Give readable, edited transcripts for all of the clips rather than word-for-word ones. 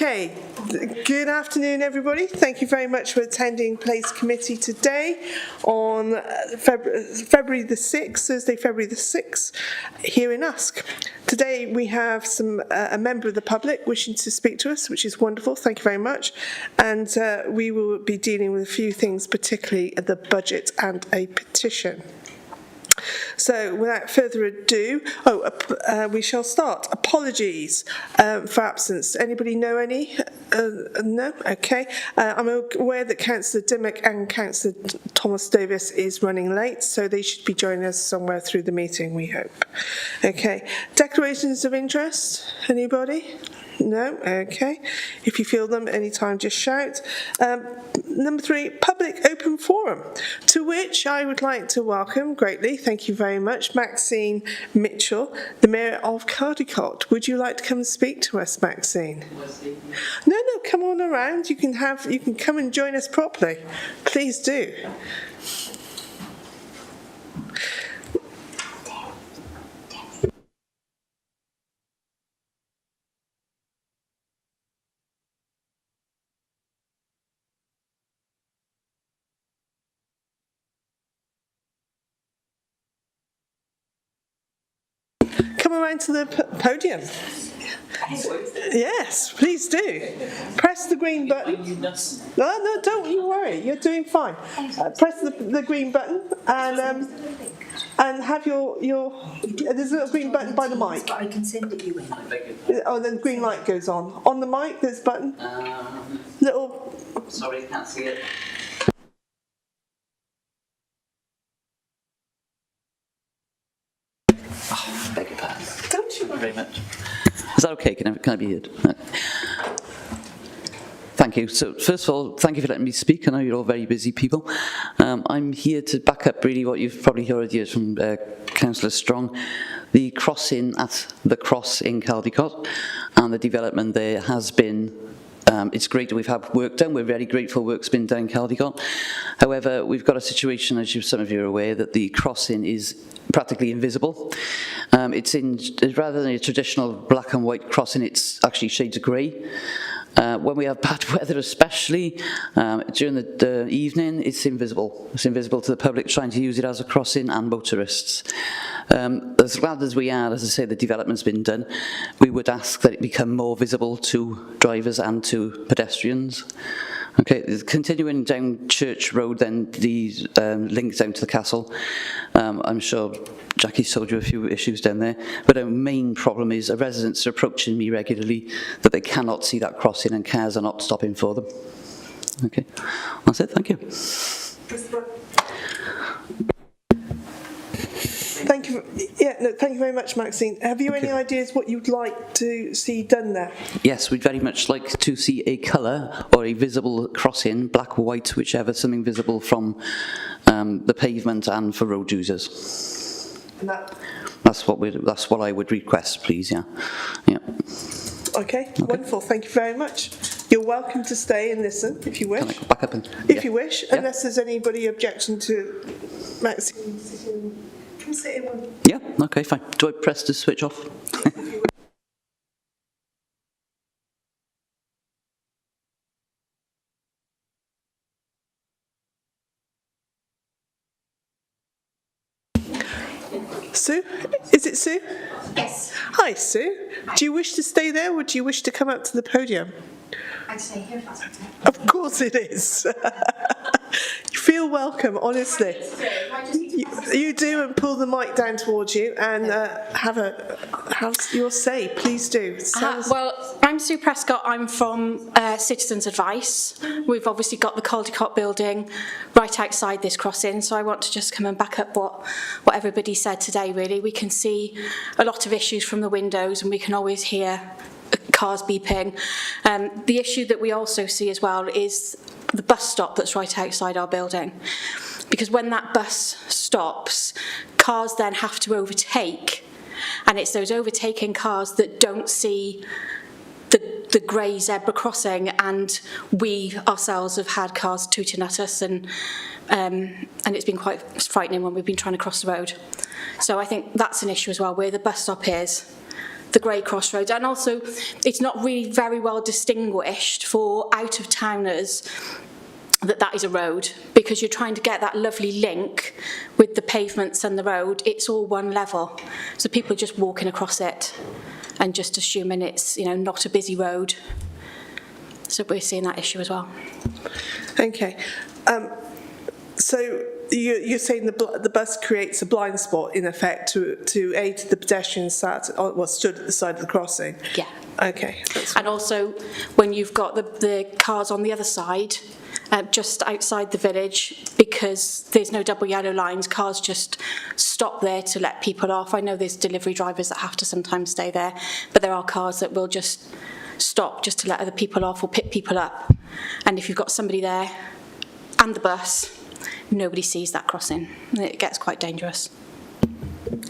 Okay, good afternoon everybody. Thank you very much for attending Place Committee today on February the 6th, Thursday, February the 6th, here in Usk. Today we have a member of the public wishing to speak to us, which is wonderful. Thank you very much. And we will be dealing with a few things, particularly the budget and a petition. So, without further ado, we shall start. Apologies for absence. Anybody know any? No? Okay. I'm aware that Councillor Dimmock and Councillor Thomas Davis is running late, so they should be joining us somewhere through the meeting, we hope. Okay. Declarations of interest? Anybody? No? Okay. If you feel them anytime, just shout. Number 3, public open forum, to which I would like to welcome greatly, thank you very much, Maxine Mitchell, the Mayor of Caldicot. Would you like to come and speak to us, Maxine? No, come on around. You can come and join us properly. Please do. Come around to the podium. Yes, please do. Press the green button. No, don't you worry. You're doing fine. Press the green button and have your. There's a little green button by the mic. I can send it you in. Oh, then the green light goes on. On the mic, there's a button. Little. Sorry, can't see it. Beg your pardon. Don't you Thank you very much. Is that okay? Can I be heard? No. Thank you. So first of all, thank you for letting me speak. I know you're all very busy people. I'm here to back up really what you've probably heard from Councillor Strong. The crossing at the Cross in Caldicot and the development there has been it's great that we've had work done. We're very grateful work's been done in Caldicot. However, we've got a situation, as some of you are aware, that the crossing is practically invisible. Rather than a traditional black and white crossing, it's actually shades of grey. When we have bad weather especially, during the evening, it's invisible. It's invisible to the public trying to use it as a crossing and motorists. As glad as we are, as I say, the development's been done, we would ask that it become more visible to drivers and to pedestrians. Okay, continuing down Church Road then, the link down to the castle. I'm sure Jackie's told you a few issues down there, but our main problem is residents are approaching me regularly that they cannot see that crossing and cars are not stopping for them. Okay, that's it, thank you. Thank you. Thank you very much, Maxine. Have you any ideas what you'd like to see done there? Yes, we'd very much like to see a colour or a visible crossing, black or white, whichever, something visible from the pavement and for road users. And that's what I would request, please. Yeah. Okay, wonderful. Thank you very much. You're welcome to stay and listen if you wish. Can I go back up if you wish, unless there's anybody objection to Maxine. Come sit in one. Yeah, okay, fine. Do I press the switch off? Sue? Is it Sue? Yes. Hi, Sue. Do you wish to stay there or do you wish to come up to the podium? I'd stay here if that's okay. Of course it is. You feel welcome, honestly. You do, and pull the mic down towards you and have your say. Please do. Well, I'm Sue Prescott. I'm from Citizens Advice. We've obviously got the Caldicot building right outside this crossing, so I want to just come and back up what everybody said today, really. We can see a lot of issues from the windows and we can always hear cars beeping. The issue that we also see as well is the bus stop that's right outside our building. Because when that bus stops, cars then have to overtake, and it's those overtaking cars that don't see the grey zebra crossing, and we ourselves have had cars tooting at us, and it's been quite frightening when we've been trying to cross the road. So I think that's an issue as well, where the bus stop is. the grey crossroads. And also, it's not really very well distinguished for out-of-towners that is a road, because you're trying to get that lovely link with the pavements and the road. It's all one level, so people are just walking across it and just assuming it's, you know, not a busy road. So we're seeing that issue as well. Okay. So you're saying the bus creates a blind spot, in effect, to aid the pedestrians stood at the side of the crossing? Yeah. Okay. And also, when you've got the cars on the other side, just outside the village, because there's no double yellow lines, cars just stop there to let people off. I know there's delivery drivers that have to sometimes stay there, but there are cars that will just stop just to let other people off or pick people up. And if you've got somebody there and the bus, nobody sees that crossing, and it gets quite dangerous.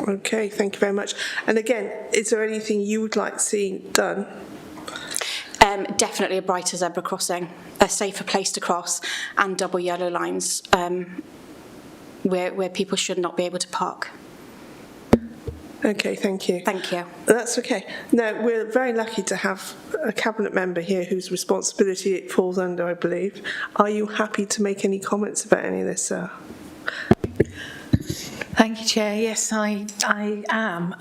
Okay, thank you very much. And again, is there anything you would like to see done? Definitely a brighter zebra crossing, a safer place to cross, and double yellow lines where people should not be able to park. Okay, thank you. Thank you. That's okay. Now, we're very lucky to have a cabinet member here whose responsibility it falls under, I believe. Are you happy to make any comments about any of this, sir? Thank you, Chair. Yes, I am.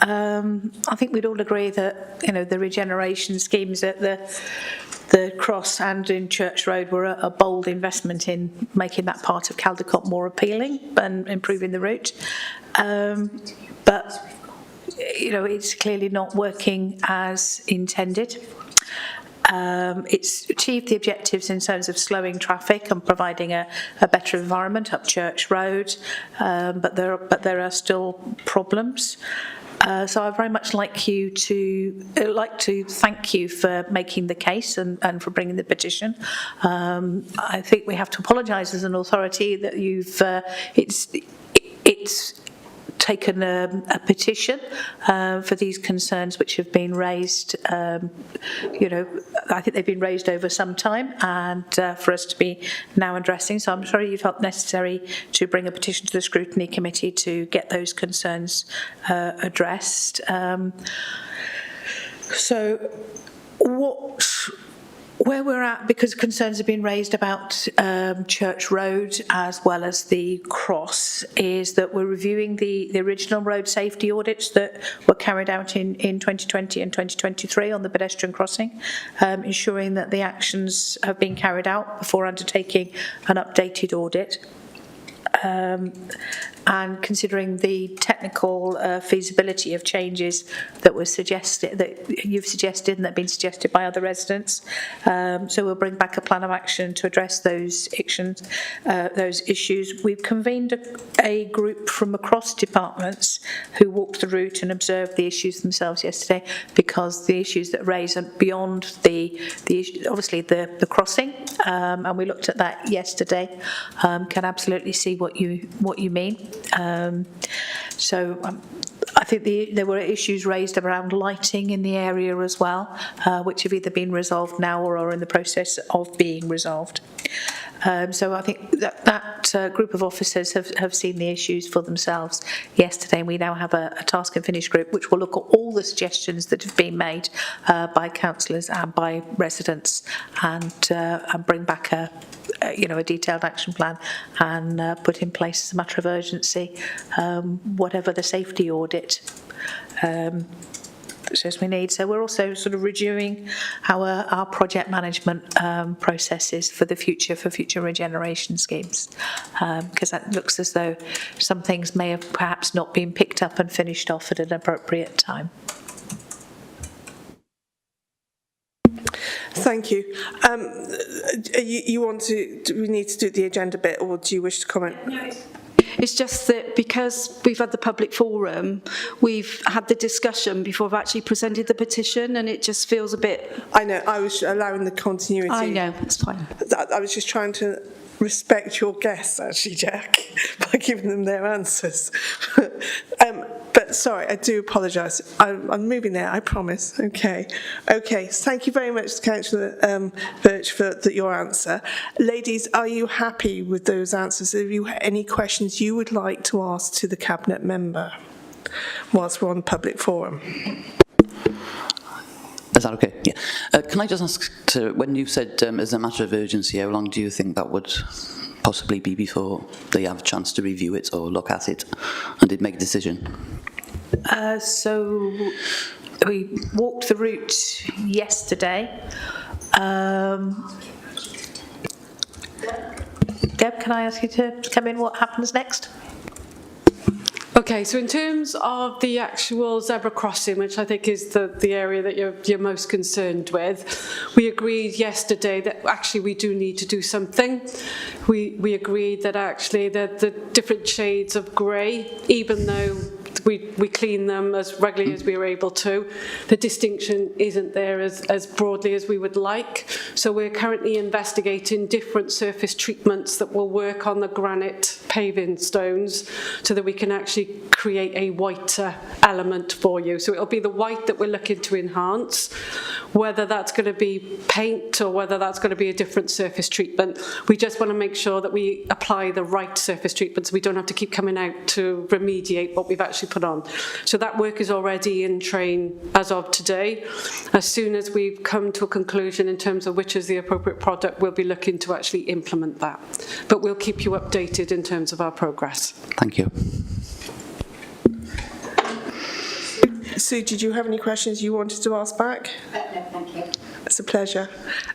I think we'd all agree that, you know, the regeneration schemes at the Cross and in Church Road were a bold investment in making that part of Caldecott more appealing and improving the route. But, you know, it's clearly not working as intended. It's achieved the objectives in terms of slowing traffic and providing a better environment up Church Road, but there are still problems. So I very much like to thank you for making the case and for bringing the petition. I think we have to apologise as an authority that it's taken a petition for these concerns which have been raised. You know, I think they've been raised over some time, and for us to be now addressing. So I'm sorry you felt necessary to bring a petition to the Scrutiny Committee to get those concerns addressed. Where we're at, because concerns have been raised about Church Road as well as the Cross, is that we're reviewing the original road safety audits that were carried out in 2020 and 2023 on the pedestrian crossing, ensuring that the actions have been carried out before undertaking an updated audit. And considering the technical feasibility of changes that were suggested, that you've suggested and that have been suggested by other residents. So we'll bring back a plan of action to address those issues. We've convened a group from across departments who walked the route and observed the issues themselves yesterday, because the issues that raise are beyond the obviously the crossing, and we looked at that yesterday. Can absolutely see what you mean. I think there were issues raised around lighting in the area as well, which have either been resolved now or are in the process of being resolved. So I think that group of officers have seen the issues for themselves yesterday, and we now have a task and finish group which will look at all the suggestions that have been made by councillors and by residents, and bring back a detailed action plan and put in place as a matter of urgency whatever the safety audit says we need. So we're also sort of reviewing our project management processes for the future, for future regeneration schemes, because that looks as though some things may have perhaps not been picked up and finished off at an appropriate time. Thank you. Do we need to do the agenda bit, or do you wish to comment? No, it's just that because we've had the public forum, we've had the discussion before we've actually presented the petition, and it just feels a bit... I know, I was allowing the continuity. I know, it's fine. I was just trying to respect your guests, actually, Jack, by giving them their answers. But sorry, I do apologise. I'm moving there, I promise. Okay. Thank you very much, Councillor Birch, for your answer. Ladies, are you happy with those answers? Have you any questions you would like to ask to the Cabinet member whilst we're on public forum? Is that okay? Yeah. Can I just ask, when you said as a matter of urgency, how long do you think that would possibly be before they have a chance to review it or look at it and make a decision? So we walked the route yesterday. Deb, can I ask you to come in? What happens next? Okay, so in terms of the actual zebra crossing, which I think is the area that you're most concerned with, we agreed yesterday that actually we do need to do something. We agreed that actually the different shades of grey, even though we clean them as regularly as we were able to, the distinction isn't there as broadly as we would like. So we're currently investigating different surface treatments that will work on the granite paving stones so that we can actually create a whiter element for you. So it'll be the white that we're looking to enhance. Whether that's going to be paint or whether that's going to be a different surface treatment, we just want to make sure that we apply the right surface treatment so we don't have to keep coming out to remediate what we've actually put on. So that work is already in train as of today. As soon as we've come to a conclusion in terms of which is the appropriate product, we'll be looking to actually implement that. But we'll keep you updated in terms of our progress. Thank you. Sue, did you have any questions you wanted to ask back? No, thank you. It's a pleasure.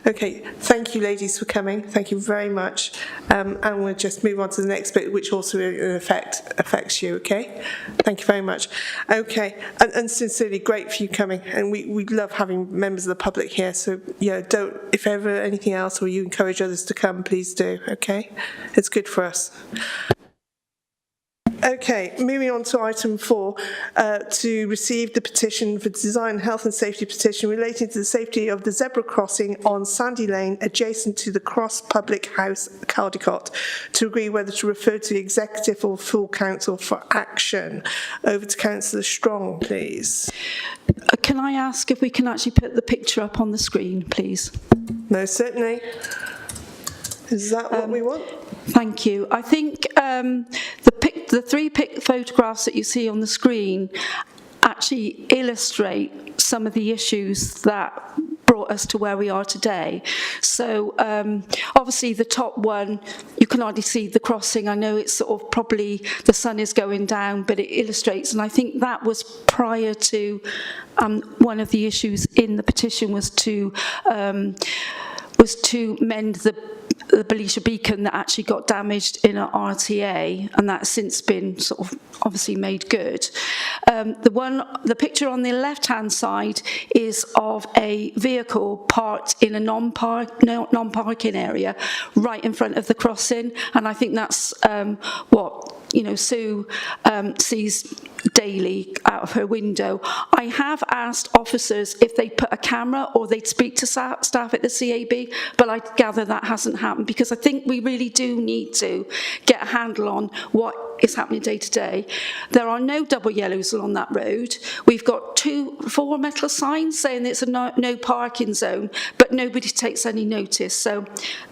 Okay, thank you ladies for coming. Thank you very much. And we'll just move on to the next bit, which also in effect affects you, okay? Thank you very much. Okay, and sincerely, great for you coming. And we love having members of the public here. So, yeah, if ever anything else or you encourage others to come, please do, okay? It's good for us. Okay, moving on to item 4, to receive the petition for design health and safety petition relating to the safety of the zebra crossing on Sandy Lane adjacent to the Cross Public House, Caldicot, to agree whether to refer to the executive or full council for action. Over to Councillor Strong, please. Can I ask if we can actually put the picture up on the screen, please? No, certainly. Is that what we want? Thank you. I think the three photographs that you see on the screen actually illustrate some of the issues that brought us to where we are today. So obviously the top one, you can hardly see the crossing. I know it's sort of probably the sun is going down, but it illustrates, and I think that was prior to one of the issues in the petition was to mend the Belisha beacon that actually got damaged in an RTA, and that's since been sort of obviously made good. The picture on the left-hand side is of a vehicle parked in a non-parking area right in front of the crossing, and I think that's what Sue sees daily out of her window. I have asked officers if they'd put a camera or they'd speak to staff at the CAB, but I gather that hasn't happened, because I think we really do need to get a handle on what is happening day to day. There are no double yellows along that road. We've got 4 metal signs saying it's a no parking zone, but nobody takes any notice. So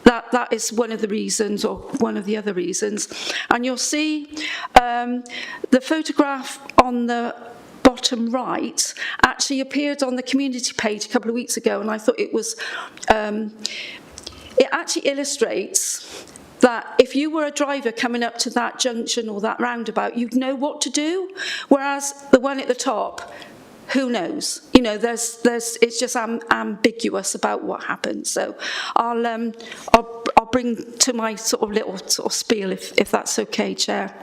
that is one of the reasons, or one of the other reasons. And you'll see the photograph on the bottom right actually appeared on the community page a couple of weeks ago, and I thought it was it actually illustrates that if you were a driver coming up to that junction or that roundabout, you'd know what to do, whereas the one at the top, who knows? It's just ambiguous about what happens. So I'll bring to my sort of little sort of spiel if that's okay, Chair.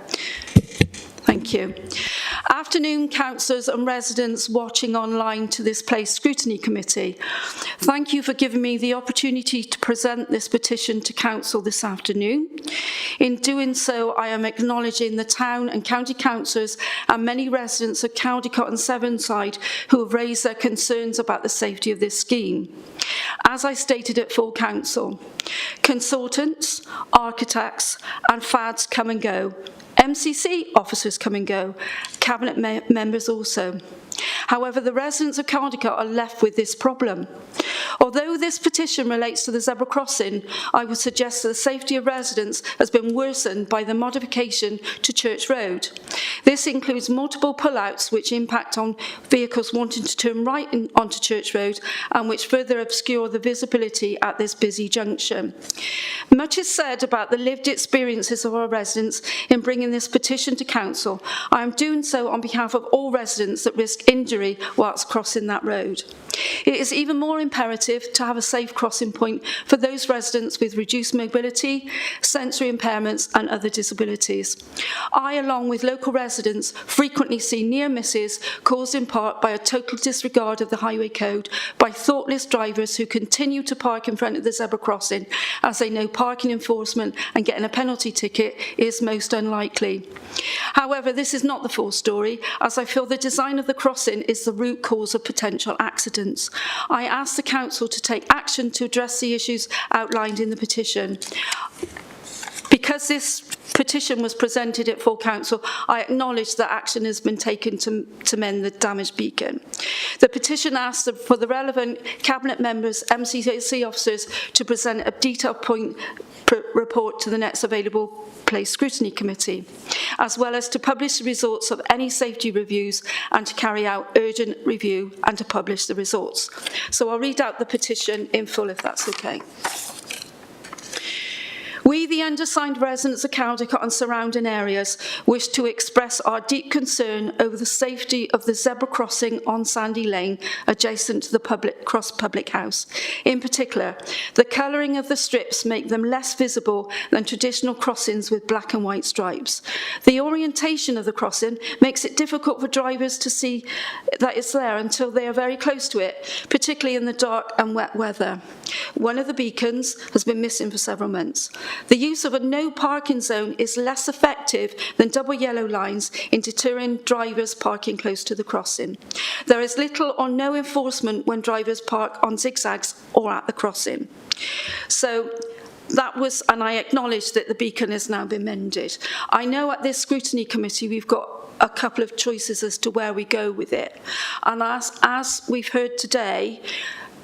Thank you. Afternoon, councillors and residents watching online to this Place Scrutiny Committee. Thank you for giving me the opportunity to present this petition to council this afternoon. In doing so, I am acknowledging the town and county councillors and many residents of Caldicot and Sevenside who have raised their concerns about the safety of this scheme. As I stated at full council, consultants, architects and fads come and go. MCC officers come and go, cabinet members also. However, the residents of Caldicot are left with this problem. Although this petition relates to the zebra crossing, I would suggest that the safety of residents has been worsened by the modification to Church Road. This includes multiple pullouts which impact on vehicles wanting to turn right onto Church Road and which further obscure the visibility at this busy junction. Much is said about the lived experiences of our residents in bringing this petition to Council. I am doing so on behalf of all residents that risk injury whilst crossing that road. It is even more imperative to have a safe crossing point for those residents with reduced mobility, sensory impairments and other disabilities. I, along with local residents, frequently see near misses caused in part by a total disregard of the highway code by thoughtless drivers who continue to park in front of the zebra crossing as they know parking enforcement and getting a penalty ticket is most unlikely. However, this is not the full story, as I feel the design of the crossing is the root cause of potential accidents. I ask the Council to take action to address the issues outlined in the petition. Because this petition was presented at full council, I acknowledge that action has been taken to mend the damaged beacon. The petition asks for the relevant Cabinet members, MCC officers, to present a detailed point report to the next available Place Scrutiny Committee, as well as to publish the results of any safety reviews and to carry out urgent review and to publish the results. So I'll read out the petition in full if that's okay. We, the undersigned residents of Caldicot and surrounding areas, wish to express our deep concern over the safety of the zebra crossing on Sandy Lane, adjacent to the Public House. In particular, the colouring of the strips make them less visible than traditional crossings with black and white stripes. The orientation of the crossing makes it difficult for drivers to see that it's there until they are very close to it, particularly in the dark and wet weather. One of the beacons has been missing for several months. The use of a no parking zone is less effective than double yellow lines in deterring drivers parking close to the crossing. There is little or no enforcement when drivers park on zigzags or at the crossing. So that was, and I acknowledge that the beacon has now been mended. I know at this scrutiny committee we've got a couple of choices as to where we go with it. And as we've heard today,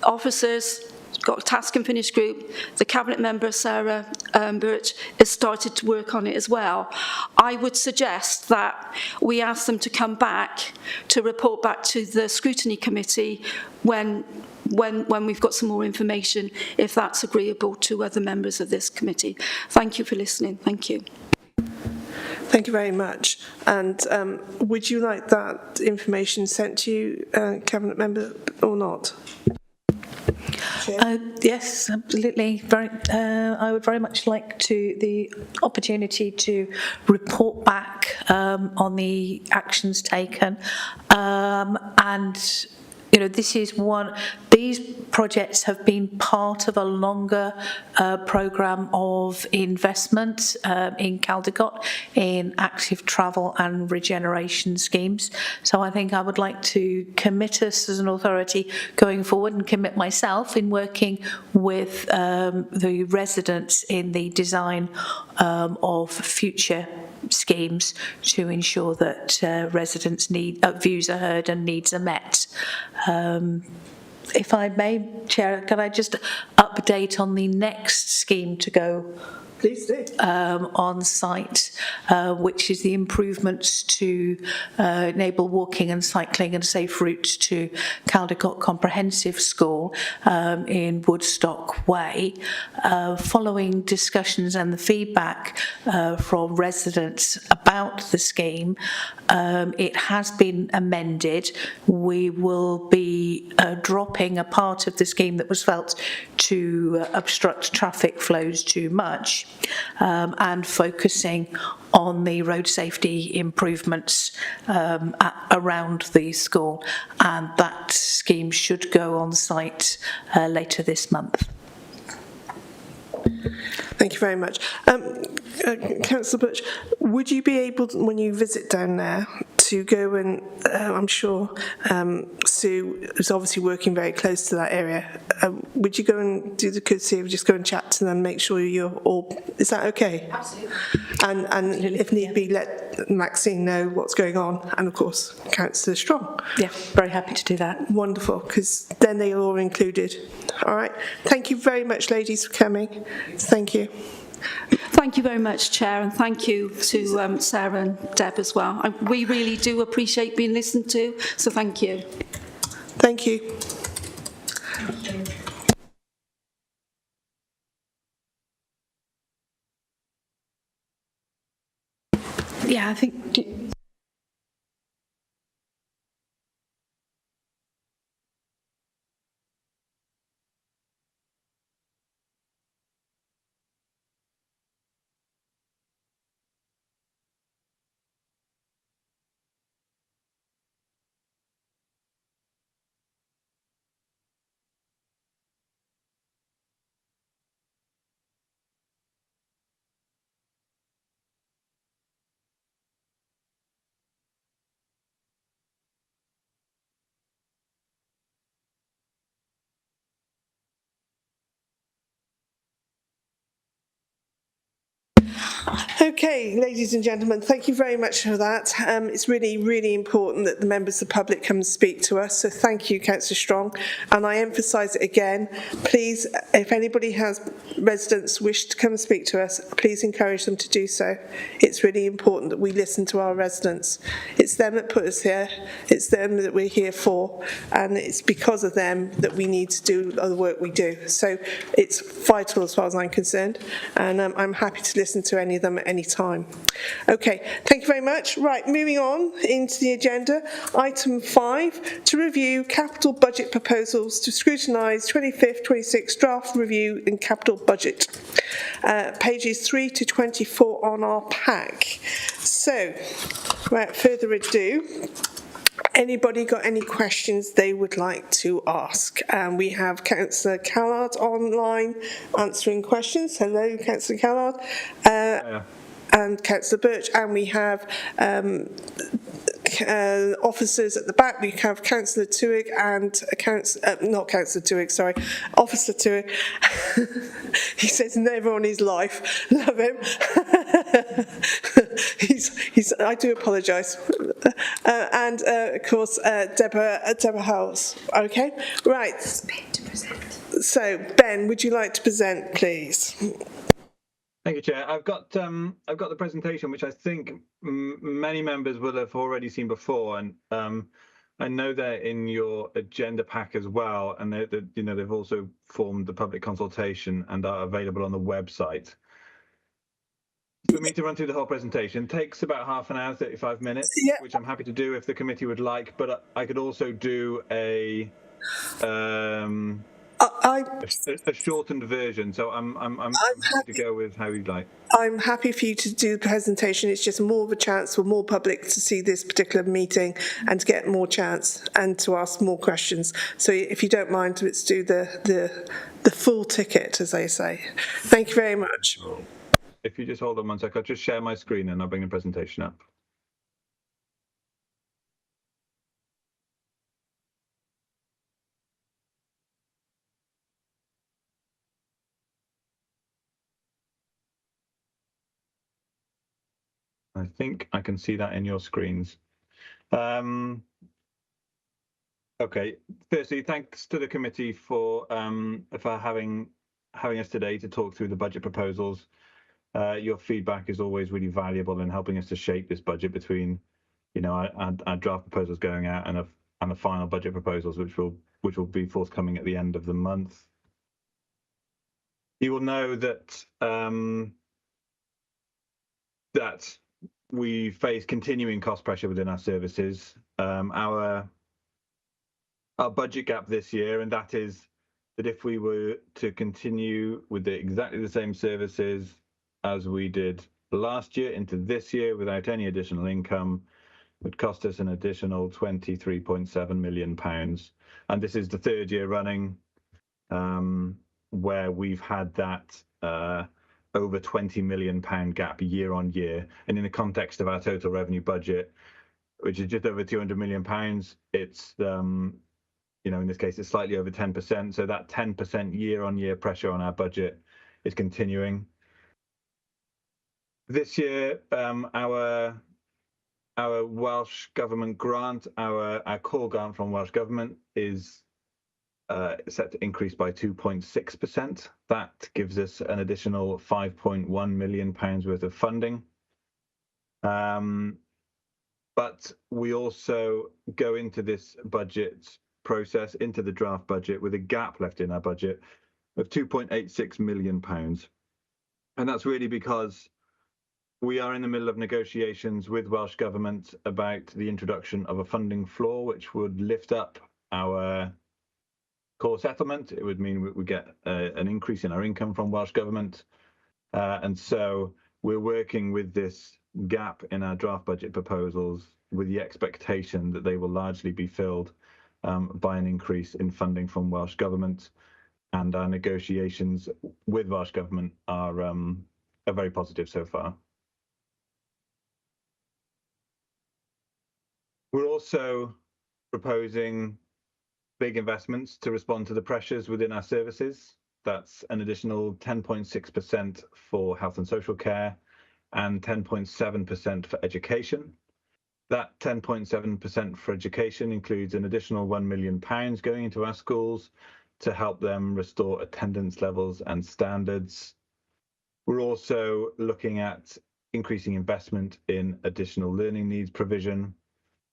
officers, got a task and finish group, the Cabinet member Sarah Birch has started to work on it as well. I would suggest that we ask them to come back to report back to the scrutiny committee when we've got some more information, if that's agreeable to other members of this committee. Thank you for listening. Thank you. Thank you very much. And would you like that information sent to you, Cabinet member, or not? Yes, absolutely. I would very much like the opportunity to report back on the actions taken, and this is one. These projects have been part of a longer programme of investment in Caldicot in active travel and regeneration schemes. So I think I would like to commit us as an authority going forward and commit myself in working with the residents in the design of future schemes to ensure that residents' views are heard and needs are met. If I may, Chair, can I just update on the next scheme to go? Please do. On site, which is the improvements to enable walking and cycling and safe routes to Caldicot Comprehensive School in Woodstock Way. Following discussions and the feedback from residents about the scheme, it has been amended. We will be dropping a part of the scheme that was felt to obstruct traffic flows too much, and focusing on the road safety improvements around the school, and that scheme should go on site later this month. Thank you very much. Councillor Butch, would you be able, when you visit down there, to go and, I'm sure Sue is obviously working very close to that area. Would you go and do the courtesy of just go and chat to them, make sure you're all, is that okay? Absolutely. And if need be, let Maxine know what's going on, and of course, Councillor Strong. Yeah, very happy to do that. Wonderful, because then they are all included. All right. Thank you very much, ladies, for coming. Thank you. Thank you very much, Chair, and thank you to Sarah and Deb as well. We really do appreciate being listened to, so thank you. Thank you. Yeah, I think... Okay, ladies and gentlemen, thank you very much for that. It's really, really important that the members of the public come and speak to us, so thank you, Councillor Strong. And I emphasise it again, please, if anybody has residents wish to come and speak to us, please encourage them to do so. It's really important that we listen to our residents. It's them that put us here, it's them that we're here for, and it's because of them that we need to do the work we do. So it's vital as far as I'm concerned, and I'm happy to listen to any of them at any time. Okay, thank you very much. Right, moving on into the agenda. Item 5, to review capital budget proposals to scrutinise 25th, 26th draft review and capital budget. Pages 3 to 24 on our pack. So, without further ado, anybody got any questions they would like to ask? We have Councillor Callard online answering questions. Hello, Councillor Callard. And Councillor Birch. And we have officers at the back. We have Councillor Tuig and not Councillor Tuig, sorry, Officer Tuig. He says never on his life. Love him. I do apologise. And of course, Deborah Howells. Okay, right. So Ben, would you like to present, please? Thank you, Chair. I've got the presentation, which I think many members will have already seen before, and I know they're in your agenda pack as well, and they've also formed the public consultation and are available on the website. For me to run through the whole presentation takes about half an hour, 35 minutes, which I'm happy to do if the committee would like, but I could also do a shortened version, so I'm happy to go with how you'd like. I'm happy for you to do the presentation. It's just more of a chance for more public to see this particular meeting and to get more chance and to ask more questions. So if you don't mind, let's do the full ticket, as they say. Thank you very much. If you just hold on one sec, I'll just share my screen and I'll bring the presentation up. I think I can see that in your screens. Okay, firstly, thanks to the committee for having us today to talk through the budget proposals. Your feedback is always really valuable in helping us to shape this budget between, our draft proposals going out and the final budget proposals, which will be forthcoming at the end of the month. You will know that that we face continuing cost pressure within our services. Our budget gap this year, and that is that if we were to continue with exactly the same services as we did last year into this year without any additional income, would cost us an additional £23.7 million. And this is the third year running where we've had that over £20 million gap year on year. And in the context of our total revenue budget, which is just over £200 million. It's in this case, it's slightly over 10%. So that 10% year-on-year pressure on our budget is continuing. This year, our Welsh Government grant, our core grant from Welsh Government is set to increase by 2.6%. That gives us an additional £5.1 million worth of funding. But we also go into this budget process, into the draft budget, with a gap left in our budget of £2.86 million. And that's really because we are in the middle of negotiations with Welsh Government about the introduction of a funding floor, which would lift up our core settlement. It would mean we get an increase in our income from Welsh Government. And so we're working with this gap in our draft budget proposals with the expectation that they will largely be filled by an increase in funding from Welsh Government. And our negotiations with Welsh Government are very positive so far. We're also proposing big investments to respond to the pressures within our services. That's an additional 10.6% for health and social care and 10.7% for education. That 10.7% for education includes an additional £1 million going into our schools to help them restore attendance levels and standards. We're also looking at increasing investment in additional learning needs provision,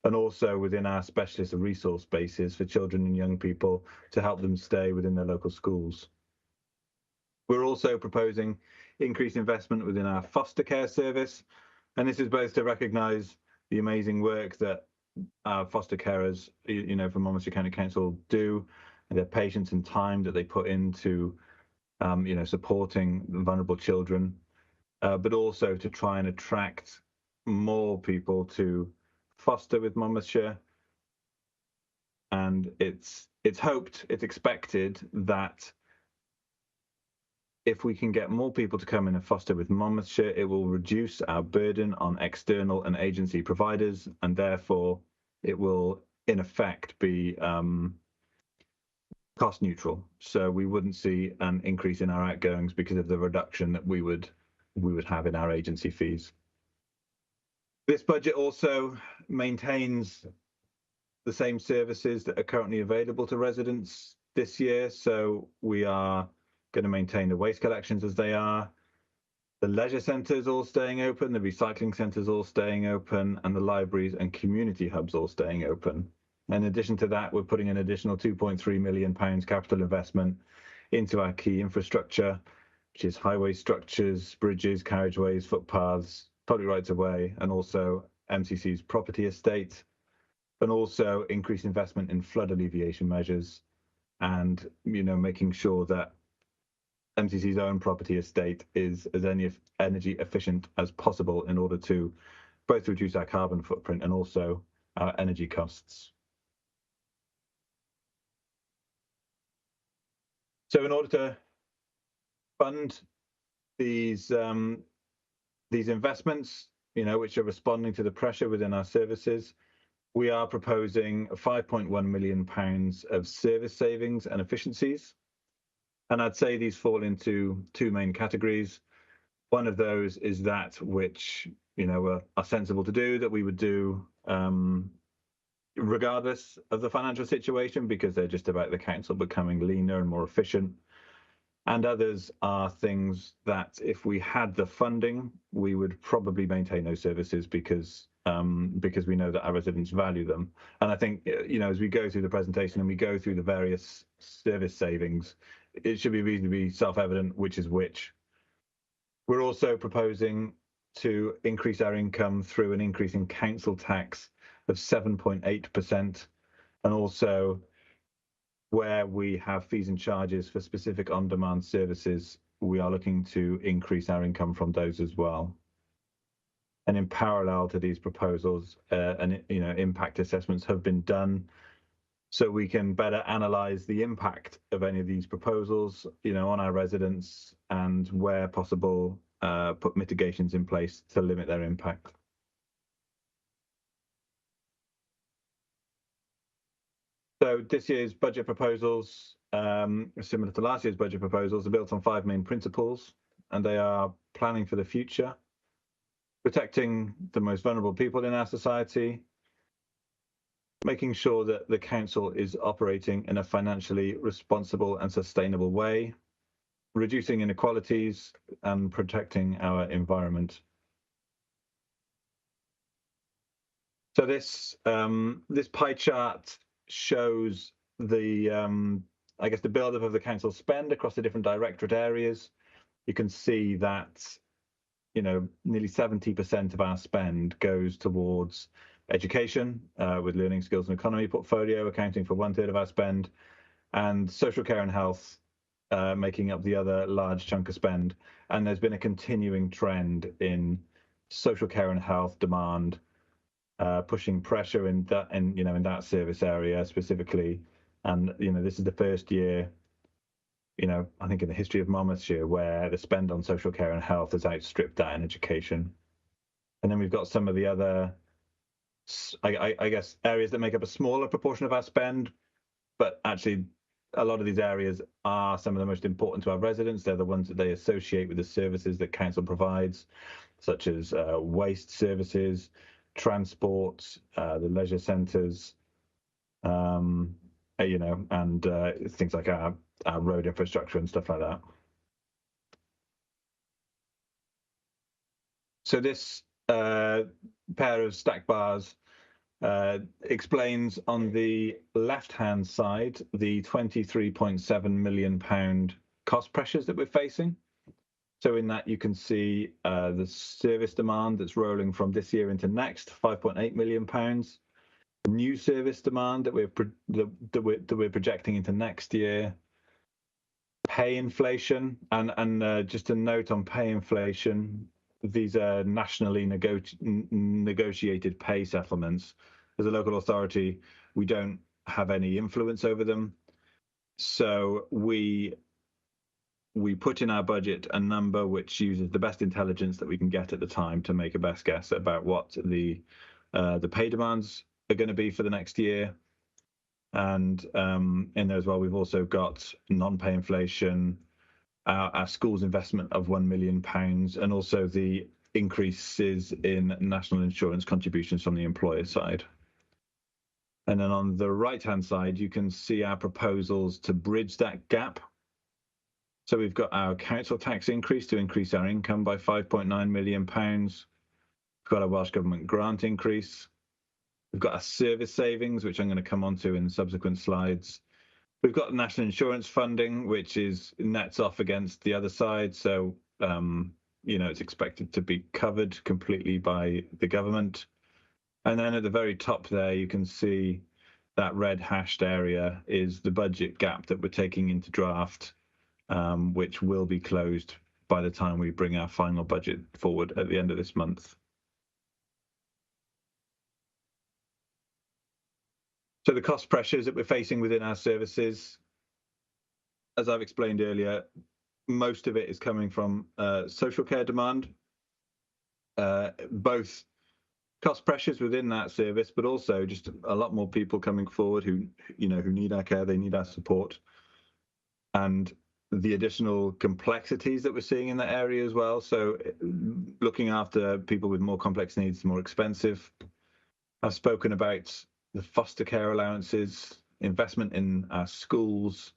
and also within our specialist resource bases for children and young people to help them stay within their local schools. We're also proposing increased investment within our foster care service, and this is both to recognise the amazing work that our foster carers, from Monmouthshire County Council do, and their patience and time that they put into, supporting vulnerable children, but also to try and attract more people to foster with Monmouthshire. And it's expected that if we can get more people to come in and foster with Monmouthshire, it will reduce our burden on external and agency providers, and therefore it will in effect be cost neutral. So we wouldn't see an increase in our outgoings because of the reduction that we would have in our agency fees. This budget also maintains the same services that are currently available to residents this year. So we are going to maintain the waste collections as they are, the leisure centres all staying open, the recycling centres all staying open, and the libraries and community hubs all staying open. In addition to that, we're putting an additional £2.3 million capital investment into our key infrastructure, which is highway structures, bridges, carriageways, footpaths, public rights of way, and also MCC's property estate, and also increased investment in flood alleviation measures, and making sure that MCC's own property estate is as energy efficient as possible in order to both reduce our carbon footprint and also our energy costs. So in order to fund these investments, which are responding to the pressure within our services, we are proposing £5.1 million of service savings and efficiencies. And I'd say these fall into two main categories. One of those is that which, are sensible to do, that we would do regardless of the financial situation, because they're just about the council becoming leaner and more efficient. And others are things that if we had the funding, we would probably maintain those services because we know that our residents value them. And I think, as we go through the presentation and we go through the various service savings, it should be reasonably self-evident which is which. We're also proposing to increase our income through an increase in council tax of 7.8%, and also where we have fees and charges for specific on-demand services, we are looking to increase our income from those as well. And in parallel to these proposals, impact assessments have been done, so we can better analyse the impact of any of these proposals, on our residents, and where possible, put mitigations in place to limit their impact. So this year's budget proposals, similar to last year's budget proposals, are built on 5 main principles, and they are planning for the future, protecting the most vulnerable people in our society, making sure that the council is operating in a financially responsible and sustainable way, reducing inequalities, and protecting our environment. So this pie chart shows the I guess the build-up of the council spend across the different directorate areas. You can see that, you know, nearly 70% of our spend goes towards education, with learning, skills and economy portfolio accounting for 1/3 of our spend, and social care and health making up the other large chunk of spend. And there's been a continuing trend in social care and health demand, pushing pressure in that service area specifically. And this is the first year, I think in the history of Monmouthshire, where the spend on social care and health has outstripped that in education. And then we've got some of the other, I guess, areas that make up a smaller proportion of our spend, but actually a lot of these areas are some of the most important to our residents. They're the ones that they associate with the services that council provides, such as waste services, transport, the leisure centres, and things like our road infrastructure and stuff like that. So this pair of stack bars explains on the left-hand side the £23.7 million cost pressures that we're facing. So in that you can see the service demand that's rolling from this year into next, £5.8 million. New service demand that we're projecting into next year. Pay inflation, and just a note on pay inflation, these are nationally negotiated pay settlements. As a local authority, we don't have any influence over them. So we put in our budget a number which uses the best intelligence that we can get at the time to make a best guess about what the pay demands are going to be for the next year. And in there as well, we've also got non-pay inflation, our schools investment of £1 million, and also the increases in national insurance contributions from the employer side. And then on the right-hand side, you can see our proposals to bridge that gap. So we've got our council tax increase to increase our income by £5.9 million. We've got our Welsh Government grant increase. We've got our service savings, which I'm going to come on to in subsequent slides. We've got national insurance funding, which is nets off against the other side. So, it's expected to be covered completely by the government. And then at the very top there, you can see that red hashed area is the budget gap that we're taking into draft, which will be closed by the time we bring our final budget forward at the end of this month. So the cost pressures that we're facing within our services, as I've explained earlier, most of it is coming from social care demand, both cost pressures within that service, but also just a lot more people coming forward who need our care, they need our support, and the additional complexities that we're seeing in that area as well. So looking after people with more complex needs is more expensive. I've spoken about the foster care allowances, investment in our schools.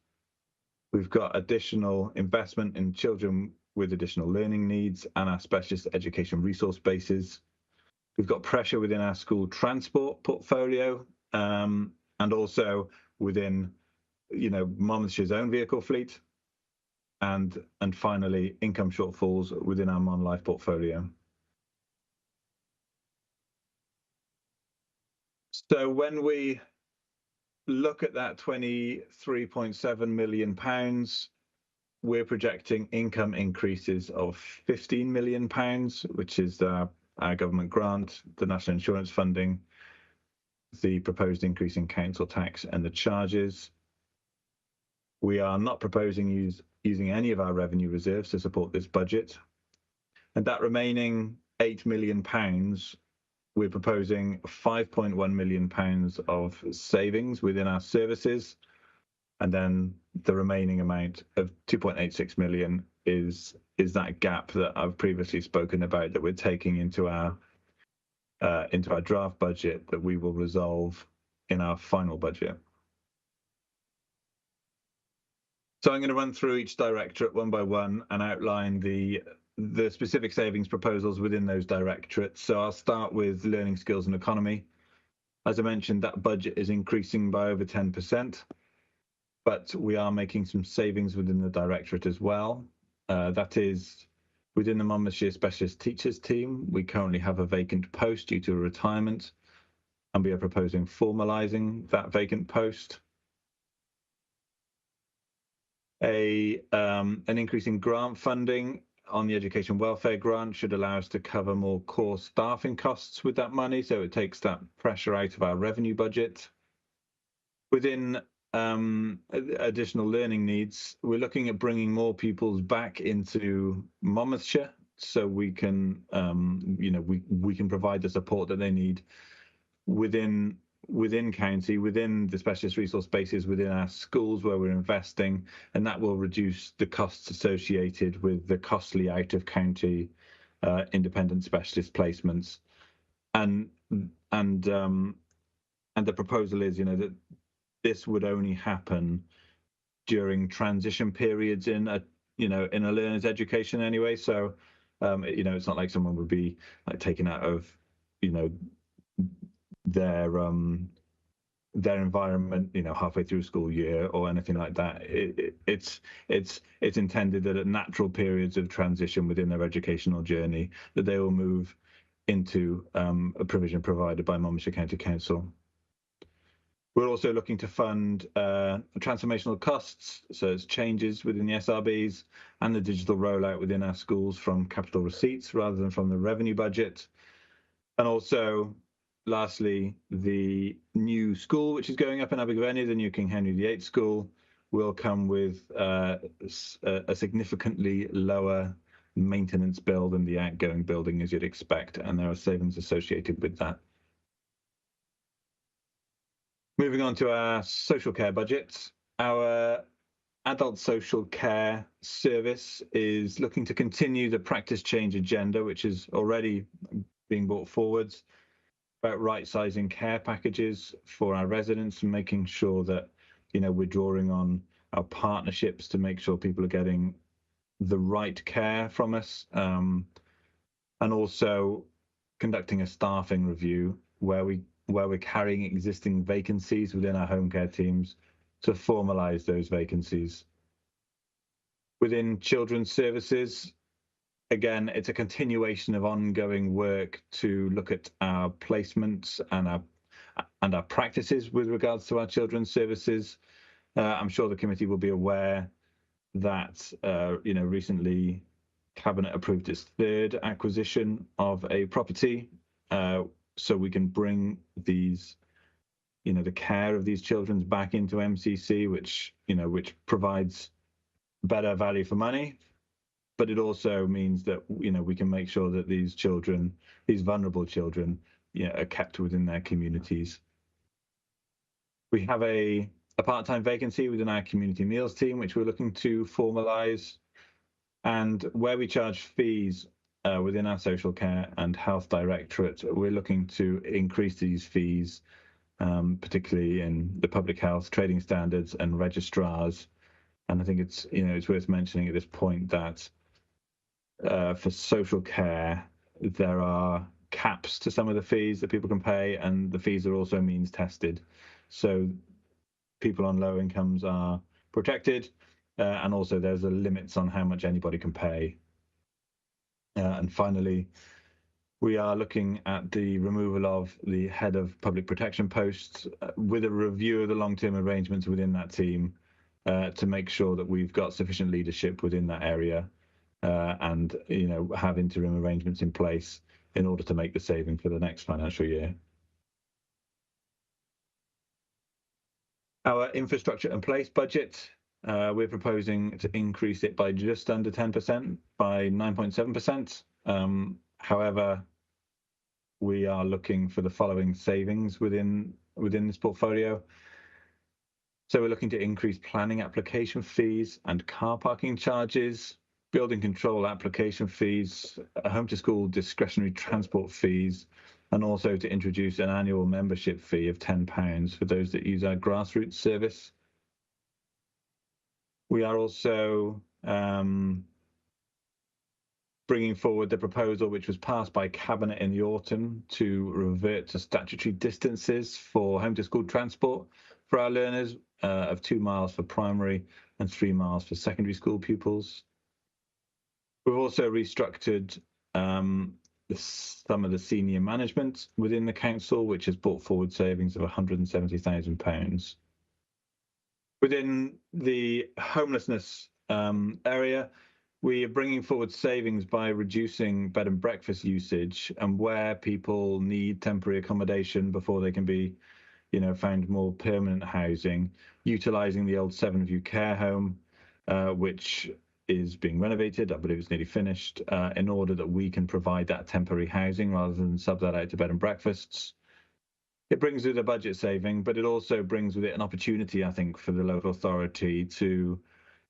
We've got additional investment in children with additional learning needs and our specialist education resource bases. We've got pressure within our school transport portfolio, and also within, Monmouthshire's own vehicle fleet, and finally income shortfalls within our Mon Life portfolio. So when we look at that £23.7 million, we're projecting income increases of £15 million, which is our government grant, the national insurance funding, the proposed increase in council tax and the charges. We are not proposing using any of our revenue reserves to support this budget. And that remaining £8 million we're proposing £5.1 million of savings within our services, and then the remaining amount of 2.86 million is that gap that I've previously spoken about that we're taking into our draft budget that we will resolve in our final budget. So I'm going to run through each directorate one by one and outline the specific savings proposals within those directorates. So I'll start with learning skills and economy. As I mentioned, that budget is increasing by over 10%, but we are making some savings within the directorate as well. That is within the Monmouthshire Specialist Teachers team. We currently have a vacant post due to a retirement, and we are proposing formalising that vacant post. An increase in grant funding on the education welfare grant should allow us to cover more core staffing costs with that money, so it takes that pressure out of our revenue budget. Within additional learning needs, we're looking at bringing more pupils back into Monmouthshire, so we can, we can provide the support that they need within county, within the specialist resource spaces within our schools where we're investing, and that will reduce the costs associated with the costly out of county independent specialist placements. And the proposal is, that this would only happen during transition periods in a learner's education anyway. So, it's not like someone would be like taken out of, their environment, halfway through school year or anything like that. It's intended that at natural periods of transition within their educational journey, that they will move into a provision provided by Monmouthshire County Council. We're also looking to fund transformational costs, so it's changes within the SRBs and the digital rollout within our schools from capital receipts rather than from the revenue budget. And also, lastly, the new school, which is going up in Abergavenny, the new King Henry VIII school, will come with a significantly lower maintenance bill than the outgoing building, as you'd expect, and there are savings associated with that. Moving on to our social care budget, our adult social care service is looking to continue the practice change agenda, which is already being brought forwards, about right-sizing care packages for our residents and making sure that, we're drawing on our partnerships to make sure people are getting the right care from us, and also conducting a staffing review where we're carrying existing vacancies within our home care teams to formalise those vacancies. Within children's services, again, it's a continuation of ongoing work to look at our placements and our practices with regards to our children's services. I'm sure the committee will be aware that recently Cabinet approved its third acquisition of a property, so we can bring these, the care of these children back into MCC, which provides better value for money. But it also means that, we can make sure that these children, these vulnerable children, are kept within their communities. We have a part-time vacancy within our community meals team, which we're looking to formalise. And where we charge fees within our social care and health directorate, we're looking to increase these fees, particularly in the public health trading standards and registrars. And I think it's worth mentioning at this point that for social care, there are caps to some of the fees that people can pay, and the fees are also means tested. So people on low incomes are protected, and also there's a limits on how much anybody can pay. And finally, we are looking at the removal of the head of public protection posts with a review of the long-term arrangements within that team to make sure that we've got sufficient leadership within that area and have interim arrangements in place in order to make the saving for the next financial year. Our infrastructure and place budget, we're proposing to increase it by just under 10%, by 9.7%. However, we are looking for the following savings within this portfolio. So we're looking to increase planning application fees and car parking charges, building control application fees, home to school discretionary transport fees, and also to introduce an annual membership fee of £10 for those that use our grassroots service. We are also bringing forward the proposal which was passed by Cabinet in the autumn to revert to statutory distances for home to school transport for our learners of 2 miles for primary and 3 miles for secondary school pupils. We've also restructured some of the senior management within the council, which has brought forward savings of £170,000. Within the homelessness area, we are bringing forward savings by reducing bed and breakfast usage, and where people need temporary accommodation before they can be, found more permanent housing, utilising the old Seven View care home, which is being renovated. I believe it's nearly finished, in order that we can provide that temporary housing rather than sub that out to bed and breakfasts. It brings with it a budget saving, but it also brings with it an opportunity, I think, for the local authority to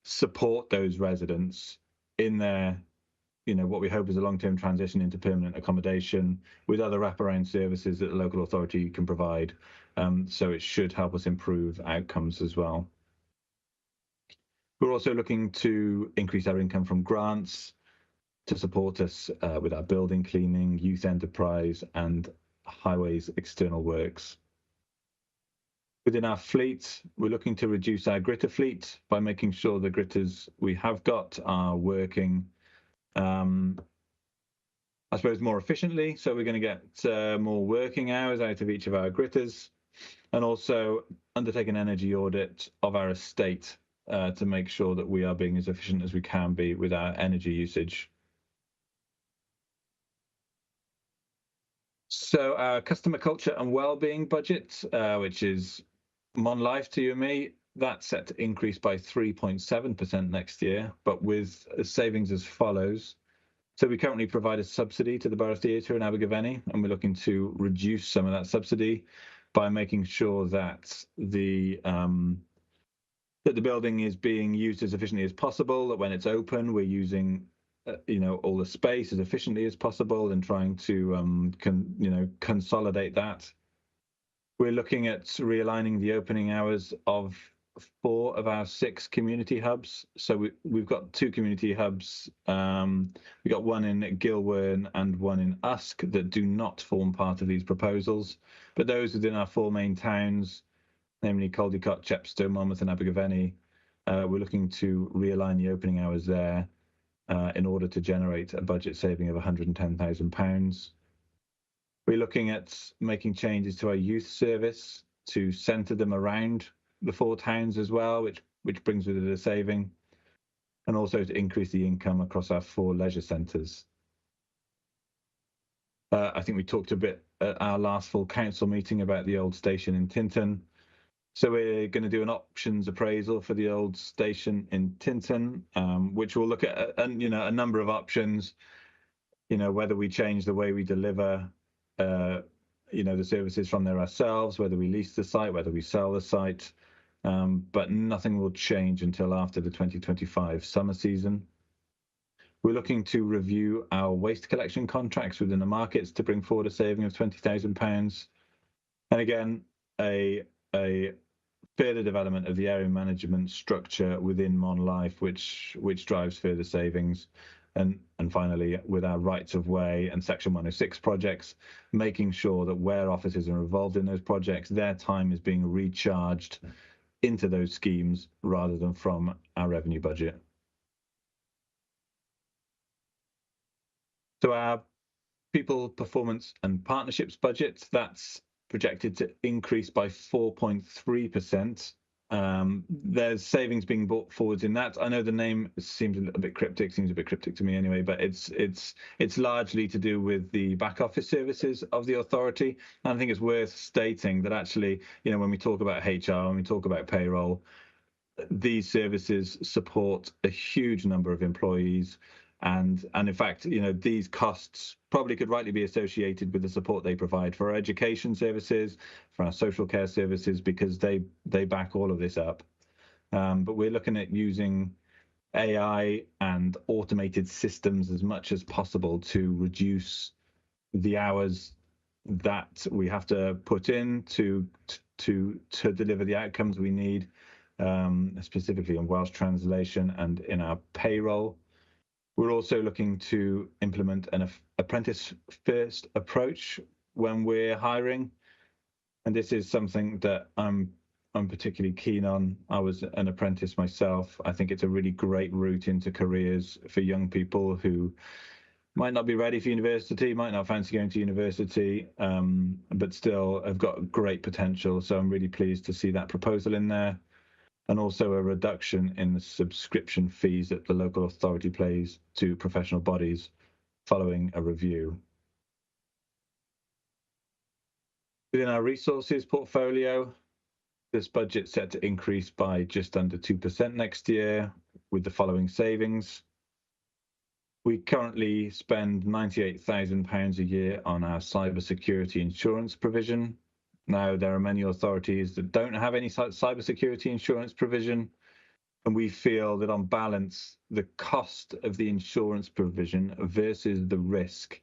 support those residents in their, what we hope is a long-term transition into permanent accommodation with other wraparound services that the local authority can provide. So it should help us improve outcomes as well. We're also looking to increase our income from grants to support us with our building cleaning, youth enterprise, and highways external works. Within our fleet, we're looking to reduce our gritter fleet by making sure the gritters we have got are working, I suppose, more efficiently. So we're going to get more working hours out of each of our gritters, and also undertake an energy audit of our estate to make sure that we are being as efficient as we can be with our energy usage. So our customer culture and wellbeing budget, which is Mon Life to you and me, that's set to increase by 3.7% next year, but with savings as follows. So we currently provide a subsidy to the Borough Theatre in Abergavenny, and we're looking to reduce some of that subsidy by making sure that the building is being used as efficiently as possible, that when it's open, we're using all the space as efficiently as possible and trying to consolidate that. We're looking at realigning the opening hours of 4 of our 6 community hubs. So we've got 2 community hubs. We've got one in Gilwern and one in Usk that do not form part of these proposals, but those within our 4 main towns, namely Caldicot, Chepstow, Monmouth and Abergavenny, we're looking to realign the opening hours there in order to generate a budget saving of £110,000. We're looking at making changes to our youth service to centre them around the 4 towns as well, which brings with it a saving, and also to increase the income across our 4 leisure centres. I think we talked a bit at our last full council meeting about the old station in Tintern. So we're going to do an options appraisal for the old station in Tintern, which will look at a number of options. Whether we change the way we deliver, the services from there ourselves, whether we lease the site, whether we sell the site, but nothing will change until after the 2025 summer season. We're looking to review our waste collection contracts within the markets to bring forward a saving of £20,000. And again, a further development of the area management structure within Mon Life, which drives further savings. And finally, with our rights of way and Section 106 projects, making sure that where officers are involved in those projects, their time is being recharged into those schemes rather than from our revenue budget. So our people, performance and partnerships budget, that's projected to increase by 4.3%. There's savings being brought forwards in that. I know the name seems a bit cryptic to me anyway, but it's largely to do with the back office services of the authority. And I think it's worth stating that actually, when we talk about HR, when we talk about payroll, these services support a huge number of employees And in fact, these costs probably could rightly be associated with the support they provide for our education services, for our social care services, because they back all of this up. But we're looking at using AI and automated systems as much as possible to reduce the hours that we have to put in to deliver the outcomes we need, specifically in Welsh translation and in our payroll. We're also looking to implement an apprentice-first approach when we're hiring, and this is something that I'm particularly keen on. I was an apprentice myself. I think it's a really great route into careers for young people who might not be ready for university, might not fancy going to university, but still have got great potential. So I'm really pleased to see that proposal in there. And also a reduction in the subscription fees that the local authority pays to professional bodies following a review. Within our resources portfolio, this budget set to increase by just under 2% next year with the following savings. We currently spend £98,000 a year on our cybersecurity insurance provision. Now, there are many authorities that don't have any cybersecurity insurance provision, and we feel that on balance, the cost of the insurance provision versus the risk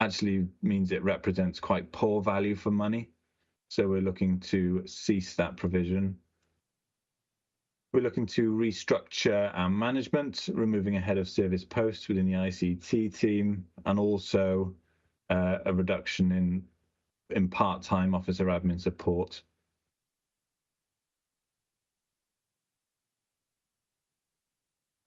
actually means it represents quite poor value for money. So we're looking to cease that provision. We're looking to restructure our management, removing a head of service post within the ICT team, and also a reduction in part-time officer admin support.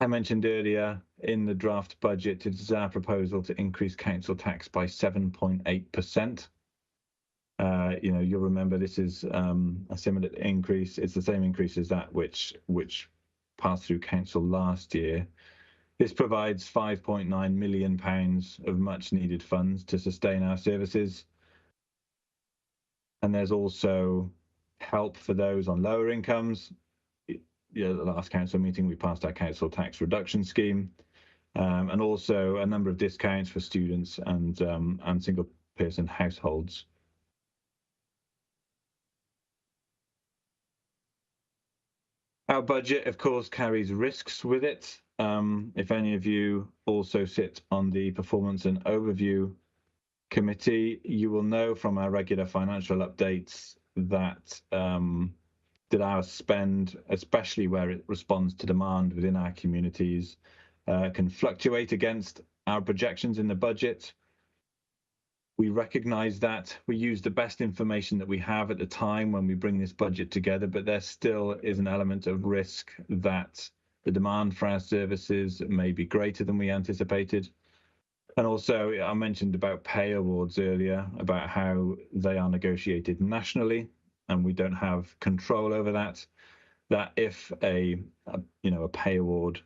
I mentioned earlier in the draft budget, it is our proposal to increase council tax by 7.8%. You'll remember this is a similar increase. It's the same increase as that which passed through council last year. This provides £5.9 million of much needed funds to sustain our services. And there's also help for those on lower incomes. The last council meeting, we passed our council tax reduction scheme, and also a number of discounts for students and single person households. Our budget, of course, carries risks with it. If any of you also sit on the Performance and Overview Committee, you will know from our regular financial updates that that our spend, especially where it responds to demand within our communities, can fluctuate against our projections in the budget. We recognise that. We use the best information that we have at the time when we bring this budget together, but there still is an element of risk that the demand for our services may be greater than we anticipated. And also, I mentioned about pay awards earlier, about how they are negotiated nationally, and we don't have control over that. That if a pay award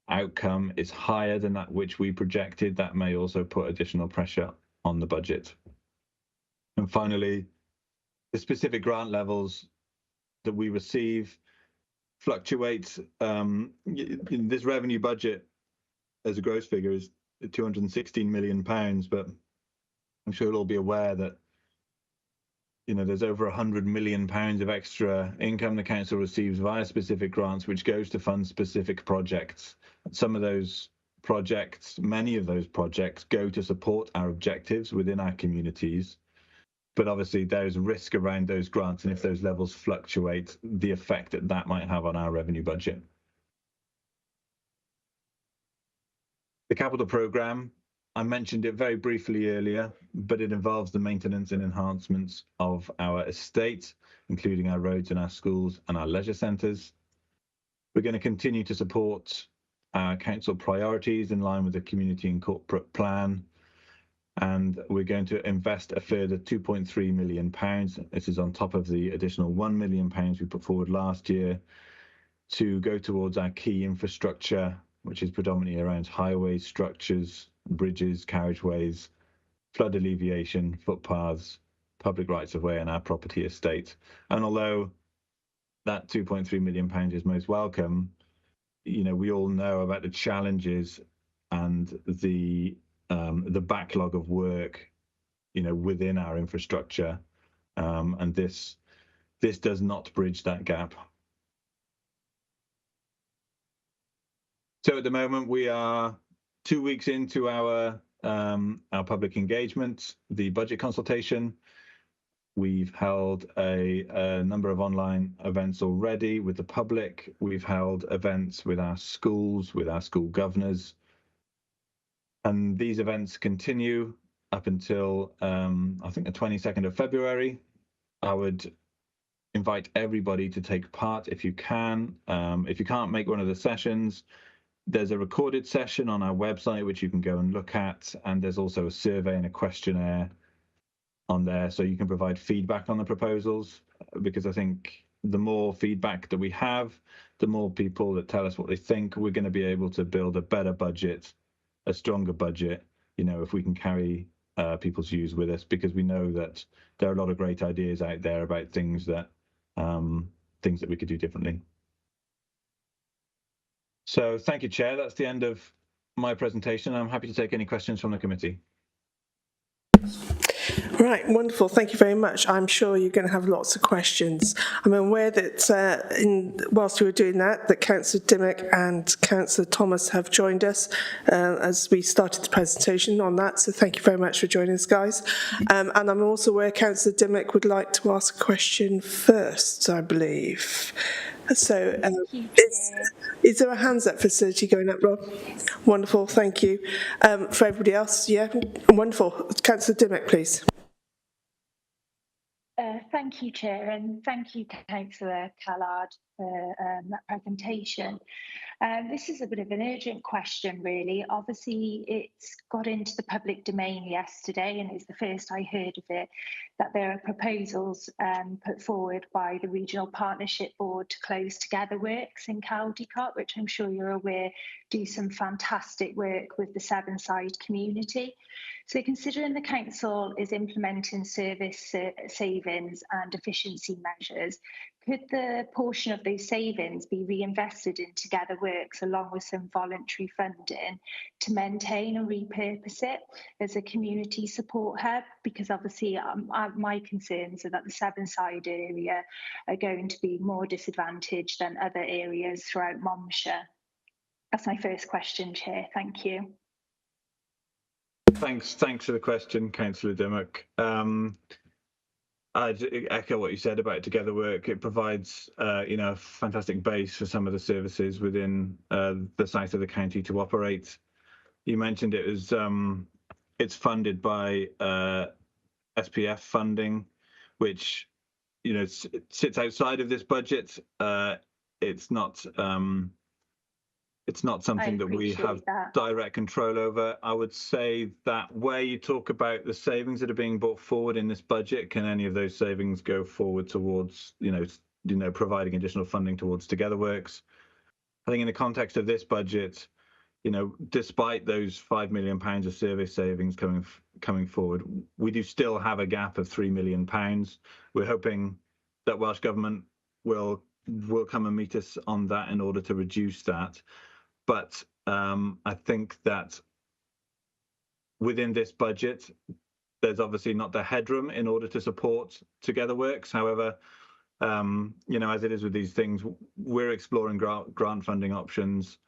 outcome is higher than that which we projected, that may also put additional pressure on the budget. And finally, the specific grant levels that we receive fluctuate. This revenue budget as a gross figure is £216 million, but I'm sure you'll all be aware that there's over £100 million of extra income the council receives via specific grants, which goes to fund specific projects. Some of those projects, many of those projects, go to support our objectives within our communities. But obviously there's risk around those grants, and if those levels fluctuate, the effect that might have on our revenue budget. The capital programme, I mentioned it very briefly earlier, but it involves the maintenance and enhancements of our estate, including our roads and our schools and our leisure centres. We're going to continue to support our council priorities in line with the community and corporate plan, and we're going to invest a further £2.3 million. This is on top of the additional £1 million we put forward last year to go towards our key infrastructure, which is predominantly around highways, structures, bridges, carriageways, flood alleviation, footpaths, public rights of way, and our property estate. And although that £2.3 million is most welcome, we all know about the challenges and the backlog of work, within our infrastructure, and this does not bridge that gap. So at the moment we are 2 weeks into our public engagement, the budget consultation. We've held a number of online events already with the public. We've held events with our schools, with our school governors. And these events continue up until, I think, the 22nd of February. I would invite everybody to take part if you can. If you can't make one of the sessions, there's a recorded session on our website which you can go and look at. And there's also a survey and a questionnaire on there, so you can provide feedback on the proposals, because I think the more feedback that we have, the more people that tell us what they think, we're going to be able to build a better budget, a stronger budget, if we can carry people's views with us, because we know that there are a lot of great ideas out there about things that we could do differently. So thank you, Chair. That's the end of my presentation. I'm happy to take any questions from the committee. Right, wonderful. Thank you very much. I'm sure you're going to have lots of questions. I'm aware that whilst we were doing that Councillor Dimmock and Councillor Thomas have joined us as we started the presentation on that. So thank you very much for joining us, guys. And I'm also aware Councillor Dimmock would like to ask a question first, I believe. So is there a hands up facility going up, Rob? Wonderful, thank you. For everybody else, yeah, wonderful. Councillor Dimmock, please. Thank you, Chair, and thank you, Councillor Callard, for that presentation. This is a bit of an urgent question, really. Obviously, it's got into the public domain yesterday, and it's the first I heard of it, that there are proposals put forward by the Regional Partnership Board to close Together Works in Caldicot, which I'm sure you're aware do some fantastic work with the Sevenside community. So considering the council is implementing service savings and efficiency measures, could the portion of those savings be reinvested in Together Works along with some voluntary funding to maintain and repurpose it as a community support hub? Because obviously my concerns are that the Sevenside area are going to be more disadvantaged than other areas throughout Monmouthshire. That's my first question, Chair. Thank you. Thanks for the question, Councillor Dimmock. I'd echo what you said about Together Work. It provides, a fantastic base for some of the services within the south of the county to operate. You mentioned it was it's funded by SPF funding, which sits outside of this budget. It's not something that we have direct control over. I would say that where you talk about the savings that are being brought forward in this budget, can any of those savings go forward towards, providing additional funding towards Together Works? I think in the context of this budget, despite those £5 million of service savings coming forward, we do still have a gap of £3 million. We're hoping that Welsh Government will come and meet us on that in order to reduce that. But I think that within this budget, there's obviously not the headroom in order to support Together Works. However, as it is with these things, we're exploring grant funding options,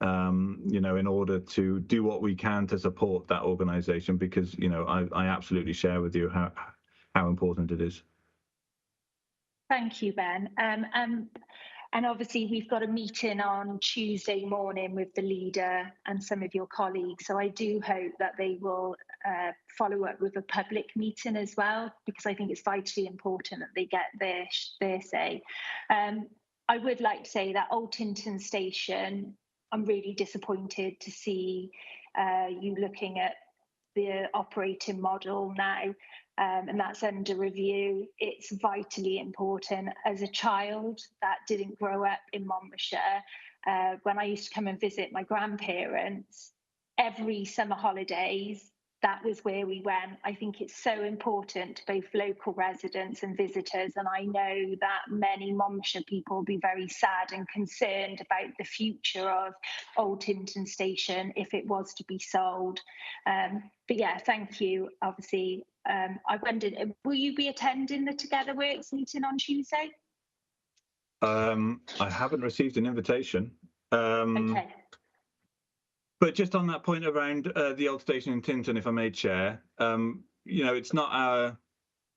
in order to do what we can to support that organisation, because, I absolutely share with you how important it is. Thank you, Ben. And obviously we've got a meeting on Tuesday morning with the leader and some of your colleagues. So I do hope that they will follow up with a public meeting as well, because I think it's vitally important that they get their say. I would like to say that Altington Station, I'm really disappointed to see you looking at the operating model now. And that's under review. It's vitally important. As a child that didn't grow up in Monmouthshire, when I used to come and visit my grandparents, every summer holidays, that was where we went. I think it's so important to both local residents and visitors, and I know that many Monmouthshire people will be very sad and concerned about the future of Old Tinton Station if it was to be sold. But yeah, thank you. Obviously, I wondered, will you be attending the Together Works meeting on Tuesday? I haven't received an invitation. Okay. But just on that point around the old station in Tinton, if I may, Chair, you know, it's not our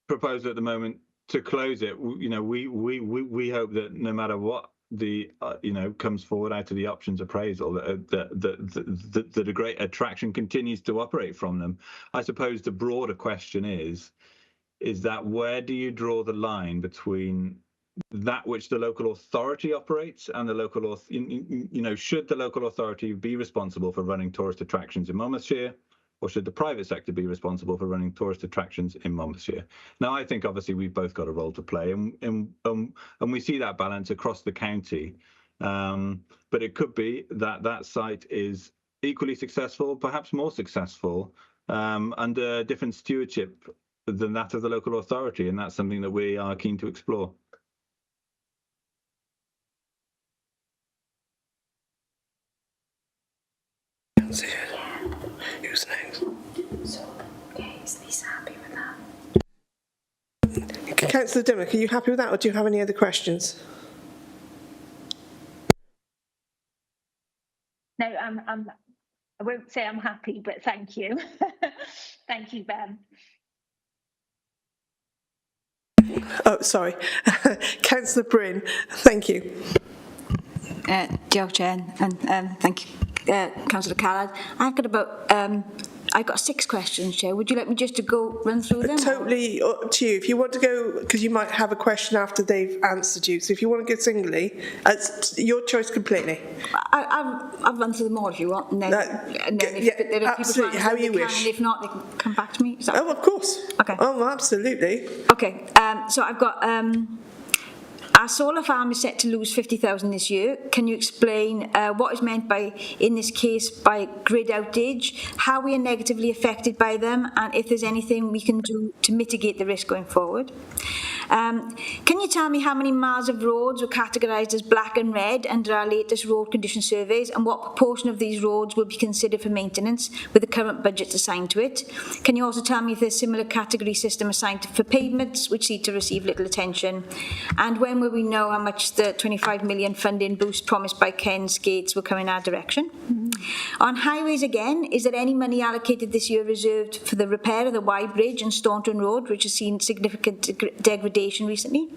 proposal at the moment to close it. You know, we hope that no matter what the you know, comes forward out of the options appraisal, that a great attraction continues to operate from them. I suppose the broader question is that where do you draw the line between that which the local authority operates and the local, you know, should the local authority be responsible for running tourist attractions in Monmouthshire, or should the private sector be responsible for running tourist attractions in Monmouthshire? Now, I think obviously we've both got a role to play, and we see that balance across the county. But it could be that that site is equally successful, perhaps more successful, under different stewardship than that of the local authority, and that's something that we are keen to explore. Who's next? So, is Lisa happy with that? Councillor Dimmock, are you happy with that, or do you have any other questions? No, I won't say I'm happy, but thank you. Thank you, Ben. Oh, sorry. Councillor Bryn, thank you. Joe Chen, and thank you, Councillor Callard. I've got 6 questions, Chair. Would you like me just to go run through them? Totally up to you. If you want to go, because you might have a question after they've answered you. So if you want to go singly, it's your choice completely. I'll run through them all if you want, and then, if there are absolutely, people how you wish. and if not, they can come back to me. Oh, of course. Okay. Oh, absolutely. Okay. So I've got. Our solar farm is set to lose 50,000 this year. Can you explain what is meant by, in this case, by grid outage, how we are negatively affected by them, and if there's anything we can do to mitigate the risk going forward? Can you tell me how many miles of roads were categorised as black and red under our latest road condition surveys, and what proportion of these roads will be considered for maintenance with the current budgets assigned to it? Can you also tell me if there's a similar category system assigned for pavements, which seem to receive little attention? And when will we know how much the 25 million funding boost promised by Ken Skates will come in our direction? On highways again, is there any money allocated this year reserved for the repair of the Y Bridge and Staunton Road, which has seen significant degradation recently?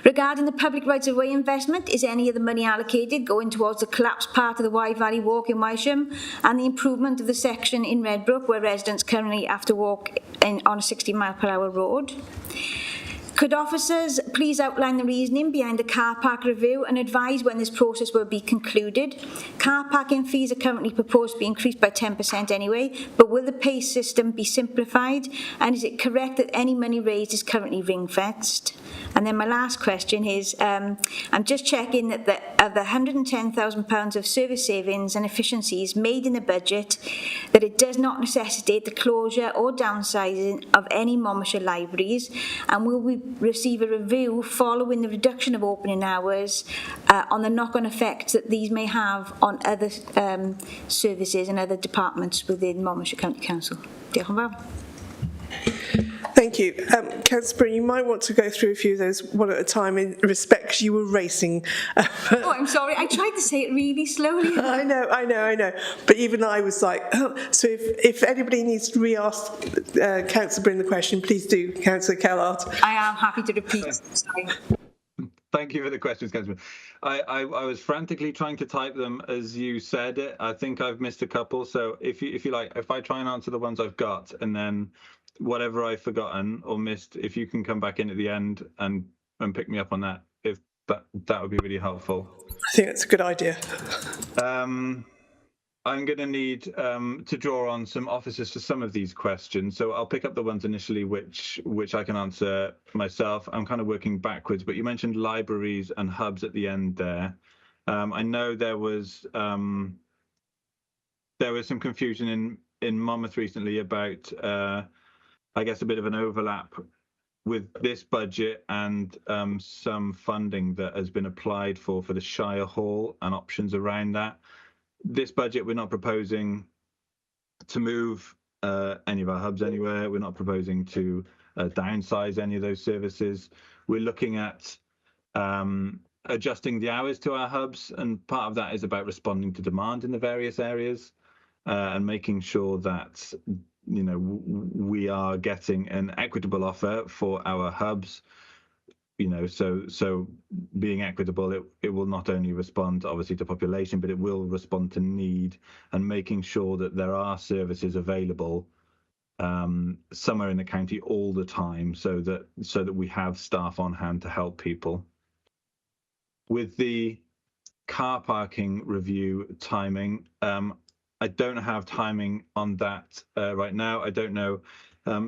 Regarding the public rights-of-way investment, is any of the money allocated going towards the collapsed part of the Wye Valley Walk in Wisham and the improvement of the section in Redbrook where residents currently have to walk on a 60-mile-per-hour road? Could officers please outline the reasoning behind the car park review and advise when this process will be concluded? Car parking fees are currently proposed to be increased by 10% anyway, but will the pay system be simplified? And is it correct that any money raised is currently ring-fenced? And then my last question is, I'm just checking that of the £110,000 of service savings and efficiencies made in the budget, that it does not necessitate the closure or downsizing of any Monmouthshire libraries, and will we receive a review following the reduction of opening hours on the knock-on effects that these may have on other services and other departments within Monmouthshire County Council? Diolch yn fawr. Thank you. Councillor Bryn, you might want to go through a few of those one at a time in respect, 'cause you were racing. Oh, I'm sorry. I tried to say it really slowly. I know. But even I was like, oh. So if anybody needs to re-ask Councillor Bryn the question, please do, Councillor Kellard. I am happy to repeat. Sorry. Thank you for the questions, Councillor. I was frantically trying to type them as you said it. I think I've missed a couple. So if you like, if I try and answer the ones I've got, and then whatever I've forgotten or missed, if you can come back in at the end and pick me up on that, if that would be really helpful. I think that's a good idea. I'm going to need to draw on some officers for some of these questions. So I'll pick up the ones initially which I can answer myself. I'm kind of working backwards, but you mentioned libraries and hubs at the end there. I know there was some confusion in Monmouth recently about, I guess, a bit of an overlap with this budget and some funding that has been applied for the Shire Hall and options around that. This budget, we're not proposing to move any of our hubs anywhere. We're not proposing to downsize any of those services. We're looking at adjusting the hours to our hubs, and part of that is about responding to demand in the various areas and making sure that we are getting an equitable offer for our hubs. So being equitable, it will not only respond obviously to population, but it will respond to need, and making sure that there are services available somewhere in the county all the time, so that we have staff on hand to help people. With the car parking review timing, I don't have timing on that right now. I don't know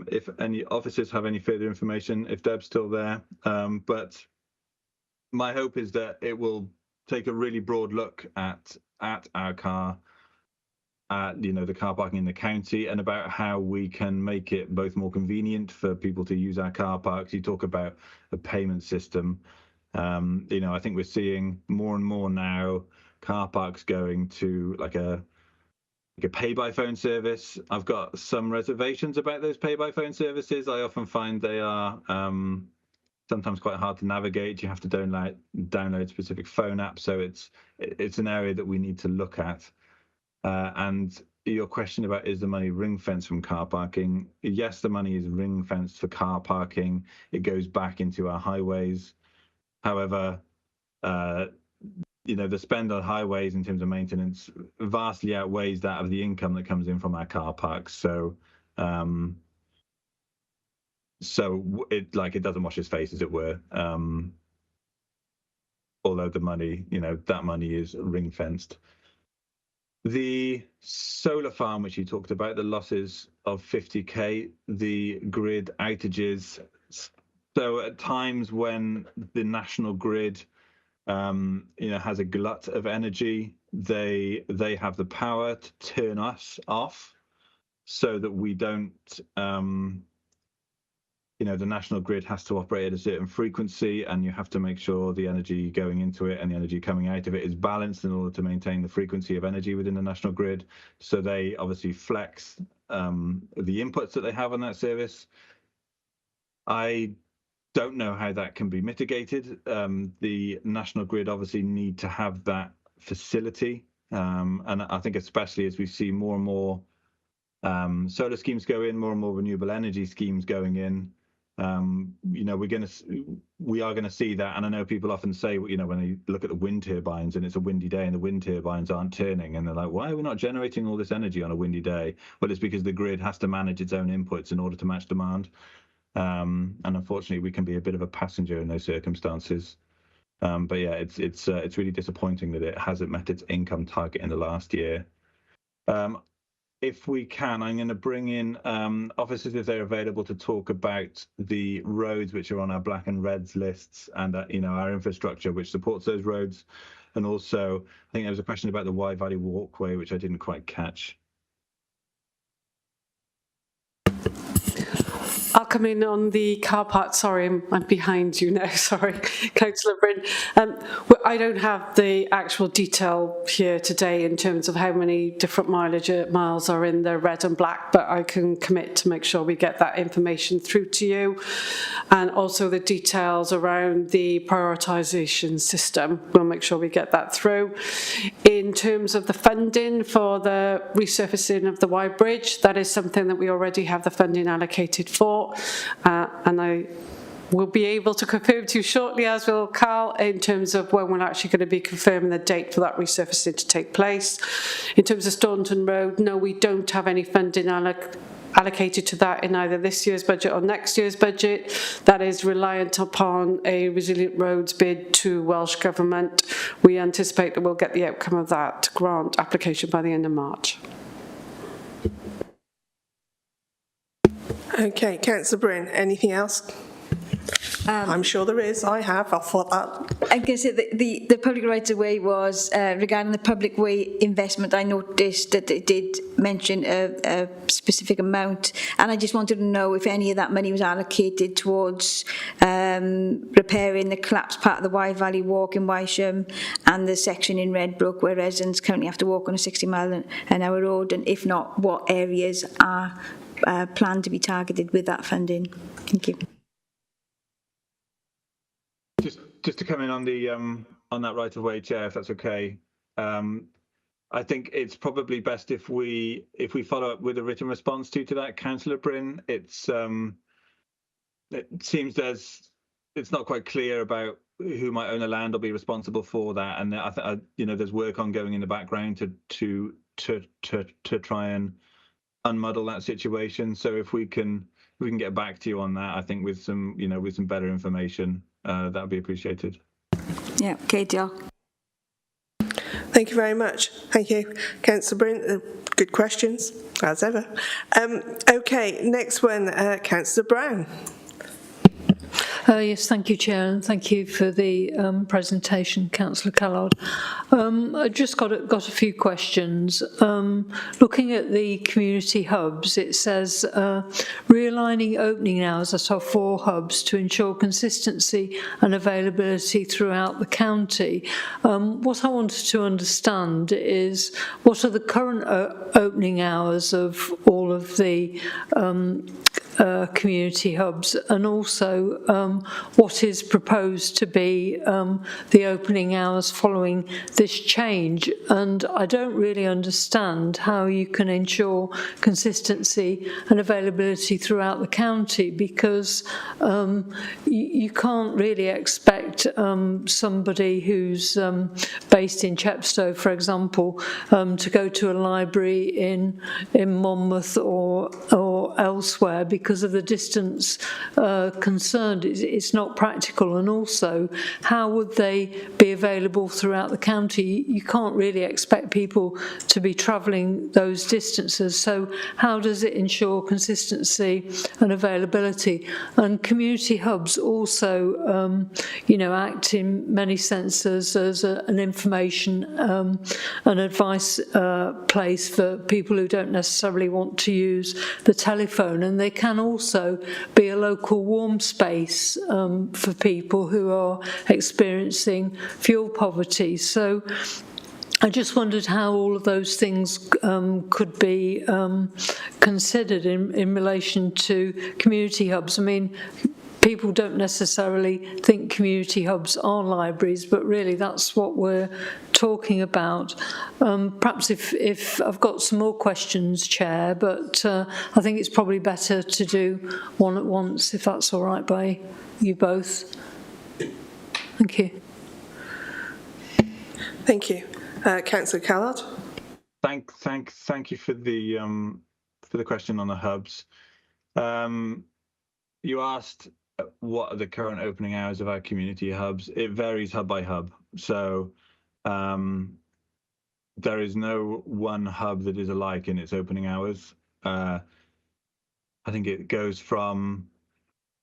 if any officers have any further information, if Deb's still there, but my hope is that it will take a really broad look at our the car parking in the county, and about how we can make it both more convenient for people to use our car parks. You talk about a payment system. I think we're seeing more and more now car parks going to like a pay by phone service. I've got some reservations about those pay by phone services. I often find they are sometimes quite hard to navigate. You have to download specific phone apps, so it's an area that we need to look at. And your question about, is the money ring fenced from car parking? Yes, the money is ring fenced for car parking. It goes back into our highways. However, the spend on highways in terms of maintenance vastly outweighs that of the income that comes in from our car parks. So it doesn't wash its face, as it were. Although the money, that money is ring fenced. The solar farm, which you talked about, the losses of 50k, the grid outages. So at times when the national grid has a glut of energy, they have the power to turn us off, so that we don't the national grid has to operate at a certain frequency, and you have to make sure the energy going into it and the energy coming out of it is balanced in order to maintain the frequency of energy within the national grid. So they obviously flex the inputs that they have on that service. I don't know how that can be mitigated. The national grid obviously need to have that facility, and I think especially as we see more and more solar schemes go in, more and more renewable energy schemes going in, we are going to see that. And I know people often say, when they look at the wind turbines and it's a windy day and the wind turbines aren't turning, and they're like, why are we not generating all this energy on a windy day? Well, it's because the grid has to manage its own inputs in order to match demand. And unfortunately, we can be a bit of a passenger in those circumstances. But yeah, it's really disappointing that it hasn't met its income target in the last year. If we can, I'm going to bring in officers, if they're available, to talk about the roads which are on our black and reds lists, and our infrastructure which supports those roads. And also, I think there was a question about the Wye Valley Walkway, which I didn't quite catch. I'll come in on the car park. Sorry, I'm behind you now. Sorry, Councillor Bryn. I don't have the actual detail here today in terms of how many different miles are in the red and black, but I can commit to make sure we get that information through to you, and also the details around the prioritisation system. We'll make sure we get that through. In terms of the funding for the resurfacing of the Wye Bridge, that is something that we already have the funding allocated for. And I will be able to confirm to you shortly, as will Carl, in terms of when we're actually going to be confirming the date for that resurfacing to take place. In terms of Staunton Road, no, we don't have any funding allocated to that in either this year's budget or next year's budget. That is reliant upon a Resilient Roads bid to Welsh Government. We anticipate that we'll get the outcome of that grant application by the end of March. Okay, Councillor Bryn, anything else? I'm sure there is. I have. I thought that. I guess the public rights of way was regarding the public way investment. I noticed that it did mention a specific amount, and I just wanted to know if any of that money was allocated towards repairing the collapsed part of the Wye Valley Walk in Wisham and the section in Redbrook where residents currently have to walk on a 60-mile-an-hour road, and if not, what areas are planned to be targeted with that funding. Thank you. Just to come in on the on that right of way, Chair, if that's okay. I think it's probably best if we follow up with a written response to that, Councillor Bryn. It seems it's not quite clear about who might own the land or be responsible for that, and there's work ongoing in the background to try and unmuddle that situation. So if we can get back to you on that, I think with some better information, that would be appreciated. Yeah, okay, Jill. Thank you very much. Thank you, Councillor Bryn. Good questions, as ever. Okay, next one, Councillor Brown. Yes, thank you, Chair, and thank you for the presentation, Councillor Callard. I just got a few questions. Looking at the community hubs, it says realigning opening hours. I saw 4 hubs to ensure consistency and availability throughout the county. What I wanted to understand is what are the current opening hours of all of the community hubs, and also what is proposed to be the opening hours following this change. And I don't really understand how you can ensure consistency and availability throughout the county, because you can't really expect somebody who's based in Chepstow, for example, to go to a library in Monmouth or elsewhere because of the distance concerned. It's not practical. And also, how would they be available throughout the county? You can't really expect people to be travelling those distances. So how does it ensure consistency and availability? And community hubs also, act in many senses as an information and advice place for people who don't necessarily want to use the telephone, and they can also be a local warm space for people who are experiencing fuel poverty. So I just wondered how all of those things could be considered in relation to community hubs. I mean, people don't necessarily think community hubs are libraries, but really that's what we're talking about. Perhaps if I've got some more questions, Chair, but I think it's probably better to do one at once, if that's all right by you both. Thank you. Thank you. Councillor Callard. Thank you for the question on the hubs. You asked what are the current opening hours of our community hubs. It varies hub by hub. So there is no one hub that is alike in its opening hours. I think it goes from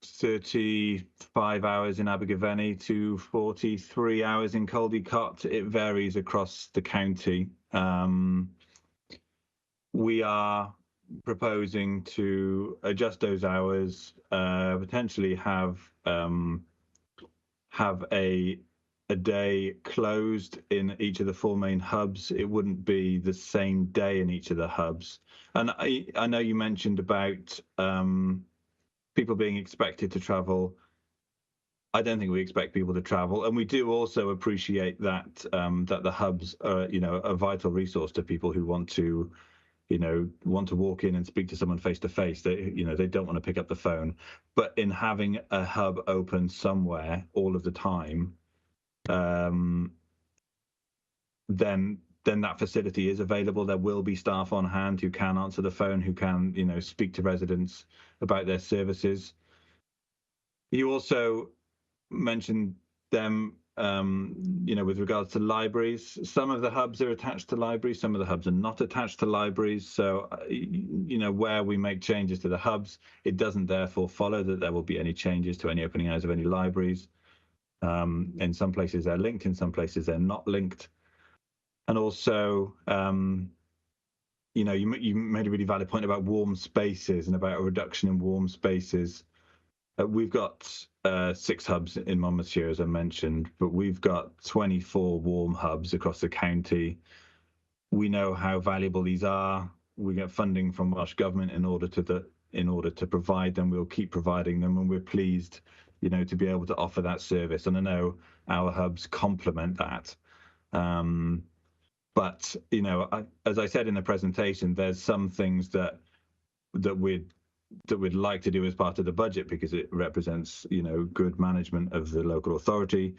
35 hours in Abergavenny to 43 hours in Caldicot. It varies across the county. We are proposing to adjust those hours, potentially have a day closed in each of the 4 main hubs. It wouldn't be the same day in each of the hubs. And I know you mentioned about people being expected to travel. I don't think we expect people to travel, and we do also appreciate that that the hubs are, a vital resource to people who want to walk in and speak to someone face to face. They don't want to pick up the phone. But in having a hub open somewhere all of the time, then that facility is available. There will be staff on hand who can answer the phone, who can, speak to residents about their services. You also mentioned them with regards to libraries, some of the hubs are attached to libraries, some of the hubs are not attached to libraries. So, where we make changes to the hubs, it doesn't therefore follow that there will be any changes to any opening hours of any libraries. In some places they're linked, in some places they're not linked. And also, you made a really valid point about warm spaces and about a reduction in warm spaces. We've got 6 hubs in Monmouthshire, as I mentioned, but we've got 24 warm hubs across the county. We know how valuable these are. We get funding from Welsh Government in order to provide them. We'll keep providing them, and we're pleased, to be able to offer that service. And I know our hubs complement that. But as I said in the presentation, there's some things that we'd like to do as part of the budget because it represents, good management of the local authority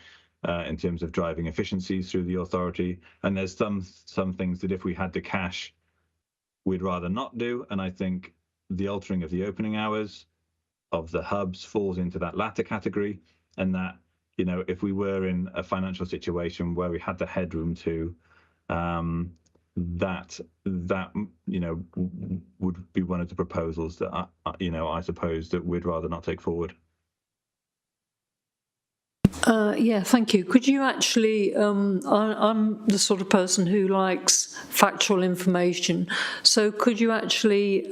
in terms of driving efficiencies through the authority. And there's some things that if we had the cash, we'd rather not do. And I think the altering of the opening hours of the hubs falls into that latter category. And that, if we were in a financial situation where we had the headroom to, that would be one of the proposals that I suppose that we'd rather not take forward. Yeah, thank you. Could you actually, I'm the sort of person who likes factual information, so could you actually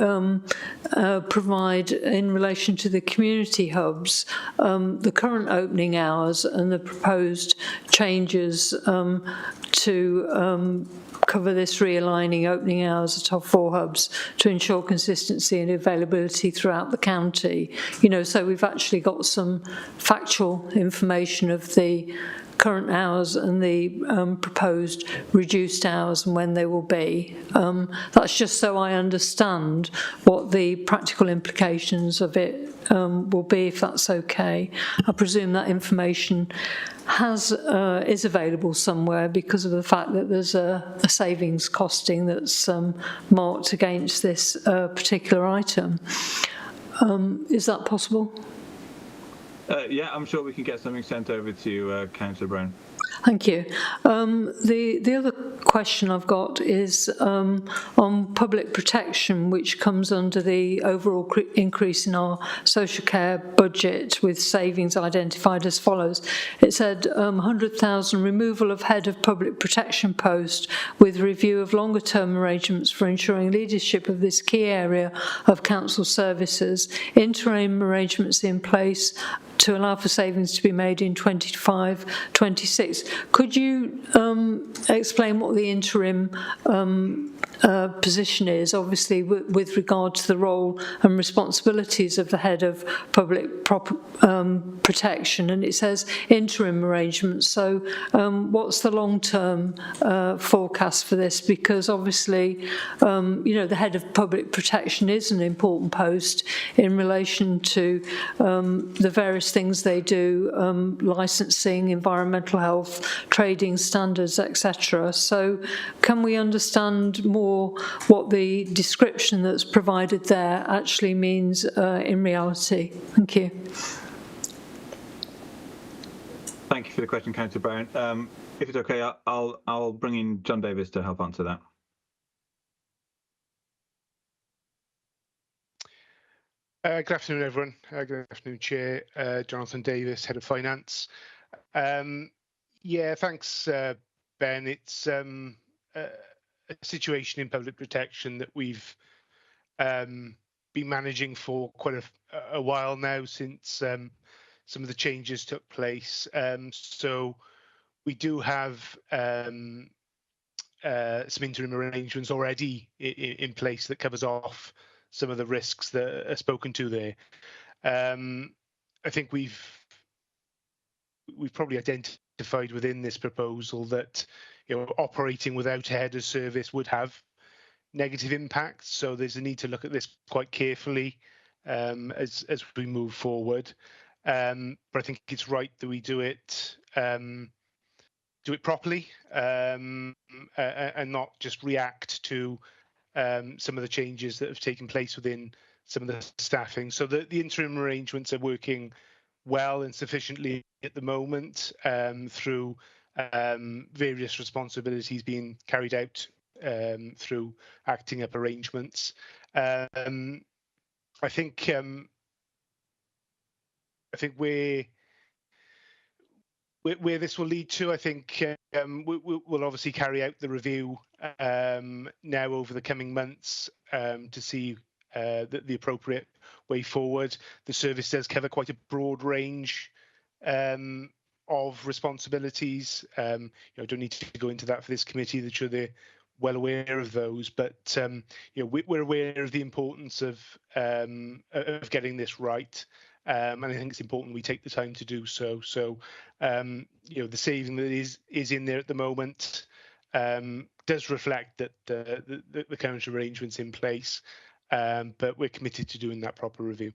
provide, in relation to the community hubs, the current opening hours and the proposed changes to cover this realigning opening hours at our 4 hubs to ensure consistency and availability throughout the county? So we've actually got some factual information of the current hours and the proposed reduced hours and when they will be. That's just so I understand what the practical implications of it will be, if that's okay. I presume that information is available somewhere because of the fact that there's a savings costing that's marked against this particular item. Is that possible? Yeah, I'm sure we can get something sent over to you, Councillor Brown. Thank you. The other question I've got is on public protection, which comes under the overall increase in our social care budget, with savings identified as follows. It said 100,000 removal of head of public protection post with review of longer term arrangements for ensuring leadership of this key area of council services, interim arrangements in place to allow for savings to be made in 25-26. Could you explain what the interim position is, obviously with regard to the role and responsibilities of the head of public protection? And it says interim arrangements, so what's the long-term forecast for this? Because obviously, the head of public protection is an important post in relation to the various things they do, licensing, environmental health, trading standards, etc. So can we understand more what the description that's provided there actually means in reality? Thank you. Thank you for the question, Councillor Brown. If it's okay, I'll bring in John Davis to help answer that. Good afternoon, everyone. Good afternoon, Chair. Jonathan Davis, Head of Finance. Yeah, thanks, Ben. It's a situation in public protection that we've been managing for quite a while now, since some of the changes took place. So we do have some interim arrangements already in place that covers off some of the risks that are spoken to there. I think we've probably identified within this proposal that operating without a head of service would have negative impacts. So there's a need to look at this quite carefully as we move forward. But I think it's right that we do it properly and not just react to some of the changes that have taken place within some of the staffing. So the interim arrangements are working well and sufficiently at the moment through various responsibilities being carried out through acting up arrangements. I think where this will lead to, I think we'll obviously carry out the review now over the coming months to see the appropriate way forward. The service does cover quite a broad range of responsibilities. I don't need to go into that for this committee. I'm sure they're well aware of those, but we're aware of the importance of getting this right. And I think it's important we take the time to do so. So, the saving that is in there at the moment does reflect that the current arrangements in place, but we're committed to doing that proper review.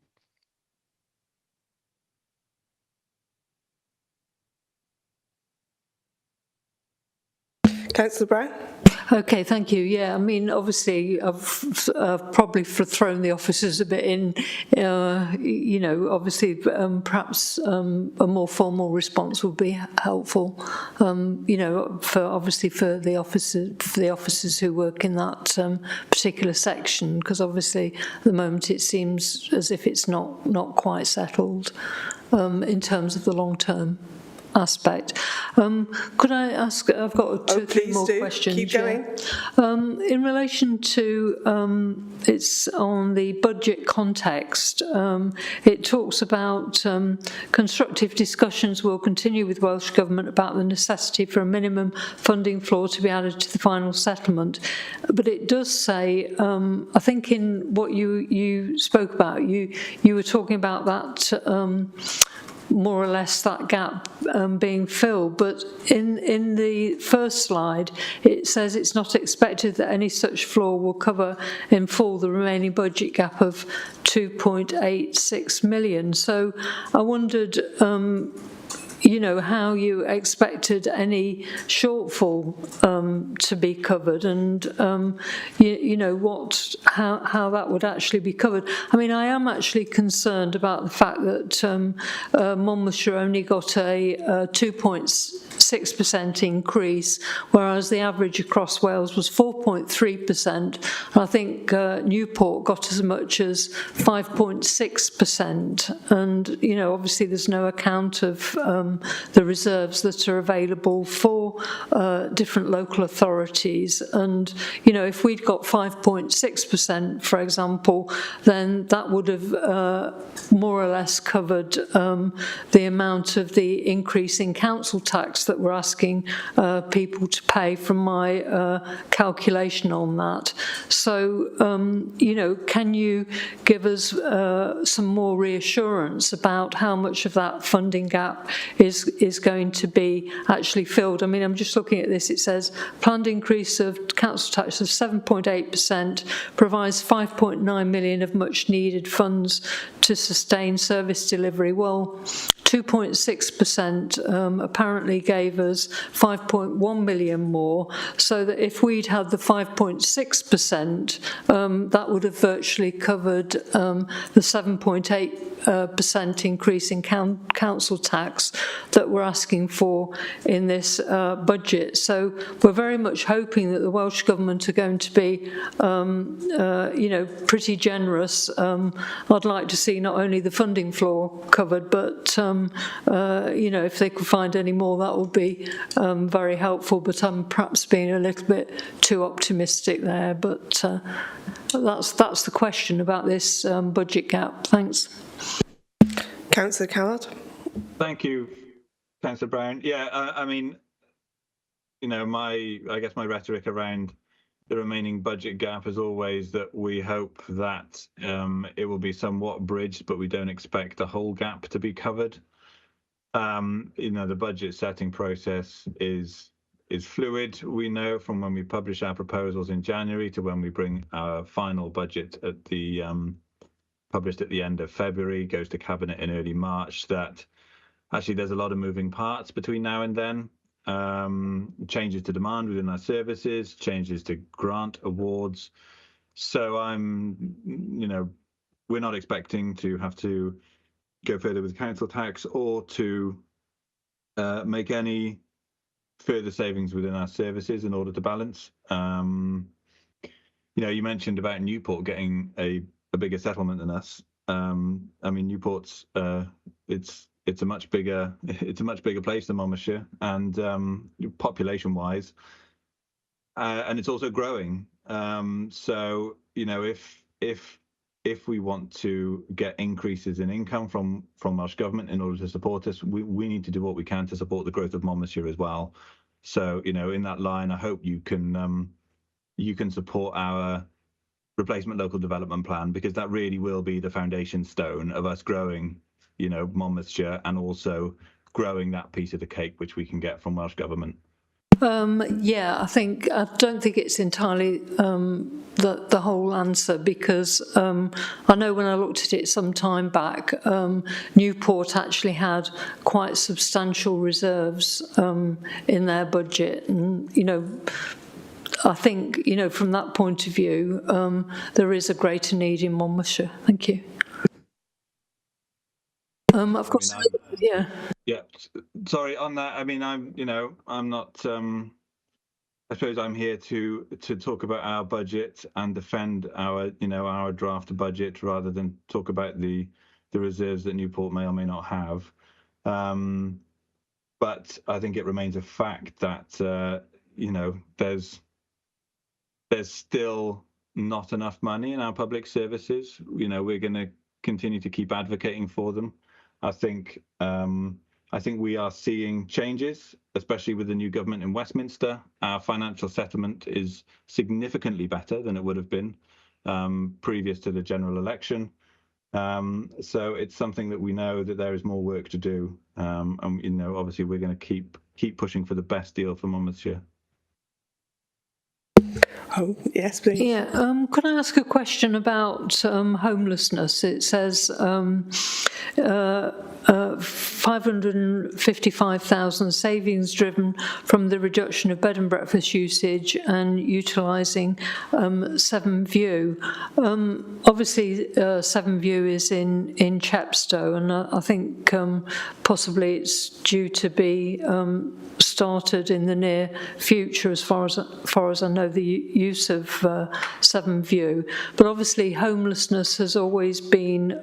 Councillor Brown? Okay, thank you. Yeah, I mean, obviously, I've probably thrown the officers a bit in, obviously, perhaps a more formal response would be helpful, for the officers who work in that particular section, because obviously at the moment it seems as if it's not quite settled in terms of the long-term aspect. Could I ask, I've got two or three more questions. Keep going. In relation to, it's on the budget context, it talks about constructive discussions will continue with Welsh Government about the necessity for a minimum funding floor to be added to the final settlement. But it does say, I think in what you spoke about, you were talking about that more or less that gap being filled, but in the first slide it says it's not expected that any such floor will cover in full the remaining budget gap of 2.86 million. So I wondered how you expected any shortfall to be covered, and how that would actually be covered. I mean, I am actually concerned about the fact that Monmouthshire only got a 2.6% increase, whereas the average across Wales was 4.3%. I think Newport got as much as 5.6%, and obviously there's no account of the reserves that are available for different local authorities. And if we'd got 5.6%, for example, then that would have more or less covered the amount of the increase in council tax that we're asking people to pay, from my calculation on that. So can you give us some more reassurance about how much of that funding gap is going to be actually filled? I mean, I'm just looking at this. It says planned increase of council tax of 7.8% provides 5.9 million of much needed funds to sustain service delivery. Well, 2.6% apparently gave us 5.1 million more, so that if we'd had the 5.6%, that would have virtually covered the 7.8% increase in council tax that we're asking for in this budget. So we're very much hoping that the Welsh Government are going to be, pretty generous. I'd like to see not only the funding floor covered, but if they could find any more, that would be very helpful. But I'm perhaps being a little bit too optimistic there. But that's the question about this budget gap. Thanks. Councillor Callard. Thank you, Councillor Brown. Yeah, I mean, I guess my rhetoric around the remaining budget gap is always that we hope that it will be somewhat bridged, but we don't expect the whole gap to be covered. The budget setting process is fluid. We know from when we publish our proposals in January to when we bring our final budget at the published at the end of February, goes to Cabinet in early March, that actually there's a lot of moving parts between now and then. Changes to demand within our services, changes to grant awards. So we're not expecting to have to go further with council tax or to make any further savings within our services in order to balance. You know, you mentioned about Newport getting a bigger settlement than us. I mean, Newport's it's a much bigger place than Monmouthshire, and population-wise, and it's also growing. So you know, if we want to get increases in income from Welsh Government in order to support us, we need to do what we can to support the growth of Monmouthshire as well. So you know, in that line, I hope you can support our replacement local development plan, because that really will be the foundation stone of us growing, you know, Monmouthshire, and also growing that piece of the cake which we can get from Welsh Government. Yeah, I don't think it's entirely the whole answer, because I know when I looked at it some time back, Newport actually had quite substantial reserves in their budget, and you know, I think, you know, from that point of view, there is a greater need in Monmouthshire. Thank you. Of course, I mean, yeah. Yeah, sorry on that. I mean, I'm not. I suppose I'm here to talk about our budget and defend our draft budget, rather than talk about the reserves that Newport may or may not have. But I think it remains a fact that there's still not enough money in our public services. You know, we're going to continue to keep advocating for them. I think we are seeing changes, especially with the new government in Westminster. Our financial settlement is significantly better than it would have been previous to the general election. So it's something that we know that there is more work to do, and you know, obviously we're going to keep pushing for the best deal for Monmouthshire. Oh, yes, please. Yeah, could I ask a question about homelessness? It says 555,000 savings driven from the reduction of bed and breakfast usage and utilising Seven View. Obviously, Seven View is in Chepstow, and I think possibly it's due to be started in the near future, as far as I know, the use of Seven View. But obviously, homelessness has always been,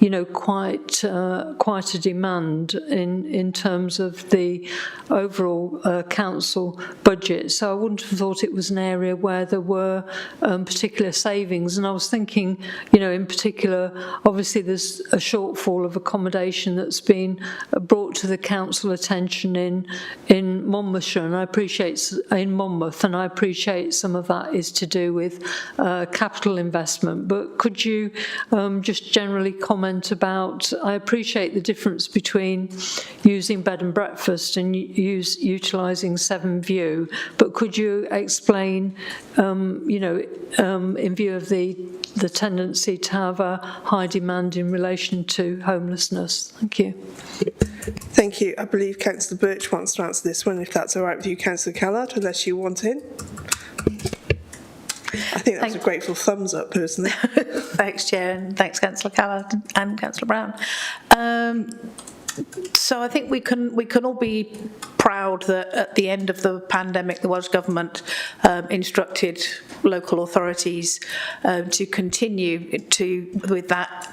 you know, quite a demand in terms of the overall council budget. So I wouldn't have thought it was an area where there were particular savings. And I was thinking, you know, in particular, obviously there's a shortfall of accommodation that's been brought to the council attention in Monmouthshire, and I appreciate in Monmouth, and I appreciate some of that is to do with capital investment. But could you just generally comment about? I appreciate the difference between using bed and breakfast and utilising Seven View, but could you explain, you know, in view of the tendency to have a high demand in relation to homelessness? Thank you. Thank you. I believe Councillor Birch wants to answer this one, if that's all right with you, Councillor Callard, unless you want in. I think that's a grateful thumbs up, personally. Thanks, Chair, and thanks, Councillor Callard and Councillor Brown. So I think we can all be proud that at the end of the pandemic, the Welsh Government instructed local authorities to continue with that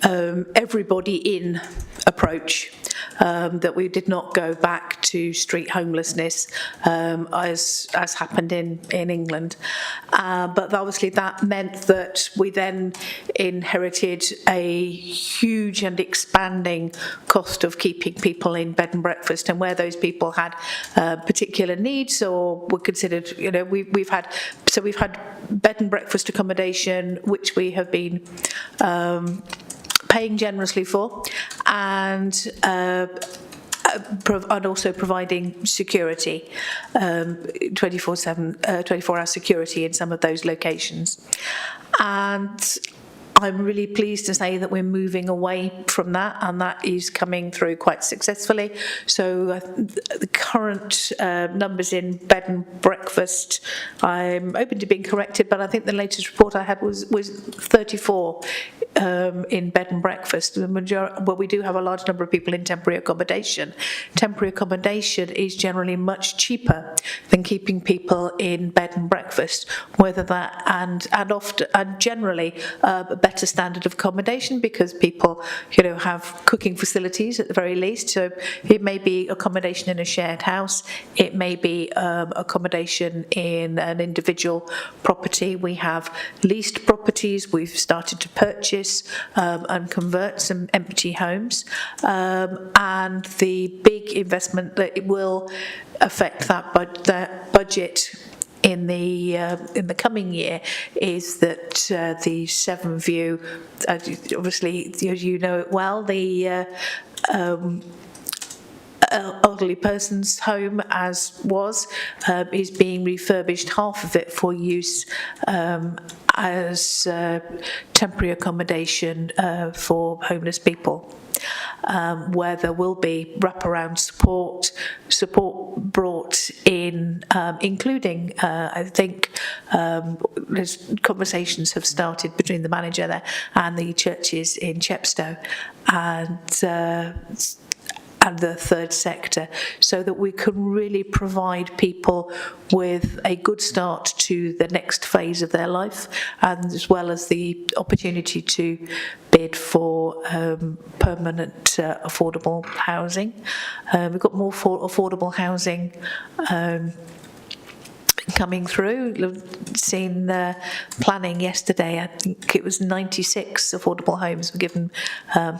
everybody in approach, that we did not go back to street homelessness as happened in England. But obviously that meant that we then inherited a huge and expanding cost of keeping people in bed and breakfast, and where those people had particular needs or were considered, you know, we've had bed and breakfast accommodation, which we have been paying generously for, and also providing security, 24/7, 24-hour security in some of those locations. And I'm really pleased to say that we're moving away from that, and that is coming through quite successfully. So the current numbers in bed and breakfast, I'm open to being corrected, but I think the latest report I had was 34 in bed and breakfast. Well, we do have a large number of people in temporary accommodation. Temporary accommodation is generally much cheaper than keeping people in bed and breakfast, whether that and often and generally a better standard of accommodation, because people, have cooking facilities at the very least. So it may be accommodation in a shared house, it may be accommodation in an individual property. We have leased properties. We've started to purchase and convert some empty homes, and the big investment that it will affect that budget in the coming year is that the Severn View, obviously as you know it well, the elderly person's home as was is being refurbished, half of it for use as temporary accommodation for homeless people. Where there will be wraparound support brought in, including, I think, conversations have started between the manager there and the churches in Chepstow and the third sector, so that we can really provide people with a good start to the next phase of their life, and as well as the opportunity to bid for permanent affordable housing. We've got more affordable housing coming through. Seen planning yesterday, I think it was 96 affordable homes were given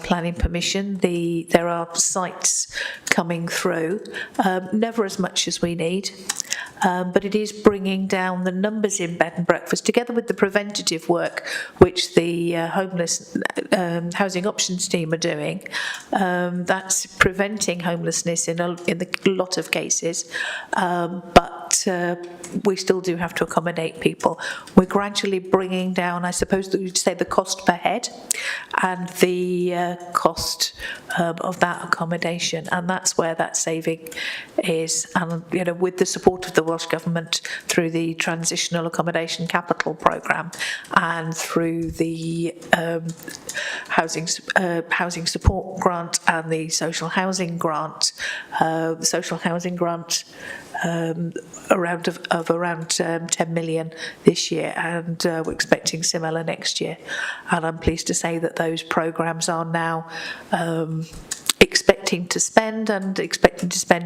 planning permission. There are sites coming through, never as much as we need, but it is bringing down the numbers in bed and breakfast, together with the preventative work which the homeless housing options team are doing. That's preventing homelessness in a lot of cases, but we still do have to accommodate people. We're gradually bringing down, I suppose that you'd say, the cost per head and the cost of that accommodation, and that's where that saving is. And with the support of the Welsh Government through the Transitional Accommodation Capital Programme and through the housing support grant and the social housing grant, around 10 million this year, and we're expecting similar next year. And I'm pleased to say that those programmes are now expecting to spend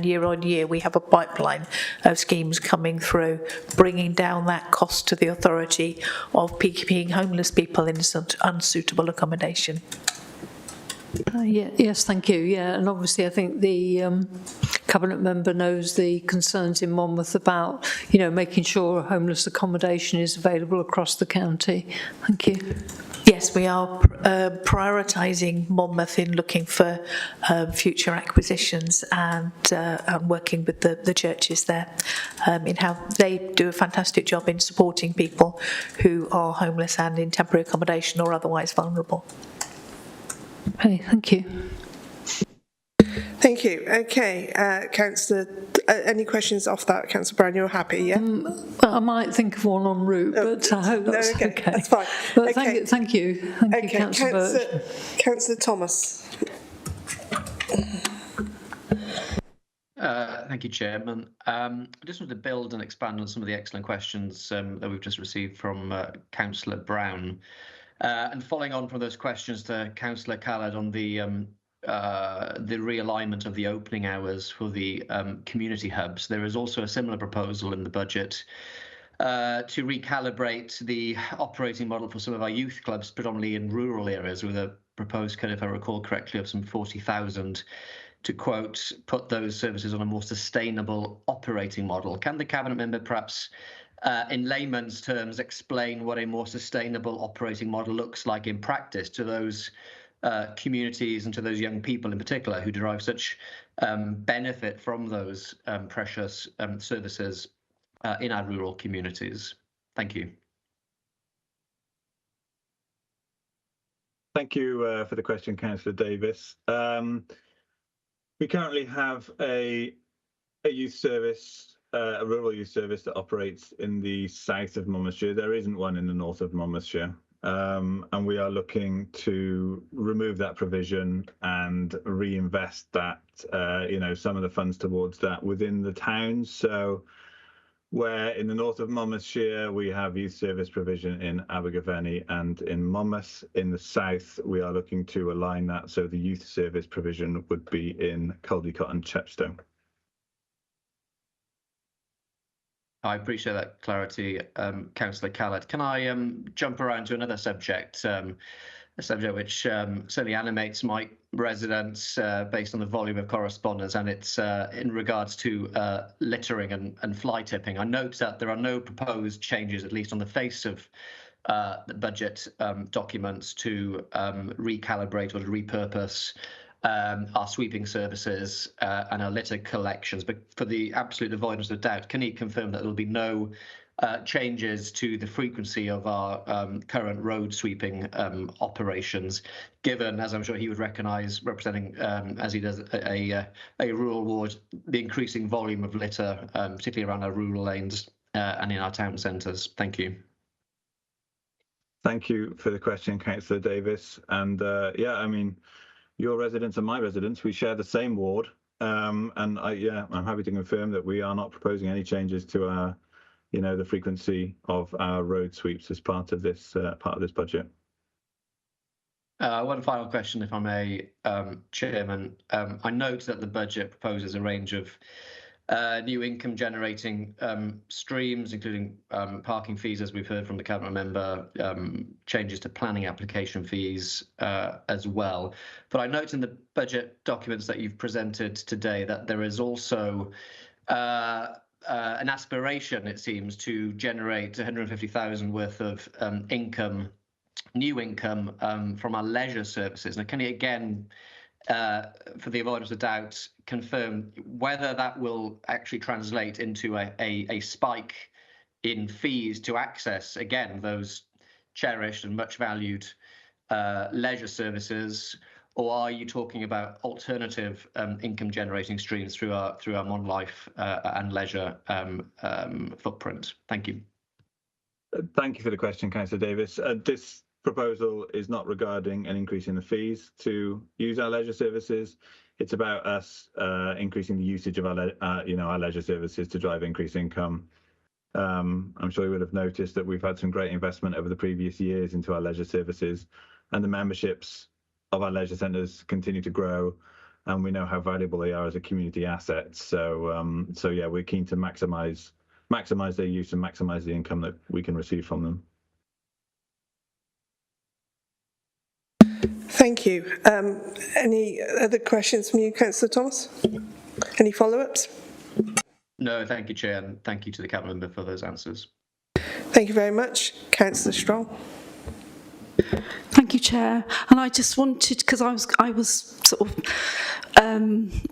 year on year. We have a pipeline of schemes coming through, bringing down that cost to the authority of keeping homeless people in unsuitable accommodation. Yes, thank you. Yeah, and obviously I think the Cabinet member knows the concerns in Monmouth about, making sure homeless accommodation is available across the county. Thank you. Yes, we are prioritising Monmouth in looking for future acquisitions and working with the churches there in how they do a fantastic job in supporting people who are homeless and in temporary accommodation or otherwise vulnerable. Okay, thank you. Thank you. Okay, Councillor, any questions off that? Councillor Brown, you're happy, yeah? I might think of one en route, but I hope that's okay. That's fine. But okay. thank you, Councillor Birch. Councillor Thomas. Thank you, Chairman. I just want to build and expand on some of the excellent questions that we've just received from Councillor Brown. And following on from those questions to Councillor Callard on the realignment of the opening hours for the community hubs, there is also a similar proposal in the budget to recalibrate the operating model for some of our youth clubs, predominantly in rural areas, with a proposed cut, if I recall correctly, of some 40,000 to, quote, put those services on a more sustainable operating model. Can the Cabinet member perhaps in layman's terms explain what a more sustainable operating model looks like in practice to those communities and to those young people in particular who derive such benefit from those precious services in our rural communities? Thank you. Thank you for the question, Councillor Davis. We currently have a youth service, a rural youth service that operates in the south of Monmouthshire. There isn't one in the north of Monmouthshire. And we are looking to remove that provision and reinvest that, some of the funds towards that within the towns. So where in the north of Monmouthshire we have youth service provision in Abergavenny and in Monmouth. In the south, we are looking to align that so the youth service provision would be in Caldicot and Chepstow. I appreciate that clarity, Councillor Callett. Can I jump around to another subject, a subject which certainly animates my residents based on the volume of correspondence, and it's in regards to littering and fly tipping. I note that there are no proposed changes, at least on the face of the budget documents, to recalibrate or to repurpose our sweeping services and our litter collections. But for the absolute avoidance of doubt, can he confirm that there will be no changes to the frequency of our current road sweeping operations, given, as I'm sure he would recognise, representing, as he does, a rural ward, the increasing volume of litter, particularly around our rural lanes and in our town centres? Thank you. Thank you for the question, Councillor Davis. And your residents and my residents, we share the same ward. And I'm happy to confirm that we are not proposing any changes to our, the frequency of our road sweeps as part of this budget. One final question, if I may, Chairman. I note that the budget proposes a range of new income generating streams, including parking fees, as we've heard from the Cabinet member, changes to planning application fees as well. But I note in the budget documents that you've presented today that there is also an aspiration, it seems, to generate 150,000 worth of income, new income from our leisure services. Now, can you again, for the avoidance of doubt, confirm whether that will actually translate into a spike in fees to access, again, those cherished and much valued leisure services, or are you talking about alternative income generating streams through our non-life and leisure footprint? Thank you. Thank you for the question, Councillor Davis. This proposal is not regarding an increase in the fees to use our leisure services. It's about us increasing the usage of our leisure services to drive increased income. I'm sure you would have noticed that we've had some great investment over the previous years into our leisure services, and the memberships of our leisure centres continue to grow, and we know how valuable they are as a community asset. So yeah, we're keen to maximise their use and maximise the income that we can receive from them. Thank you. Any other questions from you, Councillor Thomas? Any follow-ups? No, thank you, Chair, and thank you to the Cabinet member for those answers. Thank you very much. Councillor Strong. Thank you, Chair. And I just wanted, because I was sort of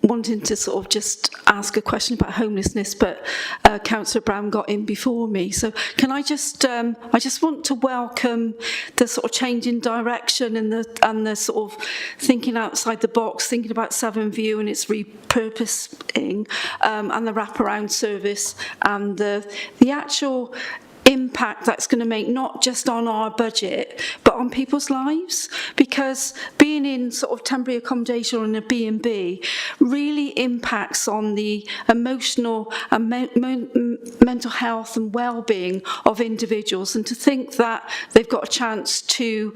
wanting to sort of just ask a question about homelessness, but Councillor Brown got in before me. So can I just want to welcome the sort of change in direction and the sort of thinking outside the box, thinking about Severn View and its repurposing, and the wraparound service and the actual impact that's going to make, not just on our budget but on people's lives, because being in sort of temporary accommodation or in a B&B really impacts on the emotional and mental health and well-being of individuals, and to think that they've got a chance to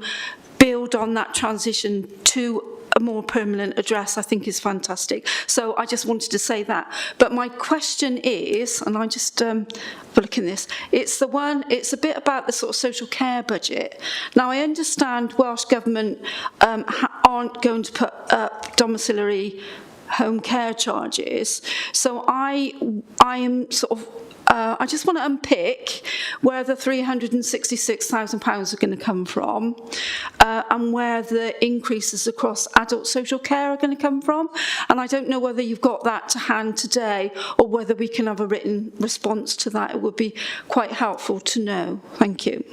build on that transition to a more permanent address, I think, is fantastic. So I just wanted to say that. But my question is, and I just look in this, it's a bit about the sort of social care budget. Now, I understand Welsh Government aren't going to put up domiciliary home care charges. So I am sort of I just want to unpick where the £366,000 are going to come from, and where the increases across adult social care are going to come from. And I don't know whether you've got that to hand today or whether we can have a written response to that. It would be quite helpful to know. Thank you.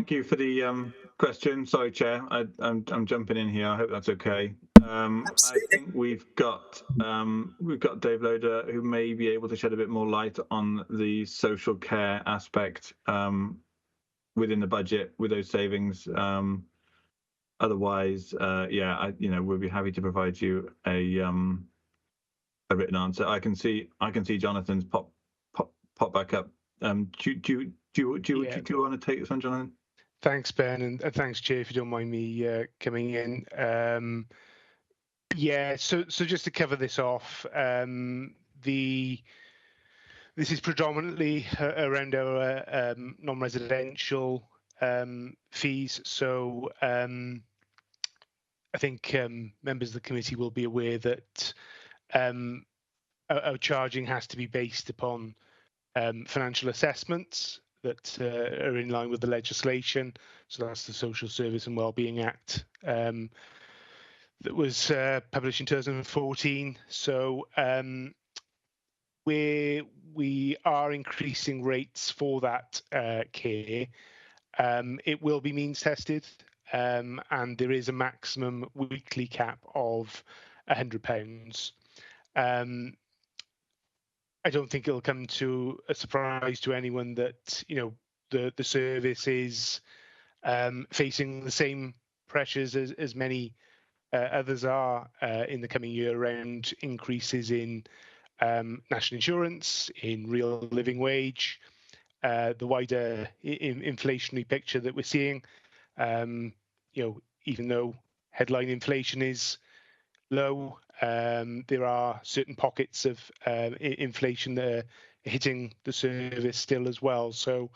thank you for the question. Sorry, Chair, I'm jumping in here. I hope that's okay. I think we've got Dave Loader, who may be able to shed a bit more light on the social care aspect within the budget with those savings. Otherwise, yeah, we'll be happy to provide you a written answer. I can see Jonathan's pop back up. Do you want to take this one, Jonathan? Thanks, Ben, and thanks, Chair, if you don't mind me coming in. Yeah, so just to cover this off, this is predominantly around our non-residential fees. So I think members of the committee will be aware that our charging has to be based upon financial assessments that are in line with the legislation. So that's the Social Service and Wellbeing Act that was published in 2014. So we are increasing rates for that care. It will be means tested, and there is a maximum weekly cap of £100. I don't think it'll come to a surprise to anyone that the service is facing the same pressures as many others are in the coming year around increases in national insurance, in real living wage, the wider inflationary picture that we're seeing. Even though headline inflation is low, there are certain pockets of inflation that are hitting the service still as well. So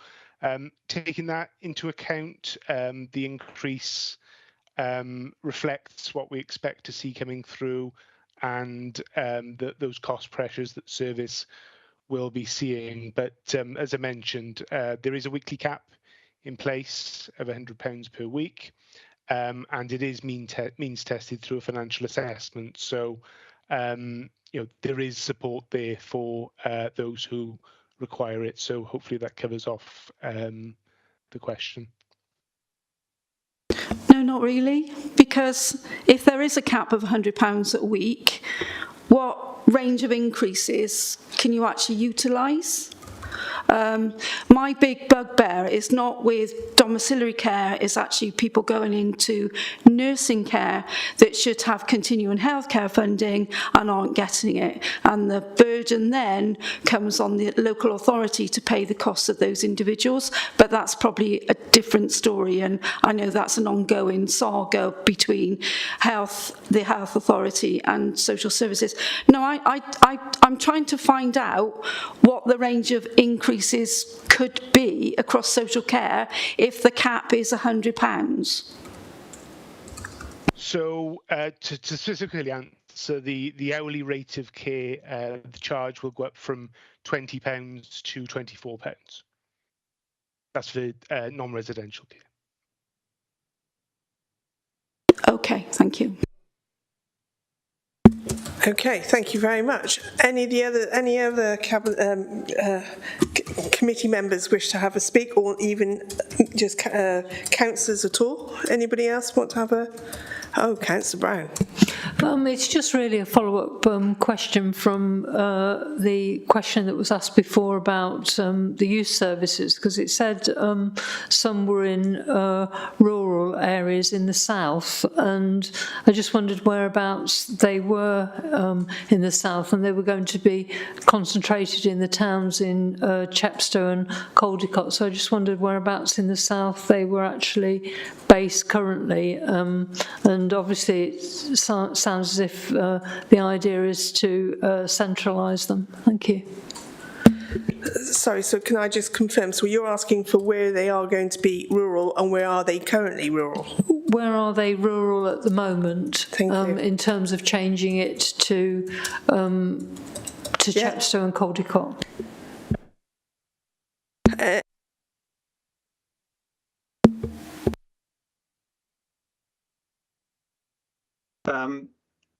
taking that into account, the increase reflects what we expect to see coming through, and those cost pressures that service will be seeing. But as I mentioned, there is a weekly cap in place of £100 per week. And it is means tested through a financial assessment. So, there is support there for those who require it. So hopefully that covers off the question. No, not really, because if there is a cap of £100 a week, what range of increases can you actually utilise? My big bugbear is not with domiciliary care, it's actually people going into nursing care that should have continuing healthcare funding and aren't getting it. And the burden then comes on the local authority to pay the costs of those individuals, but that's probably a different story, and I know that's an ongoing saga between the health authority and social services. No, I'm trying to find out what the range of increases could be across social care if the cap is £100. So to specifically answer the hourly rate of care, the charge will go up from £20 to £24. That's for non-residential care. Okay, thank you. Okay, thank you very much. Any other committee members wish to have a speak, or even just councillors at all? Anybody else want to have a? Oh, Councillor Brown. It's just really a follow-up question from the question that was asked before about the youth services, because it said some were in rural areas in the south, and I just wondered whereabouts they were in the south, and they were going to be concentrated in the towns in Chepstow and Caldicot. So I just wondered whereabouts in the south they were actually based currently, and obviously it sounds as if the idea is to centralise them. Thank you. Sorry, so can I just confirm? So you're asking for where they are going to be rural, and where are they currently rural? Where are they rural at the moment? Thank you. In terms of changing it to Chepstow and Caldicot.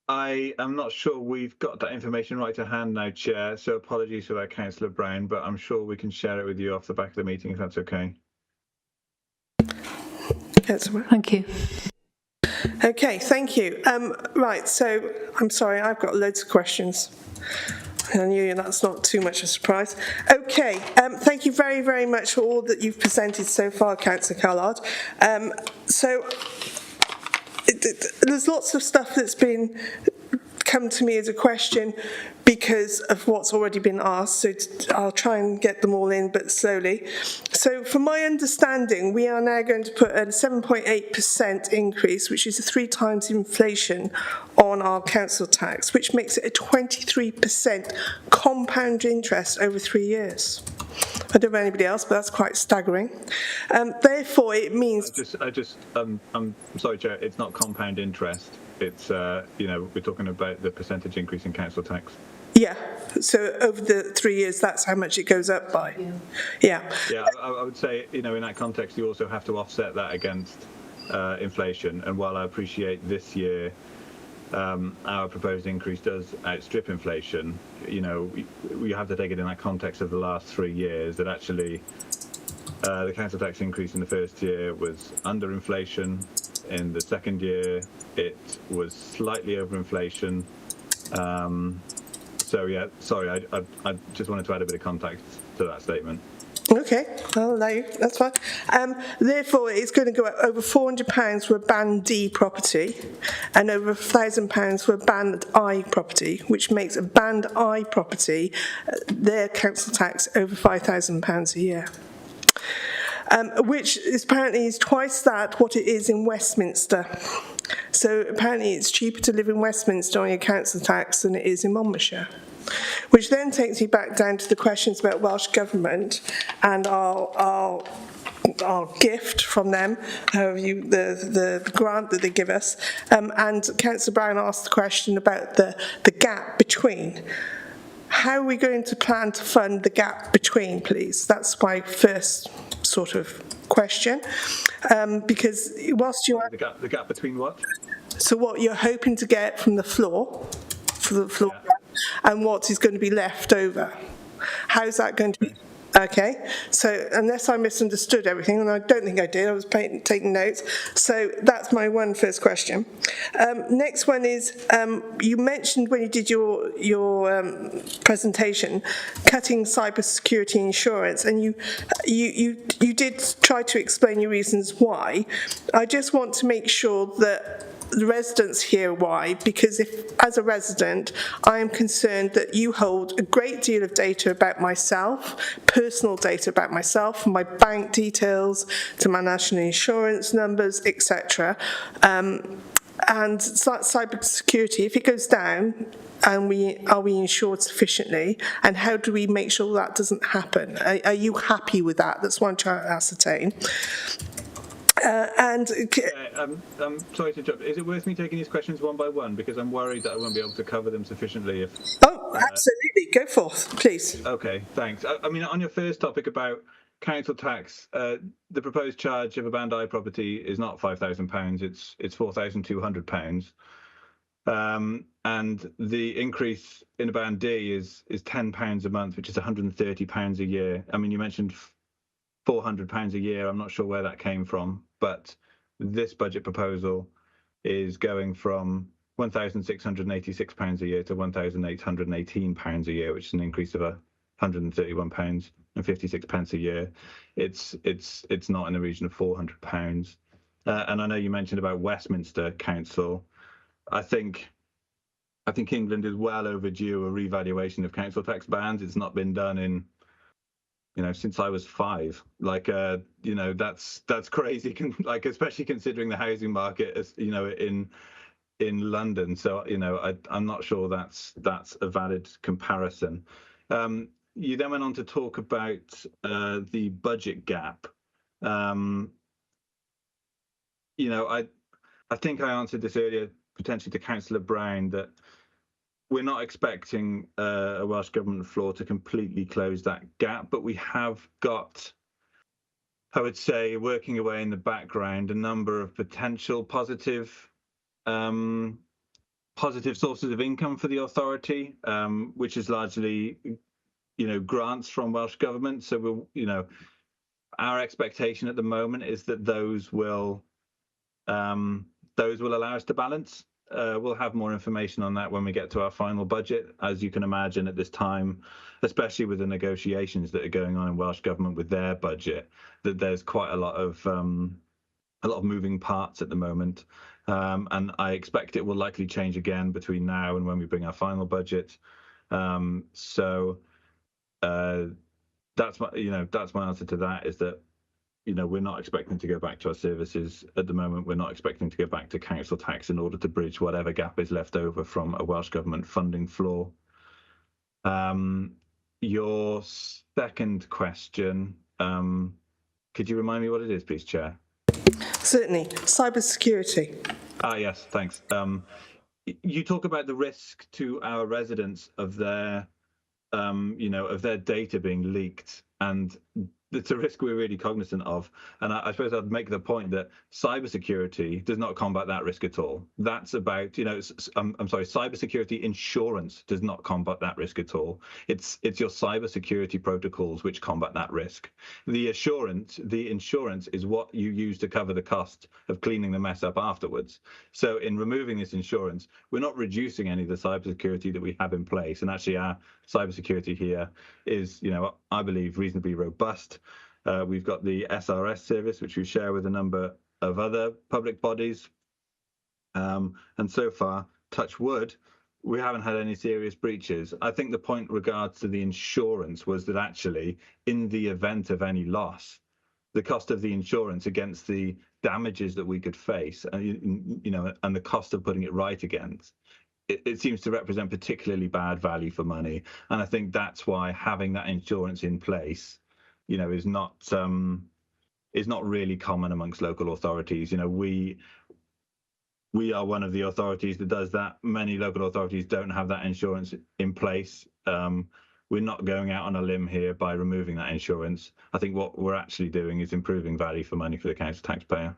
I am not sure we've got that information right to hand now, Chair, so apologies for that, Councillor Brown, but I'm sure we can share it with you off the back of the meeting if that's okay. Councillor. Thank you. Okay, thank you. Right, so I'm sorry, I've got loads of questions. I knew that's not too much of a surprise. Okay, thank you very, very much for all that you've presented so far, Councillor Callard. There's lots of stuff that's been come to me as a question because of what's already been asked, so I'll try and get them all in, but slowly. So from my understanding, we are now going to put a 7.8% increase, which is 3 times inflation on our council tax, which makes it a 23% compound interest over 3 years. I don't know anybody else, but that's quite staggering. Therefore, it means... I'm sorry, Chair, it's not compound interest. It's, we're talking about the percentage increase in council tax. Yeah, so over the 3 years, that's how much it goes up by. Yeah. Yeah, I would say, in that context, you also have to offset that against inflation. And while I appreciate this year, our proposed increase does outstrip inflation, we have to take it in that context of the last 3 years, that actually the council tax increase in the first year was under inflation. In the second year, it was slightly over inflation. So yeah, sorry, I just wanted to add a bit of context to that statement. Okay, I'll allow you, that's fine. Therefore, it's going to go up over £400 for a Band D property and over £1,000 for a Band I property, which makes a Band I property, their council tax, over £5,000 a year. Which is apparently is twice that what it is in Westminster. So apparently it's cheaper to live in Westminster on your council tax than it is in Monmouthshire. Which then takes me back down to the questions about Welsh Government and our gift from them, the grant that they give us. And Councillor Brown asked the question about the gap between. How are we going to plan to fund the gap between, please? That's my first sort of question. Because whilst you are... The gap between what? So what you're hoping to get from the floor, yeah, and what is going to be left over. How's that going to be? Okay, so unless I misunderstood everything, and I don't think I did, I was taking notes. So that's my first question. Next one is, you mentioned when you did your presentation, cutting cybersecurity insurance, and you did try to explain your reasons why. I just want to make sure that the residents hear why, because if, as a resident, I am concerned that you hold a great deal of data about myself, personal data about myself, from my bank details to my national insurance numbers, etc. And cyber security, if it goes down, and are we insured sufficiently, and how do we make sure that doesn't happen? Are you happy with that? That's what I'm trying to ascertain. I'm sorry to interrupt. Is it worth me taking these questions one by one? Because I'm worried that I won't be able to cover them sufficiently. Oh, absolutely. Go forth, please. Okay, thanks. I mean, on your first topic about council tax, the proposed charge of a Band I property is not £5,000. It's £4,200. And the increase in a Band D is £10 a month, which is £130 a year. I mean, you mentioned £400 a year. I'm not sure where that came from, but this budget proposal is going from £1,686 a year to £1,818 a year, which is an increase of £131.56 a year. It's not in the region of £400. And I know you mentioned about Westminster Council. I think England is well overdue a revaluation of council tax bands. It's not been done in, since I was 5. That's crazy. Especially considering the housing market, in London. So I'm not sure that's a valid comparison. You then went on to talk about the budget gap. I think I answered this earlier, potentially to Councillor Brown, that we're not expecting a Welsh Government floor to completely close that gap, but we have got, I would say, working away in the background, a number of potential positive sources of income for the authority, which is largely, grants from Welsh Government. So our expectation at the moment is that those will those will allow us to balance. We'll have more information on that when we get to our final budget. As you can imagine at this time, especially with the negotiations that are going on in Welsh Government with their budget, that there's quite a lot of moving parts at the moment. And I expect it will likely change again between now and when we bring our final budget. So that's my answer to that, is that we're not expecting to go back to our services at the moment. We're not expecting to go back to council tax in order to bridge whatever gap is left over from a Welsh Government funding floor. Your second question, could you remind me what it is, please, Chair? Certainly. Cybersecurity. Yes, thanks. You talk about the risk to our residents of their, of their data being leaked, and it's a risk we're really cognizant of. And I suppose I'd make the point that cybersecurity does not combat that risk at all. That's about, cybersecurity insurance does not combat that risk at all. It's your cybersecurity protocols which combat that risk. The insurance is what you use to cover the cost of cleaning the mess up afterwards. So in removing this insurance, we're not reducing any of the cybersecurity that we have in place. And actually our cybersecurity here is, I believe, reasonably robust. We've got the SRS service, which we share with a number of other public bodies. And so far, touch wood, we haven't had any serious breaches. I think the point regards to the insurance was that actually, in the event of any loss, the cost of the insurance against the damages that we could face, and the cost of putting it right against, it seems to represent particularly bad value for money. And I think that's why having that insurance in place, is not really common amongst local authorities. We are one of the authorities that does that. Many local authorities don't have that insurance in place. We're not going out on a limb here by removing that insurance. I think what we're actually doing is improving value for money for the council taxpayer.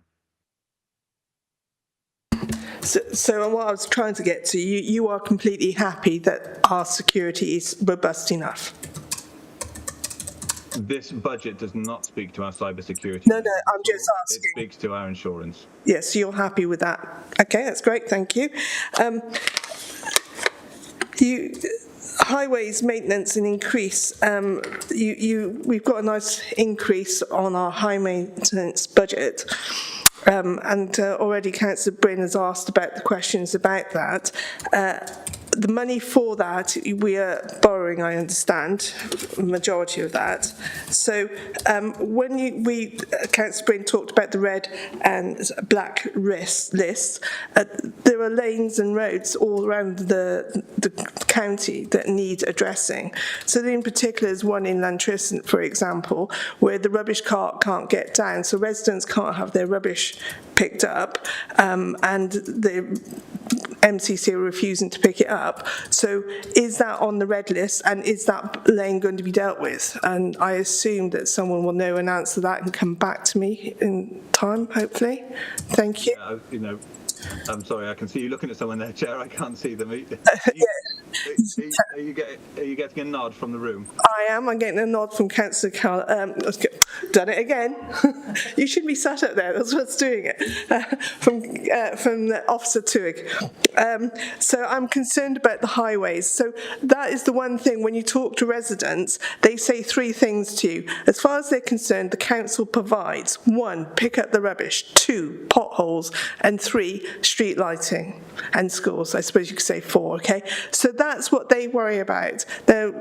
So what I was trying to get to, you are completely happy that our security is robust enough? This budget does not speak to our cybersecurity. No, I'm just asking. It speaks to our insurance. Yes, you're happy with that. Okay, that's great, thank you. Highways maintenance and increase. We've got a nice increase on our high maintenance budget. And already Councillor Bryn has asked about the questions about that. The money for that, we are borrowing, I understand, the majority of that. So when Councillor Bryn talked about the red and black lists, there are lanes and roads all around the county that need addressing. So in particular, there's one in Llantrysnt, for example, where the rubbish cart can't get down, so residents can't have their rubbish picked up, and the MCC are refusing to pick it up. So is that on the red list, and is that lane going to be dealt with? And I assume that someone will know and answer that and come back to me in time, hopefully. Thank you. I'm sorry, I can see you looking at someone there, Chair. I can't see them. Are you getting a nod from the room? I'm getting a nod from Councillor Carl. Done it again. You should be sat up there. That's what's doing it. From Officer Tuig. So I'm concerned about the highways. So that is the one thing, when you talk to residents, they say three things to you. As far as they're concerned, the council provides: 1, pick up the rubbish; 2, potholes; and 3, street lighting and schools. I suppose you could say 4, okay? So that's what they worry about. Now,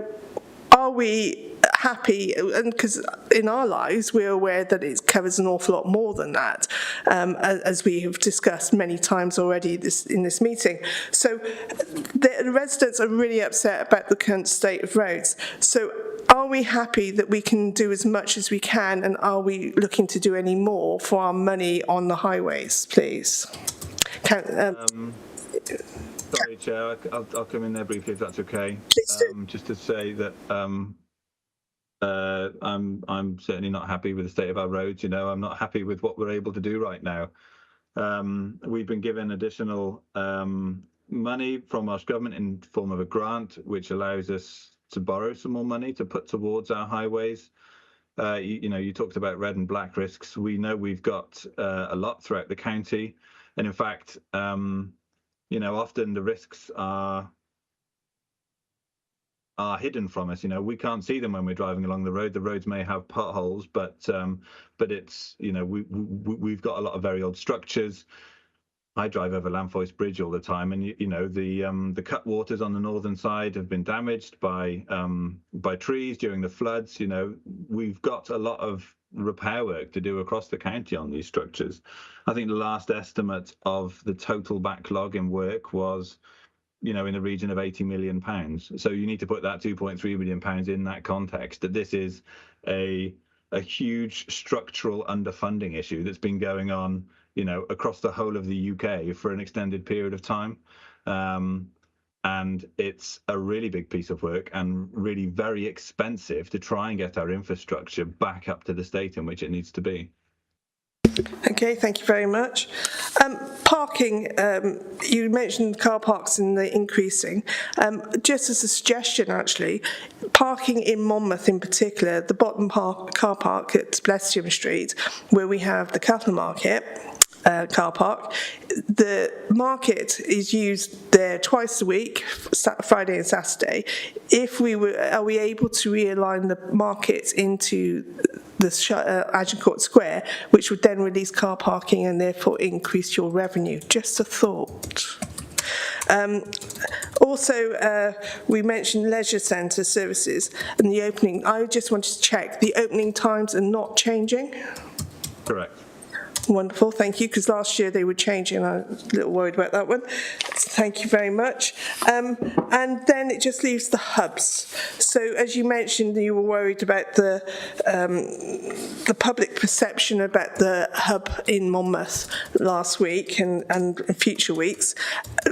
are we happy? And because in our lives we're aware that it covers an awful lot more than that, as we have discussed many times already in this meeting. So the residents are really upset about the current state of roads. So are we happy that we can do as much as we can, and are we looking to do any more for our money on the highways, please? Sorry, Chair, I'll come in there briefly if that's okay. Please do. Just to say that I'm certainly not happy with the state of our roads. I'm not happy with what we're able to do right now. We've been given additional money from Welsh Government in form of a grant, which allows us to borrow some more money to put towards our highways. you talked about red and black risks. We know we've got a lot throughout the county, and in fact, often the risks are hidden from us. We can't see them when we're driving along the road. The roads may have potholes, but it's we've got a lot of very old structures. I drive over Lamfoyce Bridge all the time, and the cutwaters on the northern side have been damaged by trees during the floods. We've got a lot of repair work to do across the county on these structures. I think the last estimate of the total backlog in work was in the region of £80 million. So you need to put that £2.3 million in that context, that this is a huge structural underfunding issue that's been going on, across the whole of the UK for an extended period of time. And it's a really big piece of work and really very expensive to try and get our infrastructure back up to the state in which it needs to be. Okay, thank you very much. Parking, you mentioned car parks and the increasing. Just as a suggestion, actually, parking in Monmouth in particular, the bottom car park at Blessium Street, where we have the cattle market, car park. The market is used there twice a week, Friday and Saturday. Are we able to realign the market into the Agincourt Square, which would then release car parking and therefore increase your revenue? Just a thought. Also, we mentioned leisure centre services and the opening. I just wanted to check the opening times are not changing? Correct. Wonderful, thank you, because last year they were changing. I was a little worried about that one. Thank you very much. And then it just leaves the hubs. So as you mentioned, you were worried about the public perception about the hub in Monmouth last week and future weeks.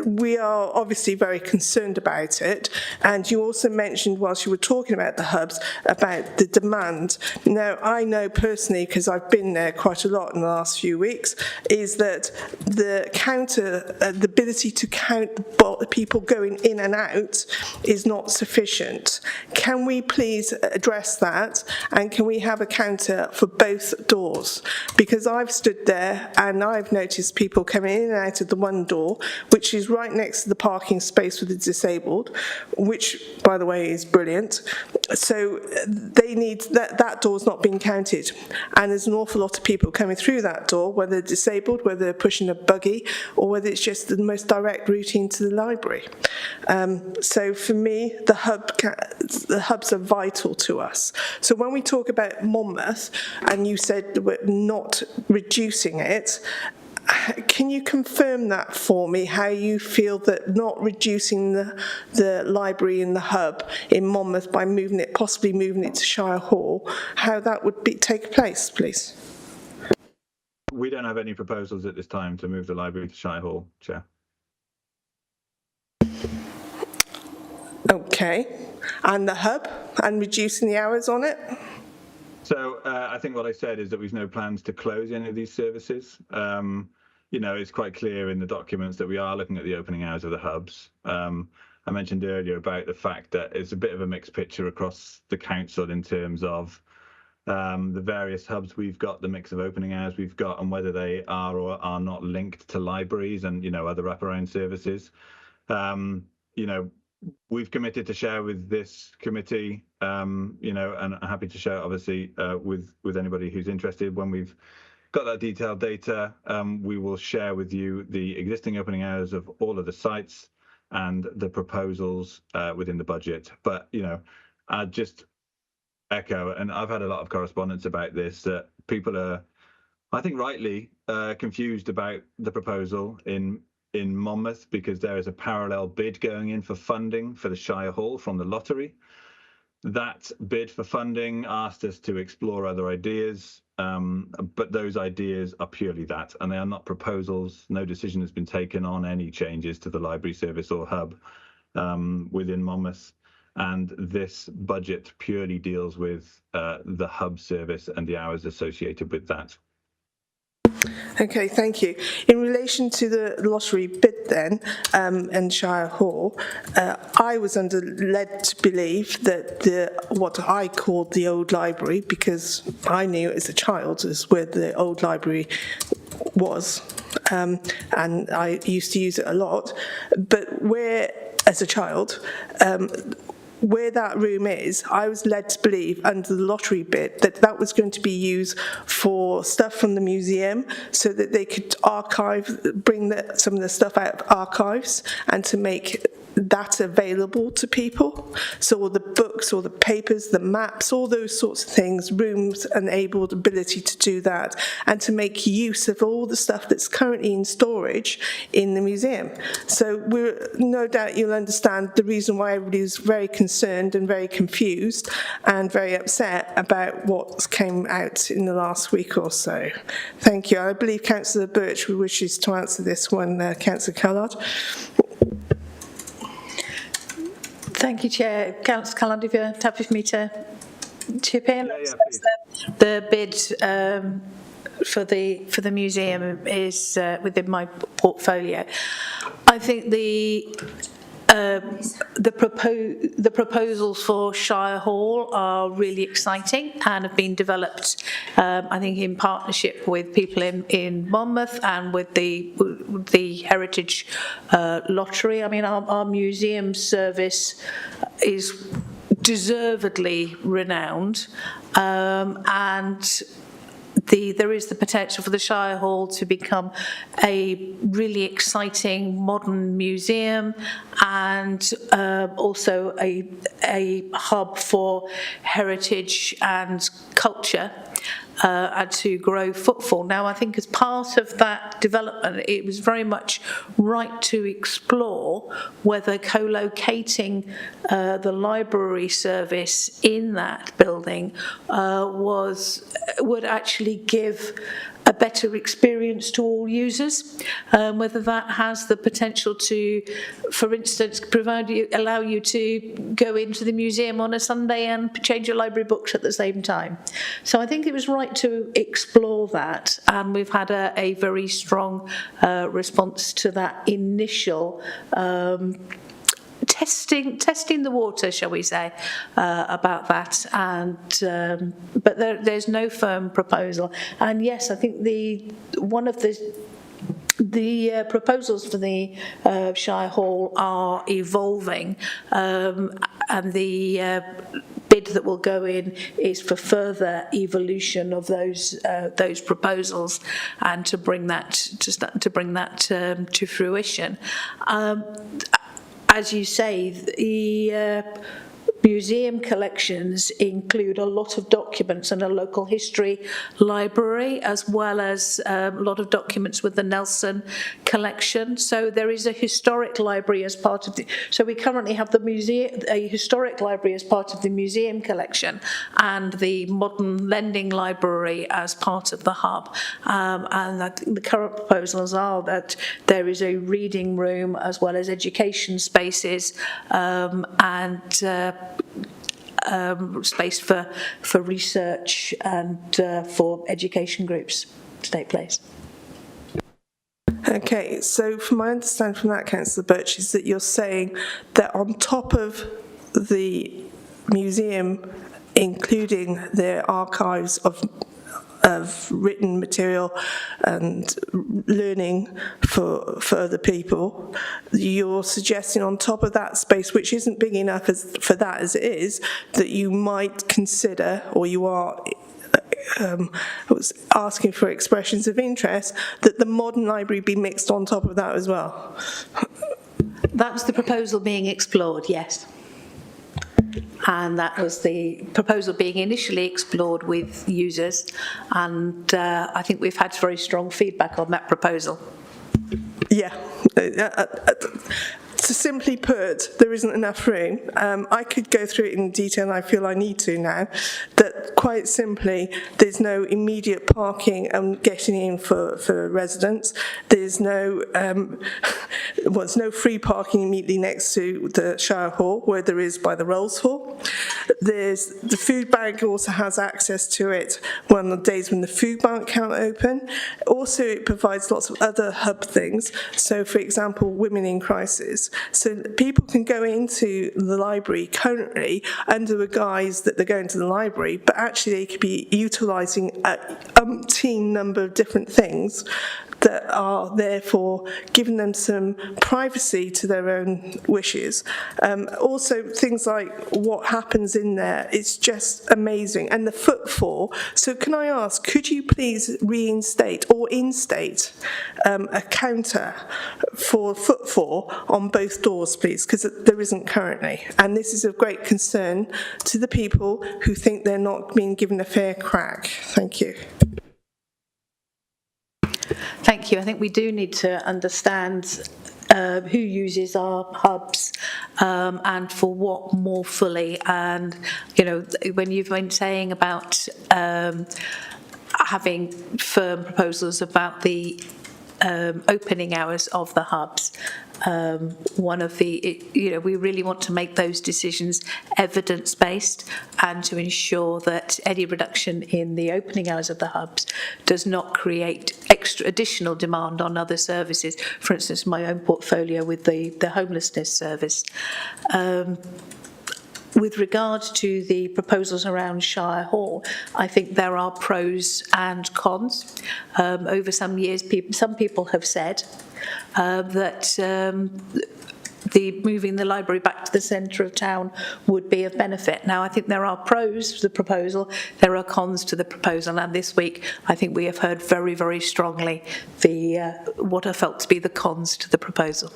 We are obviously very concerned about it. And you also mentioned, whilst you were talking about the hubs, about the demand. Now, I know personally, because I've been there quite a lot in the last few weeks, is that the ability to count the people going in and out is not sufficient. Can we please address that, and can we have a counter for both doors? Because I've stood there and I've noticed people coming in and out of the one door, which is right next to the parking space for the disabled, which, by the way, is brilliant. So they need that door's not being counted, and there's an awful lot of people coming through that door, whether they're disabled, whether they're pushing a buggy, or whether it's just the most direct route into the library. So for me, the hubs are vital to us. So when we talk about Monmouth, and you said we're not reducing it, can you confirm that for me, how you feel that not reducing the library in the hub in Monmouth by possibly moving it to Shire Hall, how that would take place, please? We don't have any proposals at this time to move the library to Shire Hall, Chair. Okay. And the hub and reducing the hours on it? So I think what I said is that we've no plans to close any of these services. It's quite clear in the documents that we are looking at the opening hours of the hubs. I mentioned earlier about the fact that it's a bit of a mixed picture across the council in terms of the various hubs we've got, the mix of opening hours we've got, and whether they are or are not linked to libraries and other wraparound services. We've committed to share with this committee, and I'm happy to share, obviously, with anybody who's interested. When we've got that detailed data, we will share with you the existing opening hours of all of the sites and the proposals within the budget. But I'd just echo, and I've had a lot of correspondence about this, that people are, I think rightly, confused about the proposal in Monmouth, because there is a parallel bid going in for funding for the Shire Hall from the lottery. That bid for funding asked us to explore other ideas, but those ideas are purely that, and they are not proposals. No decision has been taken on any changes to the library service or hub within Monmouth. And this budget purely deals with the hub service and the hours associated with that. Okay, thank you. In relation to the lottery bid then, and Shire Hall, I was led to believe that what I called the old library, because I knew as a child is where the old library was, and I used to use it a lot, but where, as a child, where that room is, I was led to believe under the lottery bid that was going to be used for stuff from the museum so that they could bring some of the stuff out of archives and to make that available to people. So all the books, all the papers, the maps, all those sorts of things, rooms enabled ability to do that and to make use of all the stuff that's currently in storage in the museum. So no doubt you'll understand the reason why everybody's very concerned and very confused and very upset about what came out in the last week or so. Thank you. I believe Councillor Birch wishes to answer this one, Councillor Callard. Thank you, Chair. Councillor Callard, if you're happy for me to chip in. Yeah, The bid for the museum is within my portfolio. I think the proposals for Shire Hall are really exciting and have been developed, I think, in partnership with people in Monmouth and with the Heritage Lottery. I mean, our museum service is deservedly renowned, and there is the potential for the Shire Hall to become a really exciting modern museum and also a hub for heritage and culture. And to grow footfall. Now, I think as part of that development, it was very much right to explore whether co-locating the library service in that building would actually give a better experience to all users, whether that has the potential to, for instance, allow you to go into the museum on a Sunday and change your library books at the same time. So I think it was right to explore that, and we've had a very strong response to that initial testing the water, shall we say, about that, and but there's no firm proposal. And yes, I think one of the proposals for the Shire Hall are evolving, and the bid that will go in is for further evolution of those proposals and to bring that to fruition. As you say, the museum collections include a lot of documents and a local history library, as well as a lot of documents with the Nelson collection. So there is a historic library as part of so we currently have a historic library as part of the museum collection and the modern lending library as part of the hub. And the current proposals are that there is a reading room as well as education spaces and space for research and for education groups to take place. Okay, so from my understanding from that, Councillor Birch, is that you're saying that on top of the museum, including the archives of written material and learning for other people, you're suggesting on top of that space, which isn't big enough for that as it is, that you might consider, or you are asking for expressions of interest, that the modern library be mixed on top of that as well. That's the proposal being explored, yes. And that was the proposal being initially explored with users, and I think we've had very strong feedback on that proposal. Yeah. to simply put, there isn't enough room. I could go through it in detail, and I feel I need to now, that quite simply, there's no immediate parking and getting in for residents. There's no, there's no free parking immediately next to the shower hall, where there is by the Rolls Hall. The food bank also has access to it on the days when the food bank can't open. Also, it provides lots of other hub things. So, for example, women in crisis. So people can go into the library currently under the guise that they're going to the library, but actually they could be utilising an umpteen number of different things that are therefore giving them some privacy to their own wishes. Also, things like what happens in there, it's just amazing. And the footfall. So can I ask, could you please reinstate or instate a counter for footfall on both doors, please? Because there isn't currently. And this is of great concern to the people who think they're not being given a fair crack. Thank you. Thank you. I think we do need to understand who uses our hubs and for what more fully. And, you know, when you've been saying about having firm proposals about the opening hours of the hubs, one of the, we really want to make those decisions evidence-based and to ensure that any reduction in the opening hours of the hubs does not create additional demand on other services. For instance, my own portfolio with the homelessness service. With regard to the proposals around Shire Hall, I think there are pros and cons. Over some years, some people have said that moving the library back to the centre of town would be of benefit. Now, I think there are pros to the proposal, there are cons to the proposal, and this week I think we have heard very, very strongly what are felt to be the cons to the proposal.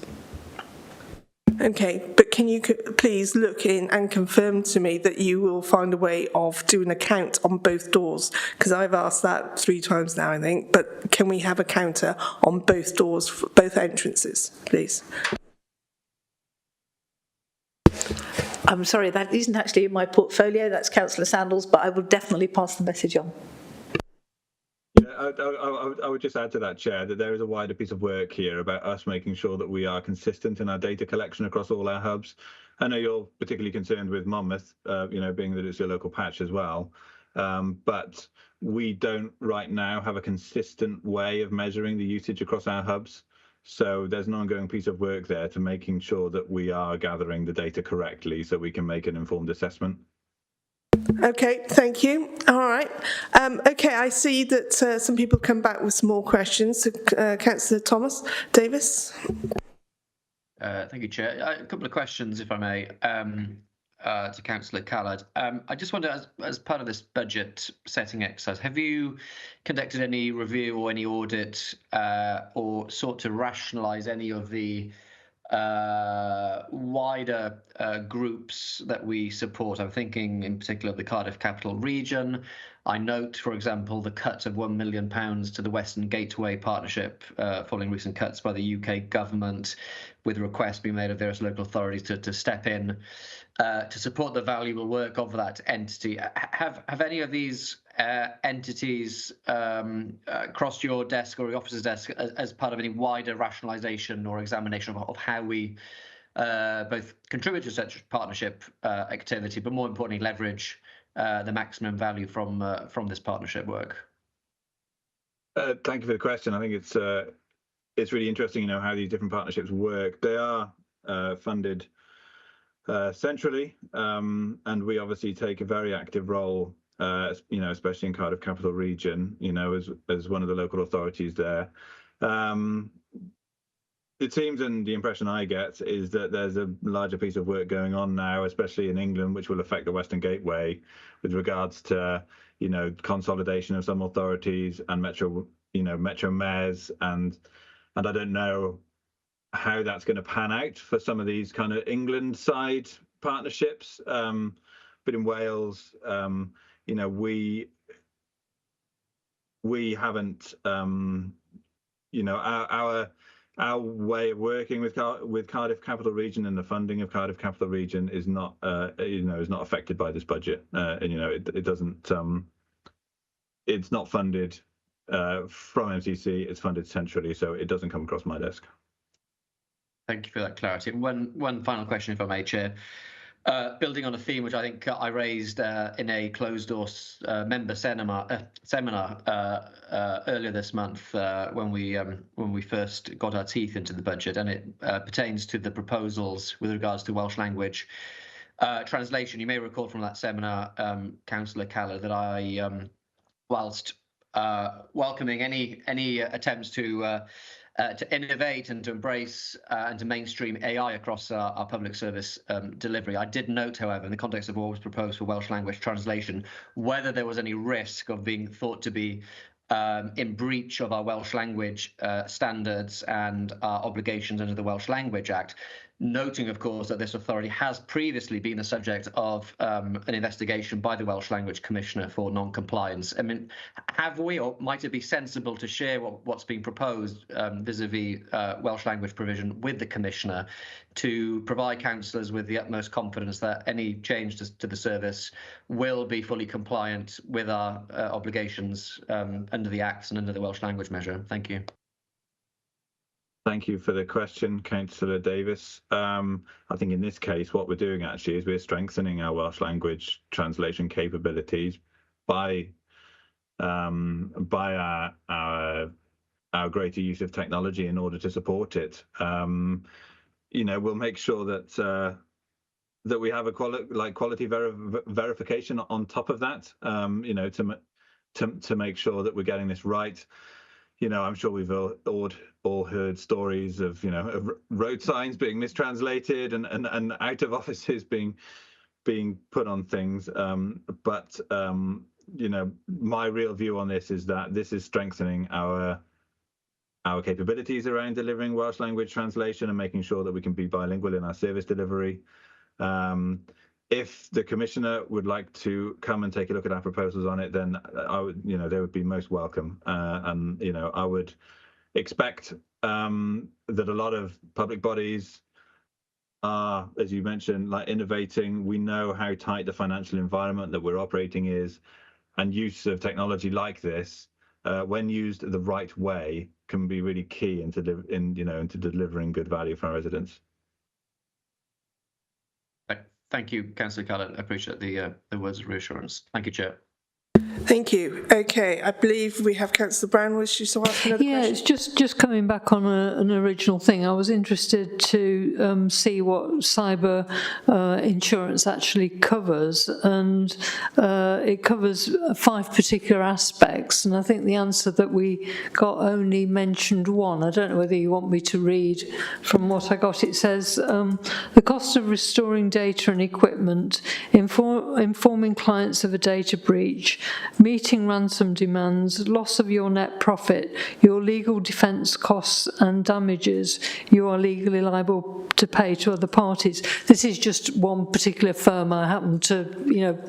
Okay, but can you please look in and confirm to me that you will find a way of doing a count on both doors? Because I've asked that 3 times now, I think, but can we have a counter on both doors, both entrances, please? I'm sorry, that isn't actually in my portfolio, that's Councillor Sandals, but I will definitely pass the message on. I would just add to that, Chair, that there is a wider piece of work here about us making sure that we are consistent in our data collection across all our hubs. I know you're particularly concerned with Monmouth, being that it's your local patch as well, but we don't right now have a consistent way of measuring the usage across our hubs. So there's an ongoing piece of work there to making sure that we are gathering the data correctly so we can make an informed assessment. Okay, thank you. All right. Okay, I see that some people come back with some more questions. Councillor Thomas Davis. Thank you, Chair. A couple of questions, if I may, to Councillor Callard. I just wonder, as part of this budget setting exercise, have you conducted any review or any audit or sought to rationalise any of the wider groups that we support? I'm thinking in particular of the Cardiff Capital Region. I note, for example, the cut of £1 million to the Western Gateway Partnership following recent cuts by the UK government, with requests being made of various local authorities to step in to support the valuable work of that entity. Have any of these entities crossed your desk or your office's desk as part of any wider rationalisation or examination of how we both contribute to such partnership activity, but more importantly, leverage the maximum value from this partnership work? Thank you for the question. I think it's really interesting, how these different partnerships work. They are funded centrally, and we obviously take a very active role, especially in Cardiff Capital Region, as one of the local authorities there. It seems, and the impression I get, is that there's a larger piece of work going on now, especially in England, which will affect the Western Gateway, with regards to, consolidation of some authorities and metro mayors, and I don't know how that's going to pan out for some of these kind of England side partnerships, but in Wales, we haven't, our our way of working with Cardiff Capital Region and the funding of Cardiff Capital Region is not, is not affected by this budget. And it doesn't. It's not funded from MCC. It's funded centrally, so it doesn't come across my desk. Thank you for that clarity. One final question, if I may, Chair. Building on a theme which I think I raised in a closed-door member seminar earlier this month when we first got our teeth into the budget, and it pertains to the proposals with regards to Welsh language translation. You may recall from that seminar, Councillor Calla, that I, whilst welcoming any attempts to innovate and to embrace and to mainstream AI across our public service delivery. I did note, however, in the context of what was proposed for Welsh language translation, whether there was any risk of being thought to be in breach of our Welsh language standards and our obligations under the Welsh Language Act, noting, of course, that this authority has previously been the subject of an investigation by the Welsh Language Commissioner for non-compliance. I mean, have we, or might it be sensible to share what's being proposed vis-a-vis Welsh language provision with the Commissioner to provide councillors with the utmost confidence that any change to the service will be fully compliant with our obligations under the Acts and under the Welsh language measure? Thank you. Thank you for the question, Councillor Davis. I think in this case, what we're doing actually is we're strengthening our Welsh language translation capabilities by our greater use of technology in order to support it. We'll make sure that we have a quality verification on top of that. To make sure that we're getting this right. I'm sure we've all heard stories of road signs being mistranslated and out of offices being put on things. But my real view on this is that this is strengthening our capabilities around delivering Welsh language translation and making sure that we can be bilingual in our service delivery. If the Commissioner would like to come and take a look at our proposals on it, then I would, they would be most welcome. And I would expect that a lot of public bodies are, as you mentioned, like innovating. We know how tight the financial environment that we're operating is, and use of technology like this, when used the right way, can be really key into delivering good value for our residents. Thank you, Councillor Calla. I appreciate the words of reassurance. Thank you, Chair. Thank you. Okay, I believe we have Councillor Brown. Was she still asking another question? It's just coming back on an original thing. I was interested to see what cyber insurance actually covers, and it covers 5 particular aspects, and I think the answer that we got only mentioned one. I don't know whether you want me to read from what I got. It says, the cost of restoring data and equipment, informing clients of a data breach, meeting ransom demands, loss of your net profit, your legal defence costs and damages you are legally liable to pay to other parties. This is just one particular firm I happen to,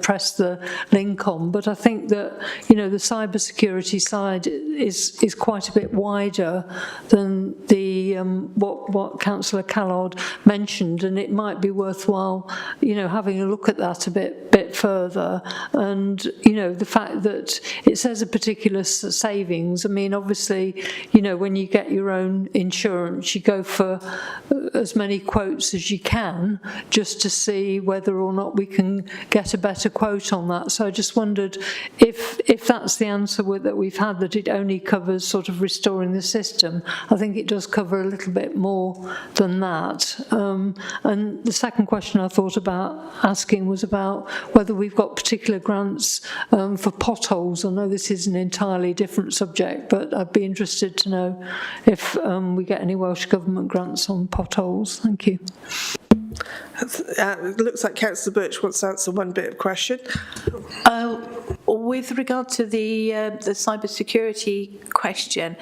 press the link on, but I think that, the cyber security side is quite a bit wider than the what Councillor Callard mentioned, and it might be worthwhile, having a look at that a bit further. And the fact that it says a particular savings. I mean, obviously, when you get your own insurance, you go for as many quotes as you can just to see whether or not we can get a better quote on that. So I just wondered if that's the answer that we've had, that it only covers sort of restoring the system. I think it does cover a little bit more than that. And the second question I thought about asking was about whether we've got particular grants for potholes. I know this is an entirely different subject, but I'd be interested to know if we get any Welsh Government grants on potholes. Thank you. It looks like Councillor Birch wants to answer one bit of question. With regard to the cybersecurity question,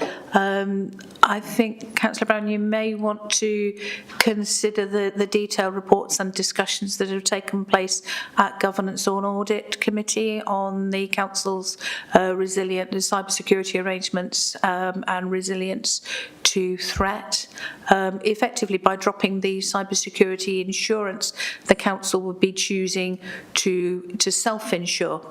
I think, Councillor Brown, you may want to consider the detailed reports and discussions that have taken place at Governance and Audit Committee on the Council's resilient cybersecurity arrangements and resilience to threat. Effectively, by dropping the cybersecurity insurance, the Council would be choosing to self-insure.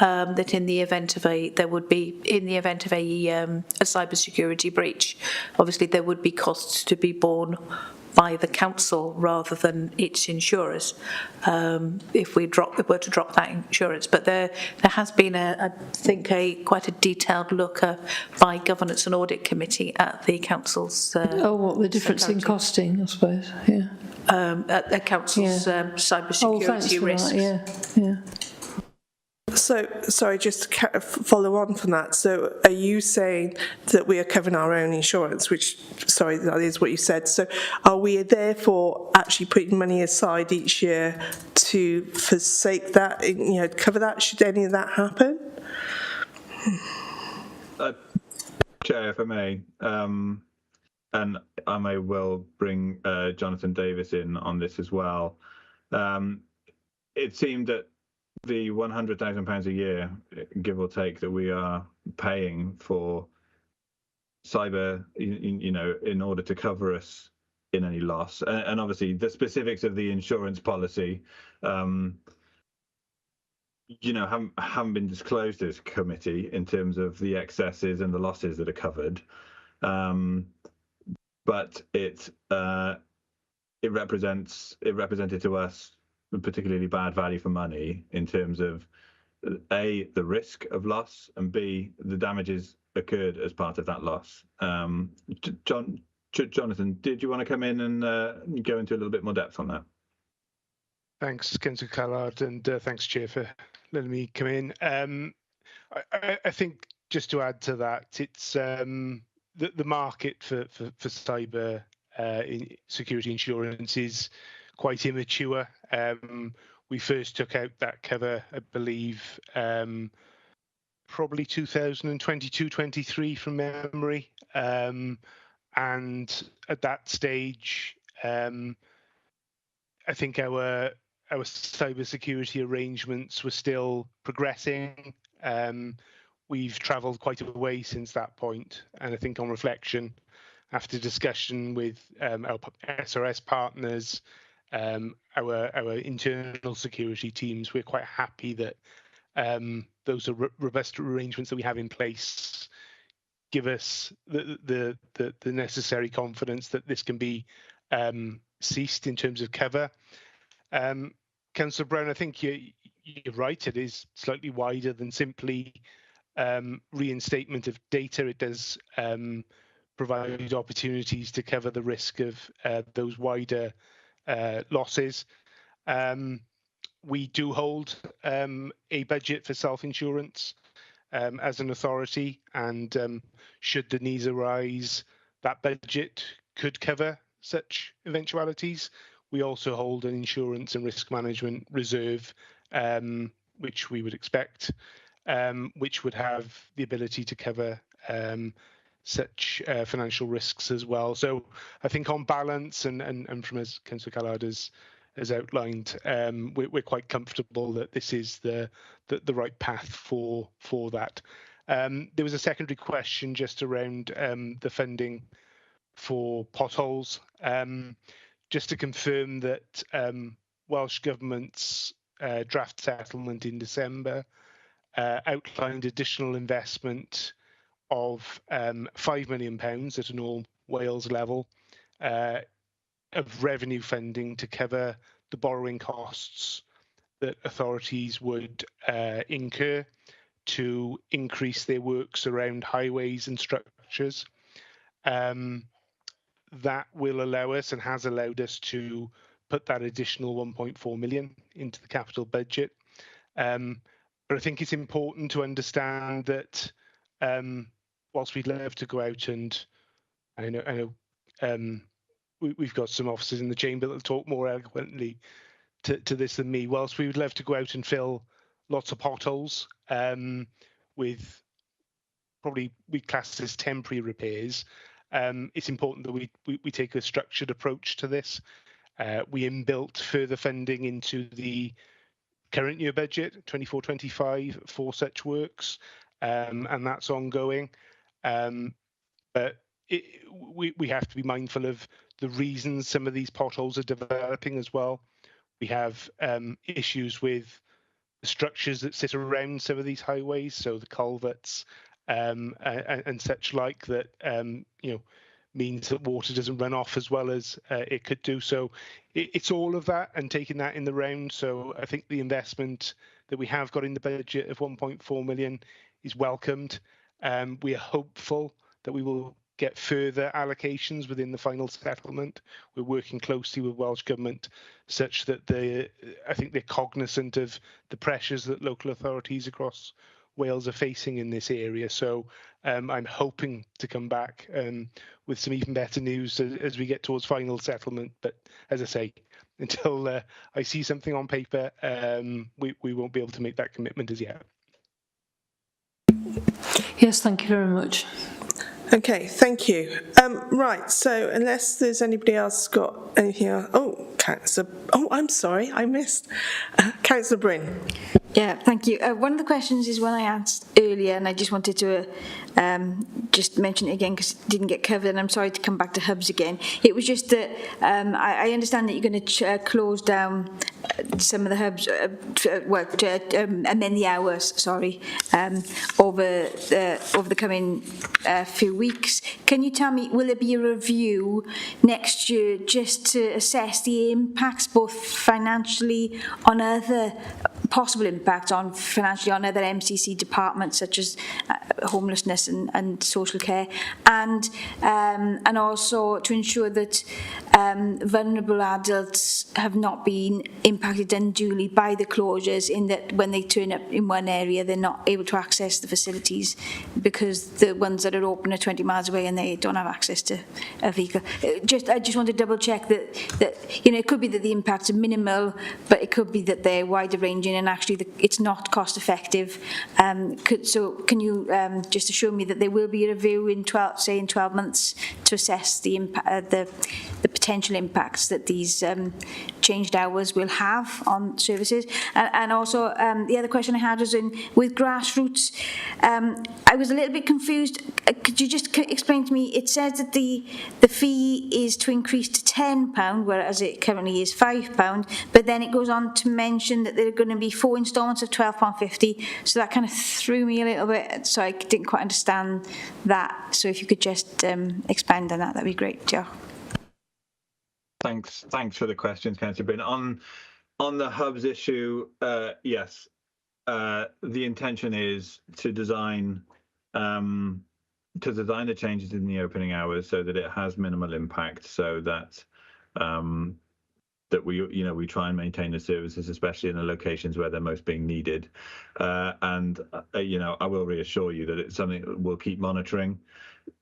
That in the event of a cybersecurity breach, obviously there would be costs to be borne by the council rather than its insurers if we were to drop that insurance. But there has been quite a detailed look by Governance and Audit Committee at the council's. What the difference in costing, I suppose. Yeah. At the council's cybersecurity risks. Yeah. So, sorry, just to follow on from that. So, are you saying that we are covering our own insurance, which, sorry, that is what you said. So, are we therefore actually putting money aside each year to forsake that, cover that, should any of that happen? Chair, if I may, and I may well bring Jonathan Davis in on this as well. It seemed that the £100,000 a year, give or take, that we are paying for cyber, in order to cover us in any loss, and obviously the specifics of the insurance policy, haven't been disclosed to this committee in terms of the excesses and the losses that are covered, but it represented to us particularly bad value for money in terms of A, the risk of loss, and B, the damages occurred as part of that loss. Jonathan, did you want to come in and go into a little bit more depth on that? Thanks, Councillor Callard, and thanks, Chair, for letting me come in. I think just to add to that, it's the market for cyber security insurance is quite immature. We first took out that cover, I believe, probably 2022-23 from memory. And at that stage, I think our cybersecurity arrangements were still progressing. We've travelled quite a way since that point, and I think on reflection, after discussion with our SRS partners, our internal security teams, we're quite happy that those are robust arrangements that we have in place give us the necessary confidence that this can be ceased in terms of cover. Councillor Brown, I think you're right. It is slightly wider than simply reinstatement of data. It does provide opportunities to cover the risk of those wider losses. We do hold a budget for self-insurance as an authority, and should the needs arise, that budget could cover such eventualities. We also hold an insurance and risk management reserve, which we would expect, which would have the ability to cover such financial risks as well. So I think on balance, and from as Councillor Callard has outlined, we're quite comfortable that this is the right path for that. There was a secondary question just around the funding for potholes. Just to confirm that Welsh Government's draft settlement in December outlined additional investment of £5 million at an all Wales level of revenue funding to cover the borrowing costs that authorities would incur to increase their works around highways and structures. That will allow us and has allowed us to put that additional 1.4 million into the capital budget. But I think it's important to understand that whilst we'd love to go out and I know we've got some officers in the chamber that will talk more eloquently to this than me. Whilst we would love to go out and fill lots of potholes, with probably we class as temporary repairs. It's important that we take a structured approach to this. We inbuilt further funding into the current year budget, 24-25, for such works, and that's ongoing. But we have to be mindful of the reasons some of these potholes are developing as well. We have issues with the structures that sit around some of these highways, so the culverts and such like that, means that water doesn't run off as well as it could do. So it's all of that and taking that in the round. So I think the investment that we have got in the budget of 1.4 million is welcomed. We are hopeful that we will get further allocations within the final settlement. We're working closely with Welsh Government such that I think they're cognizant of the pressures that local authorities across Wales are facing in this area. So I'm hoping to come back with some even better news as we get towards final settlement. But as I say, until I see something on paper, we won't be able to make that commitment as yet. Yes, thank you very much. Okay, thank you. Right, so unless there's anybody else got anything else. Oh, Councillor. Oh, I'm sorry, I missed. Councillor Bryn. Yeah, thank you. One of the questions is one I asked earlier, and I just wanted to just mention it again because it didn't get covered, and I'm sorry to come back to hubs again. It was just that I understand that you're going to close down some of the hubs, amend the hours, sorry, over the coming few weeks. Can you tell me, will there be a review next year just to assess the impacts, both financially on other possible impact on financially on other MCC departments such as homelessness and social care, and also to ensure that vulnerable adults have not been impacted unduly by the closures, in that when they turn up in one area they're not able to access the facilities because the ones that are open are 20 miles away and they don't have access to a vehicle. I just want to double check that it could be that the impacts are minimal, but it could be that they're wider ranging and actually it's not cost effective. So can you just assure me that there will be a review in 12 months to assess the impact, the potential impacts that these changed hours will have on services? And also the other question I had was with grassroots. I was a little bit confused. Could you just explain to me? It says that the fee is to increase to £10, whereas it currently is £5. But then it goes on to mention that there are going to be 4 instalments of £12.50. So that kind of threw me a little bit. So I didn't quite understand that. So if you could just expand on that, that'd be great, Joe. Thanks for the questions, Councillor Bryn. On the hubs issue, yes, the intention is to design the changes in the opening hours so that it has minimal impact, so that that we try and maintain the services, especially in the locations where they're most being needed. And I will reassure you that it's something that we'll keep monitoring.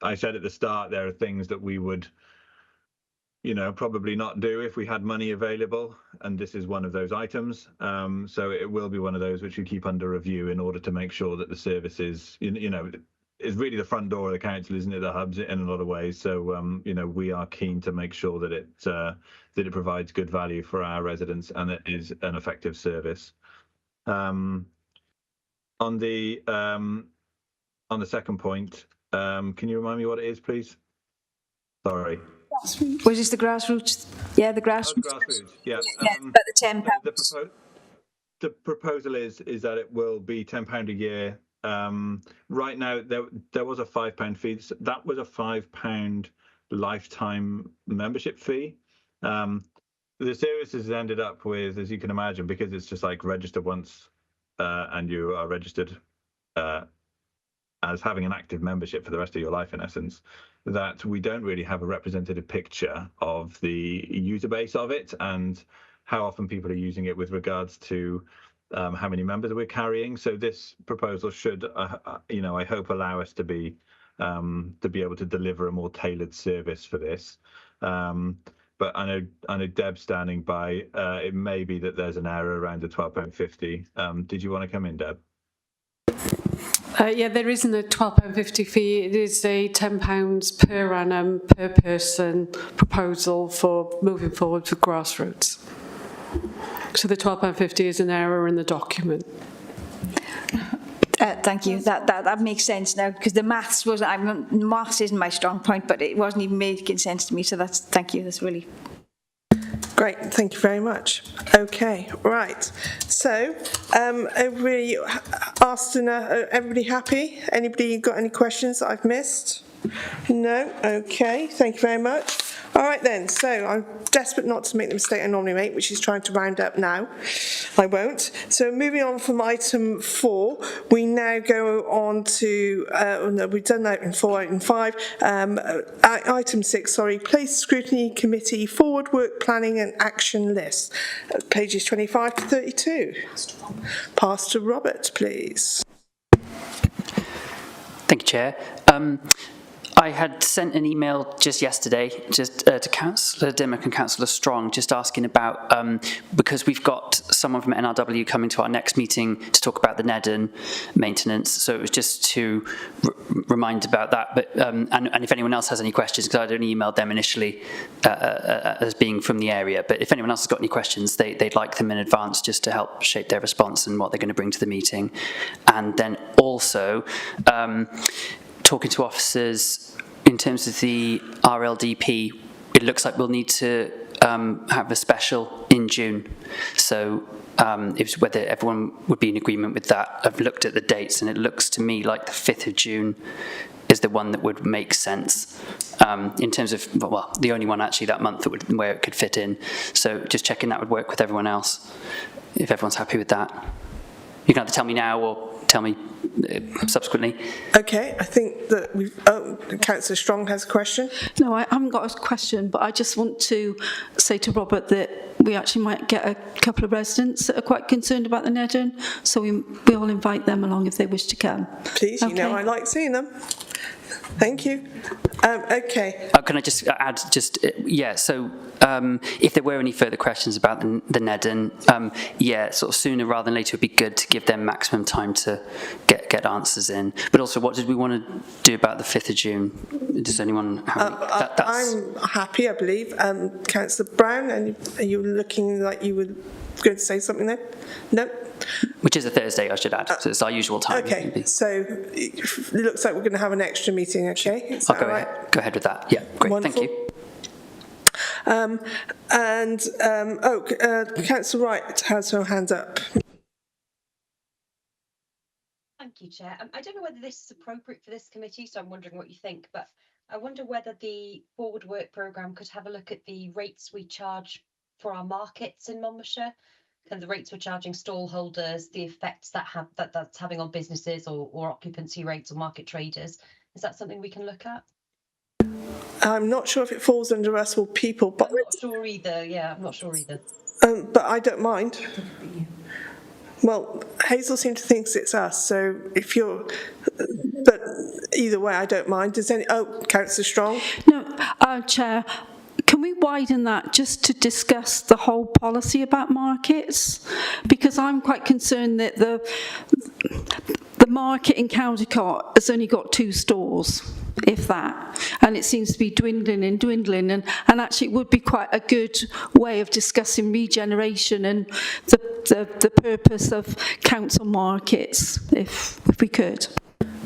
I said at the start there are things that we would probably not do if we had money available, and this is one of those items. So it will be one of those which we keep under review in order to make sure that the service is, is really the front door of the council, isn't it? The hubs in a lot of ways. So we are keen to make sure that it provides good value for our residents and it is an effective service. On the second point, can you remind me what it is, please? Sorry. Was this the grassroots? Yeah, the grassroots. Oh, grassroots. Yeah. About the £10. The proposal is that it will be £10 a year. Right now, there was a £5 fee. That was a £5 lifetime membership fee. The service has ended up with, as you can imagine, because it's just like register once and you are registered as having an active membership for the rest of your life, in essence, that we don't really have a representative picture of the user base of it and how often people are using it with regards to how many members we're carrying. So this proposal should, I hope, allow us to be able to deliver a more tailored service for this. But I know Deb's standing by. It may be that there's an error around the £12.50. Did you want to come in, Deb? Yeah, there isn't a £12.50 fee. It is a £10 per annum per person proposal for moving forward with grassroots. So the £12.50 is an error in the document. Thank you. That makes sense now, because the maths isn't my strong point, but it wasn't even making sense to me. So thank you. That's really great. Thank you very much. Okay, right. So, everybody asked enough. Everybody happy? Anybody got any questions that I've missed? No? Okay, thank you very much. All right then, so I'm desperate not to make the mistake I normally make, which is trying to round up now. I won't. So moving on from item 4, we now go on to, no, we've done item 4, item 5, item 6, sorry, Place Scrutiny Committee Forward Work Planning and Action List, pages 25 to 32. Pastor Robert, please. Thank you, Chair. I had sent an email just yesterday, to Councillor Dimmock and Councillor Strong, just asking about, because we've got someone from NRW coming to our next meeting to talk about the Nedden maintenance, so it was just to remind about that. But and if anyone else has any questions, because I'd only emailed them initially as being from the area, but if anyone else has got any questions, they'd like them in advance just to help shape their response and what they're going to bring to the meeting. And then also, talking to officers in terms of the RLDP, it looks like we'll need to have a special in June. So it was whether everyone would be in agreement with that. I've looked at the dates and it looks to me like the 5th of June is the one that would make sense in terms of, well, the only one actually that month that where it could fit in. So just checking that would work with everyone else, if everyone's happy with that. You can either tell me now or tell me subsequently. Okay, I think that Councillor Strong has a question. No, I haven't got a question, but I just want to say to Robert that we actually might get a couple of residents that are quite concerned about the Nedden, so we'll invite them along if they wish to come. Please, okay. You know I like seeing them. Thank you. Okay. Can I just add, yeah, so if there were any further questions about the Nedden, yeah, sort of sooner rather than later would be good to give them maximum time to get answers in. But also, what did we want to do about the 5th of June? Does anyone have any? I'm happy, I believe. Councillor Brown, and are you looking like you were going to say something then? No? Which is a Thursday, I should add, so it's our usual time. Okay, maybe. So it looks like we're going to have an extra meeting, okay? I'll go ahead with that. Yeah, great, wonderful. Thank you. Councillor Wright has her hand up. Thank you, Chair. I don't know whether this is appropriate for this committee, so I'm wondering what you think, but I wonder whether the Forward Work programme could have a look at the rates we charge for our markets in Monmouthshire, and the rates we're charging stall holders, the effects that's having on businesses or occupancy rates or market traders. Is that something we can look at? I'm not sure if it falls under us or people, but I'm not sure either. Yeah, I'm not sure either. But I don't mind. Well, Hazel seems to think it's us, so if you're, but either way, I don't mind. Does any? Oh, Councillor Strong. No, Chair. Can we widen that just to discuss the whole policy about markets? Because I'm quite concerned that the market in Caldicott has only got 2 stores, if that, and it seems to be dwindling and actually it would be quite a good way of discussing regeneration and the purpose of council markets, if we could.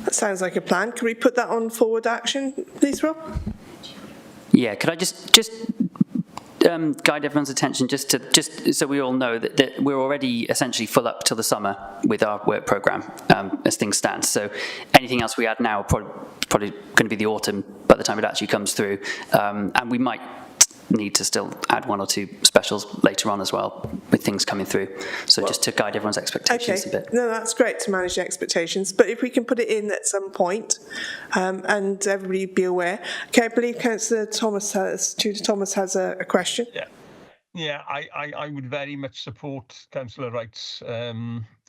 That sounds like a plan. Can we put that on forward action, please, Rob? Yeah, could I just guide everyone's attention just so we all know that we're already essentially full up till the summer with our work programme as things stand. So anything else we add now probably going to be the autumn by the time it actually comes through, and we might need to still add 1 or 2 specials later on as well with things coming through. So just to guide everyone's expectations a bit. No, that's great to manage the expectations, but if we can put it in at some point and everybody be aware. Okay, I believe Councillor Tudor Thomas has a question. Yeah, I would very much support Councillor Wright's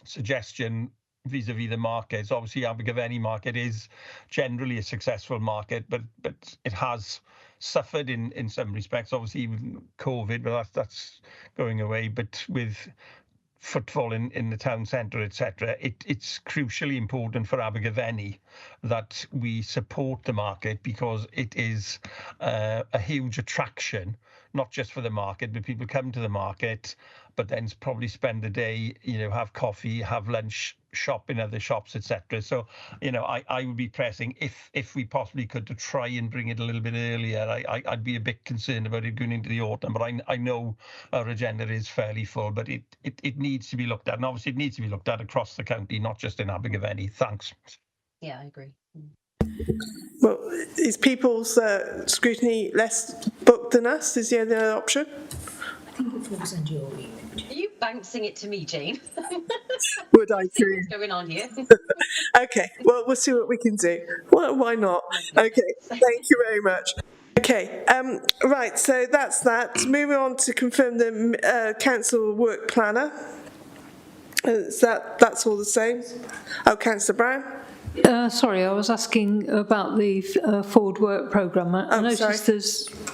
suggestion vis-a-vis the markets. Obviously, Abergavenny market is generally a successful market, but it has suffered in some respects, obviously with COVID, but that's going away. But with footfall in the town centre, etc., it's crucially important for Abergavenny that we support the market, because it is a huge attraction, not just for the market, but people come to the market, but then probably spend the day, have coffee, have lunch, shop in other shops, etc. So, I would be pressing, if we possibly could, to try and bring it a little bit earlier. I'd be a bit concerned about it going into the autumn, but I know our agenda is fairly full, but it needs to be looked at, and obviously it needs to be looked at across the county, not just in Abergavenny. Thanks. Yeah, I agree. Well, is people's scrutiny less booked than us? Is the other option? I think it falls under your remit. Are you bouncing it to me, Jane? Would I do? What's going on here? Okay, well, we'll see what we can do. Well, why not? Okay, thank you very much. Okay, right, so that's that. Moving on to confirm the council work planner. That's all the same? Oh, Councillor Brown? Sorry, I was asking about the forward work programme. I noticed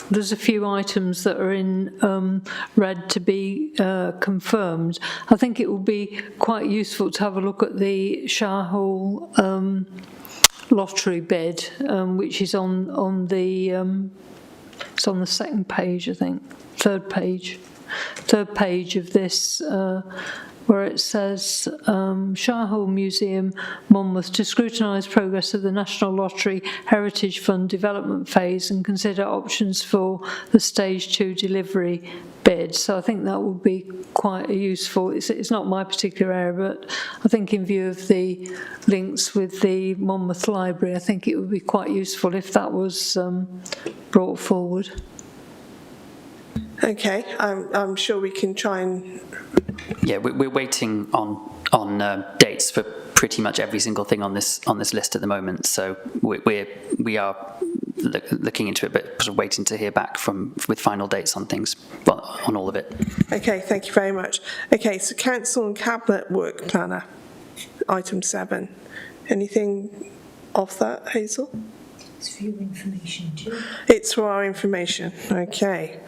there's a few items that are in red to be confirmed. I think it would be quite useful to have a look at the Shire Hall lottery bid, which is on the it's on the second page, I think, third page of this. Where it says, Shire Hall Museum, Monmouth, to scrutinise progress of the National Lottery Heritage Fund development phase and consider options for the Stage 2 delivery bid. So I think that would be quite useful. It's not my particular area, but I think in view of the links with the Monmouth Library, I think it would be quite useful if that was brought forward. Okay, I'm sure we can try and... Yeah, we're waiting on dates for pretty much every single thing on this list at the moment. So we are looking into it, but sort of waiting to hear back with final dates on things, but on all of it. Okay, thank you very much. Okay, so Council and Cabinet Work Planner, item 7. Anything off that, Hazel? It's for your information too. It's for our information. Okay.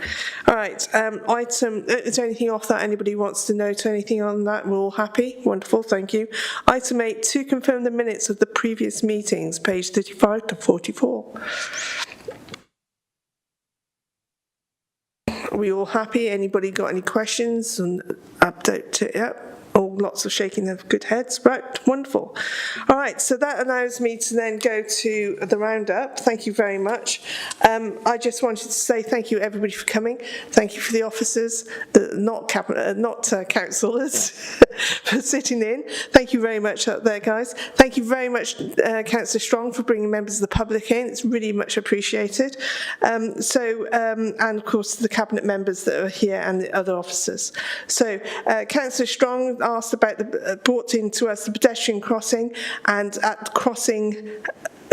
All right. Is there anything off that anybody wants to note? Anything on that? We're all happy. Wonderful. Thank you. Item 8, to confirm the minutes of the previous meetings, page 35 to 44. Are we all happy? Anybody got any questions and update to it? Yep. Oh, lots of shaking of good heads. Right, wonderful. All right, so that allows me to then go to the roundup. Thank you very much. I just wanted to say thank you, everybody, for coming. Thank you for the officers, not councillors, for sitting in. Thank you very much up there, guys. Thank you very much, Councillor Strong, for bringing members of the public in. It's really much appreciated. And of course, the cabinet members that are here and the other officers. So, Councillor Strong asked about brought in to us the pedestrian crossing, and at the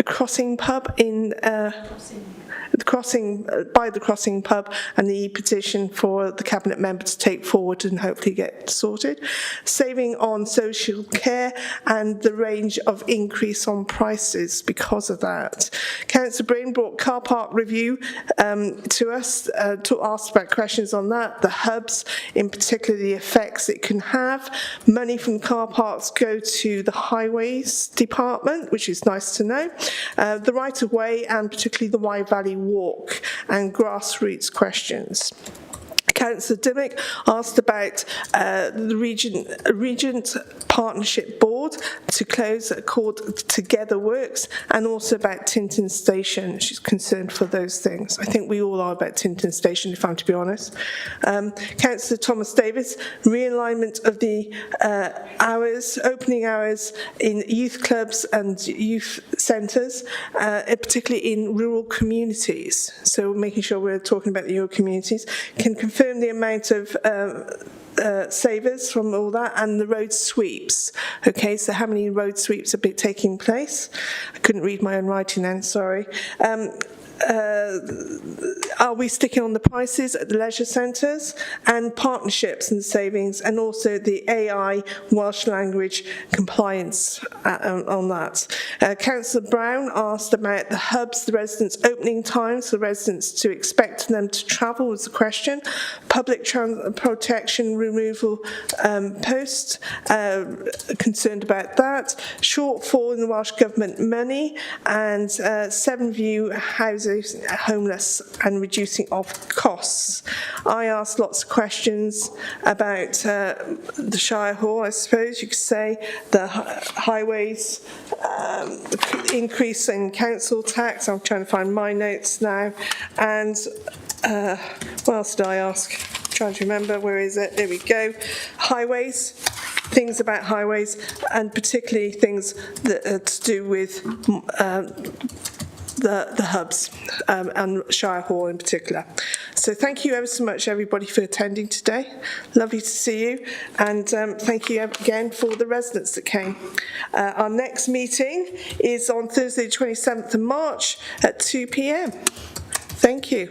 crossing pub in the crossing by the crossing pub, and the petition for the cabinet member to take forward and hopefully get sorted. Saving on social care and the range of increase on prices because of that. Councillor Brain brought car park review to us to ask about questions on that, the hubs, in particular the effects it can have. Money from car parks go to the highways department, which is nice to know. The right of way, and particularly the Wye Valley Walk, and grassroots questions. Councillor Dimmock asked about the Regent Partnership Board to close called Together Works, and also about Tinton Station. She's concerned for those things. I think we all are about Tinton Station, if I'm to be honest. Councillor Thomas Davis, realignment of the opening hours in youth clubs and youth centres, particularly in rural communities. So making sure we're talking about the rural communities. Can confirm the amount of savers from all that, and the road sweeps. Okay, so how many road sweeps are taking place? I couldn't read my own writing then, sorry. are we sticking on the prices at the leisure centres, and partnerships and savings, and also the AI Welsh language compliance on that. Councillor Brown asked about the hubs, the residents' opening times for residents to expect them to travel was the question. Public protection removal post, concerned about that. Shortfall in the Welsh Government money, and 7 View houses homeless and reducing of costs. I asked lots of questions about the Shire Hall, I suppose you could say, the highways, increase in council tax. I'm trying to find my notes now. And what else did I ask? I'm trying to remember, where is it? There we go. Highways, things about highways, and particularly things that are to do with the hubs and Shire Hall in particular. So thank you ever so much, everybody, for attending today. Lovely to see you, and thank you again for the residents that came. Our next meeting is on Thursday, 27th of March at 2 p.m. Thank you.